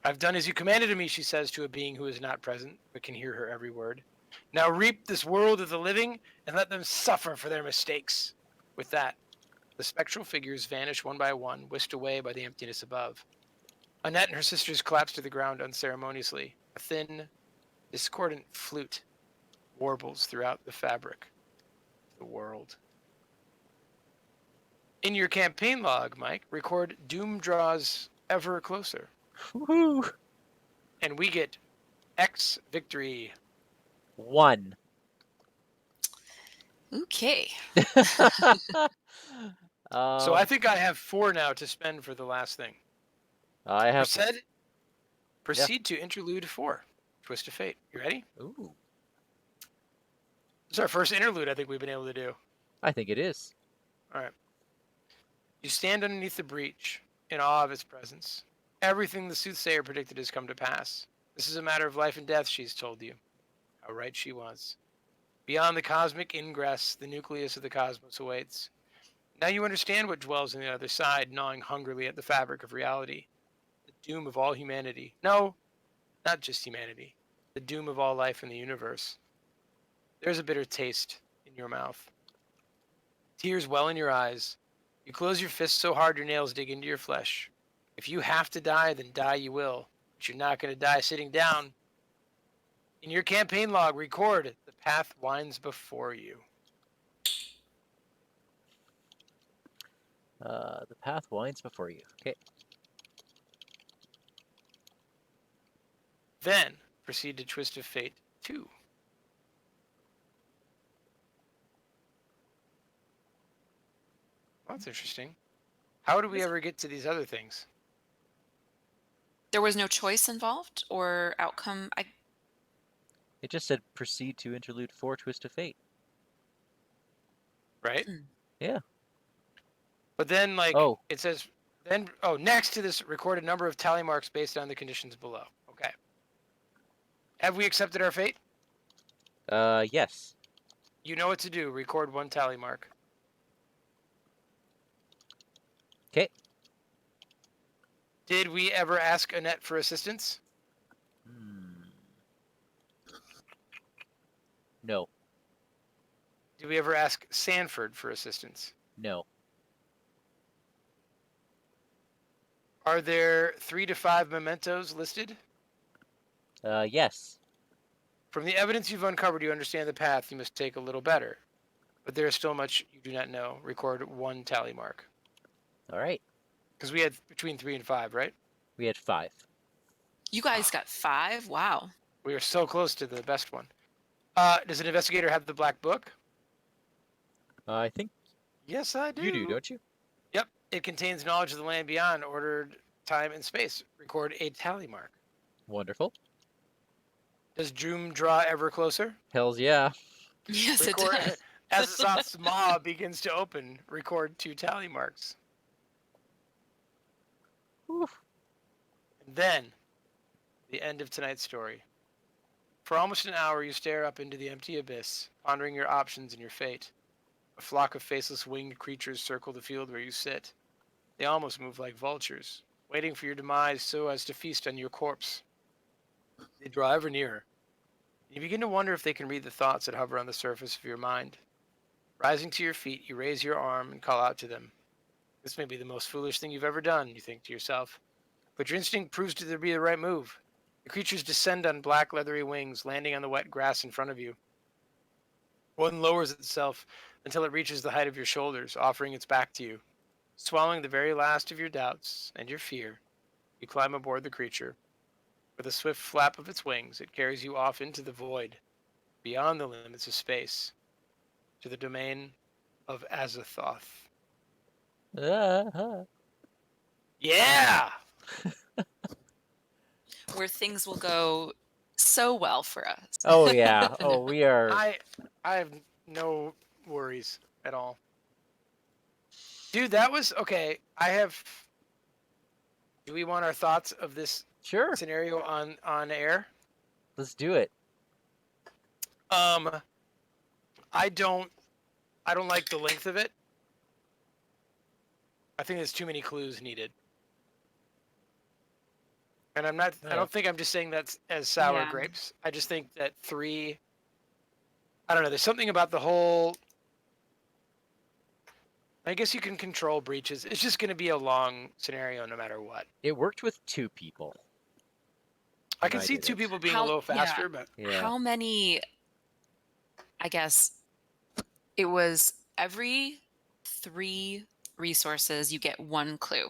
I've done as you commanded me, she says to a being who is not present, but can hear her every word. Now reap this world of the living, and let them suffer for their mistakes. With that, the spectral figures vanish one by one, whisked away by the emptiness above. Annette and her sisters collapse to the ground unceremoniously. A thin, discordant flute warbles throughout the fabric of the world. In your campaign log, Mike, record Doom draws ever closer. Woohoo! And we get X victory. 1. Okay. So I think I have 4 now to spend for the last thing. I have. Proceed to interlude 4. Twist of Fate. You ready? Ooh, This is our first interlude I think we've been able to do. I think it is. All right. You stand underneath the breach, in awe of its presence. Everything the soothsayer predicted has come to pass. This is a matter of life and death, she's told you. How right she was. Beyond the cosmic ingress, the nucleus of the cosmos awaits. Now you understand what dwells on the other side, gnawing hungrily at the fabric of reality. The doom of all humanity. No, not just humanity. The doom of all life in the universe. There's a bitter taste in your mouth. Tears well in your eyes. You close your fists so hard your nails dig into your flesh. If you have to die, then die you will. But you're not going to die sitting down. In your campaign log, record, the path winds before you. The path winds before you. Okay. Then proceed to Twist of Fate 2. Well, that's interesting. How do we ever get to these other things? There was no choice involved or outcome. It just said proceed to interlude 4, Twist of Fate. Right? Yeah. But then, like, Oh. it says, then, next to this, record a number of tally marks based on the conditions below. Okay. Have we accepted our fate? Yes. You know what to do. Record 1 tally mark. Okay. Did we ever ask Annette for assistance? No. Did we ever ask Sanford for assistance? No. Are there 3 to 5 mementos listed? Yes. From the evidence you've uncovered, you understand the path you must take a little better. But there is still much you do not know. Record 1 tally mark. All right. Because we had between 3 and 5, right? We had 5. You guys got 5? Wow. We are so close to the best one. Does an investigator have the black book? I think Yes, I do. you do, don't you? Yep. It contains knowledge of the land beyond, ordered time and space. Record a tally mark. Wonderful. Does Droom draw ever closer? Hells yeah. Yes, Record, it does. as the soft maw begins to open, record 2 tally marks. Whew. And then, the end of tonight's story. For almost an hour, you stare up into the empty abyss, pondering your options and your fate. A flock of faceless winged creatures circle the field where you sit. They almost move like vultures, waiting for your demise so as to feast on your corpse. They draw ever nearer. You begin to wonder if they can read the thoughts that hover on the surface of your mind. Rising to your feet, you raise your arm and call out to them. This may be the most foolish thing you've ever done, you think to yourself. But your instinct proves to be the right move. The creatures descend on black leathery wings, landing on the wet grass in front of you. One lowers itself until it reaches the height of your shoulders, offering its back to you. Swallowing the very last of your doubts and your fear, you climb aboard the creature. With a swift flap of its wings, it carries you off into the void, beyond the limits of space, to the domain of Azathoth. Yeah! Where things will go so well for us. Oh yeah. Oh, we are. I have no worries at all. Dude, that was okay. Do we want our thoughts of this Sure. scenario on air? Let's do it. I don't like the length of it. I think there's too many clues needed. And I don't think I'm just saying that's as sour Yeah. grapes. I just think that 3, I don't know, there's something about the whole, I guess you can control breaches. It's just going to be a long scenario no matter what. It worked with 2 people. I can I see did 2 it. people being How- a little yeah. faster, but Yeah. How many, I guess, it was every 3 resources, you get 1 clue.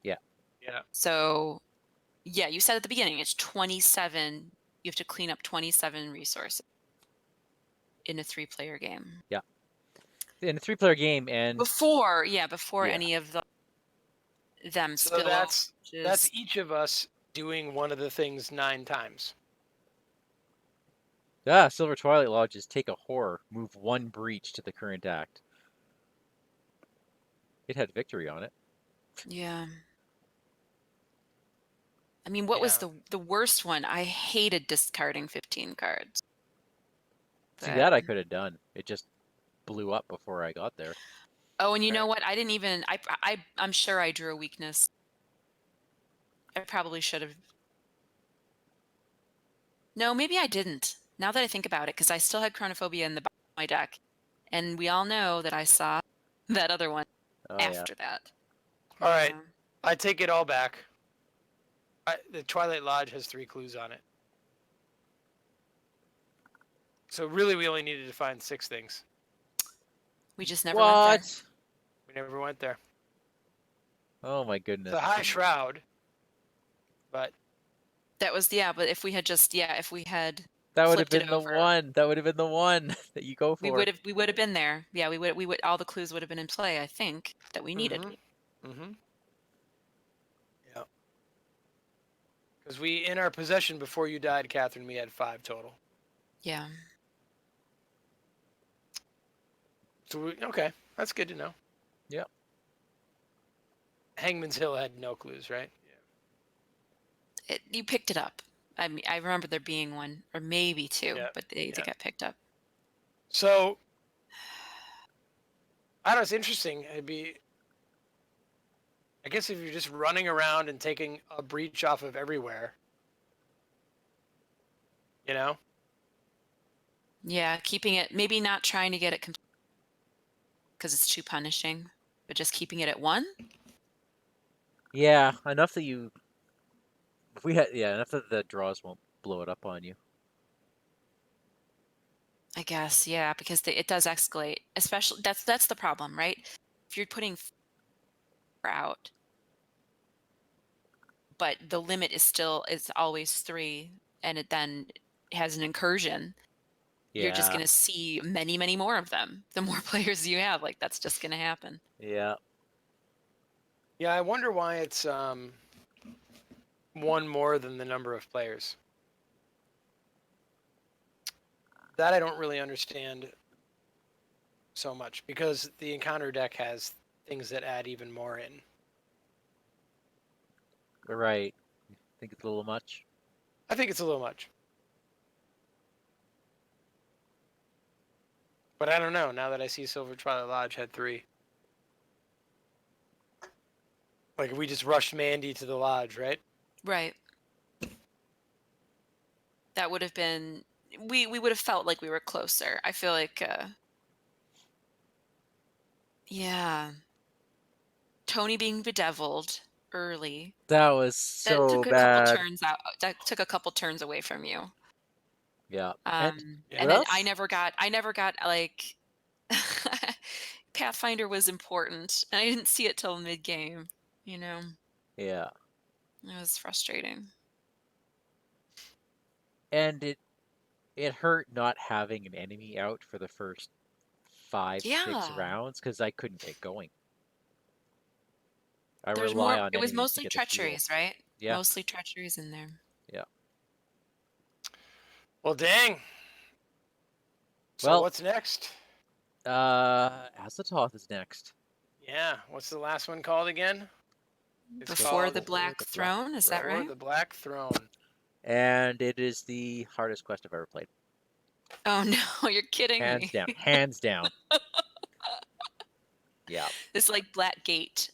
yeah. So, yeah, you said at the beginning, it's 27 you have to clean up 27 resources in a 3-player game. Yeah. In a 3-player game, and Before Yeah. any of them So spill over. that's each of us doing one of the things 9 times. Silver Twilight Lodges take a horror, move 1 breach to the current act. It had victory on it. Yeah. I mean, what was the worst one? I hated discarding 15 cards. See, that I could have done. It just blew up before I got there. Oh, and you know what? I didn't even. I'm sure I drew a weakness. I probably should have. No, maybe I didn't. Now that I think about it, because I still had Chronophobia in the bottom of my deck, and we all know that I saw that other one after that. All right, I take it all back. The Twilight Lodge has 3 clues on it. So really, we only needed to find 6 things. We just never went there. We never went there. Oh my goodness. It's a high shroud, but that was But if we had just if we had that would have flipped been it the over, one. That would have been the one that you go for. we would have been there. Yeah, we would all the clues would have been in play. I think that we needed. Yeah. Because in our possession before you died, Catherine, we had 5 total. Yeah. So okay, that's good to know. Yep. Hangman's Hill had no clues, right? Yeah. You picked it up. I mean, I remember there being 1 or maybe 2, but they got picked up. So I don't know. It's interesting. I guess if you're just running around and taking a breach off of everywhere, you know? Yeah, keeping it, maybe not trying to get it because it's too punishing, but just keeping it at 1. Yeah, enough that you. If we had, enough that the draws won't blow it up on you. I guess, because it does escalate. Especially that's the problem, right? If you're putting out, but the limit is always 3, and it then has an incursion. Yeah. You're just gonna see many, many more of them. The more players you have, like that's just gonna happen. Yeah. Yeah, I wonder why it's 1 more than the number of players. That I don't really understand so much, because the encounter deck has things that add even more in. Right. Think it's a little much? I think it's a little much. But I don't know, now that I see Silver Twilight Lodge had 3. Like, we just rushed Mandy to the lodge, right? Right. That would have been... We would have felt like we were closer. I feel like... yeah. Tony being bedeviled early. That was so took bad. That took a couple turns away from you. Yeah. And then I never got like... Pathfinder was important, and I didn't see it till mid-game, you know? Yeah. It was frustrating. And it hurt not having an enemy out for the first 5, 6 rounds, because I couldn't get going. I rely on it was enemies mostly to get the treacheries, right? Yeah. Mostly treacheries in there. Yeah. Well, dang. So what's next? Azathoth is next. Yeah. What's the last one called again? Before the Black Throne, is that right? Before the Black Throne. And it is the hardest quest I've ever played. Oh no, you're kidding me. Hands down. Hands down. Yeah. It's like Black Gate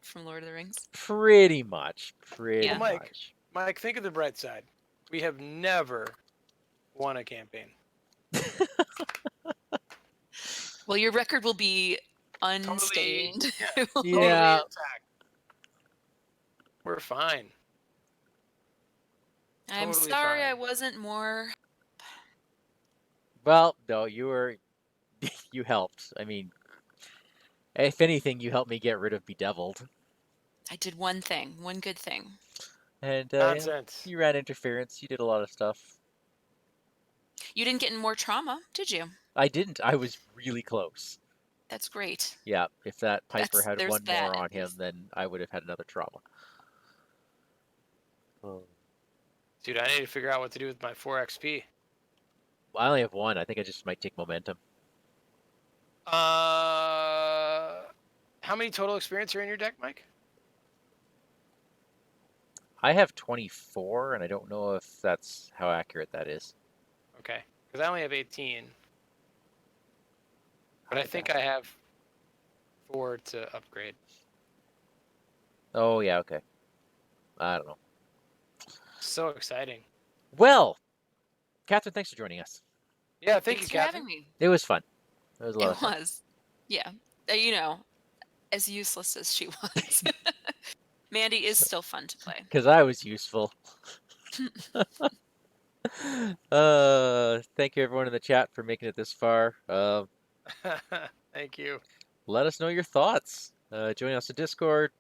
from Lord of the Rings. Pretty much. Pretty much. Mike, think of the bright side. We have never won a campaign. Well, your record will be unstained. Totally, yeah. We're fine. I'm Totally sorry fine. I wasn't more... Well, no, you helped. I mean, if anything, you helped me get rid of Bedeviled. I did one thing, one good thing. And Nonsense. you ran interference. You did a lot of stuff. You didn't get in more trauma, did you? I didn't. I was really close. That's great. Yeah, if that Piper had There's one that more at on him, least. then I would have had another trauma. Oh. Dude, I need to figure out what to do with my 4 XP. I only have one. I think I just might take momentum. How many total experience are in your deck, Mike? I have 24, and I don't know if that's how accurate that is. Okay, because I only have 18. But I think I have 4 to upgrade. Oh, yeah, okay. I don't know. So exciting. Well, Catherine, thanks for joining us. Yeah, thank Thanks you, for Catherine. having me. It was fun. It was a lot It of fun. was. Yeah. You know, as useless as she was. Mandy is still fun to play. Because I was useful. Thank you everyone in the chat for making it this far. Thank you. Let us know your thoughts. Join us on Discord.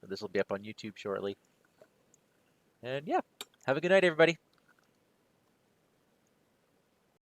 This will be up on YouTube shortly. And yeah, have a good night, everybody.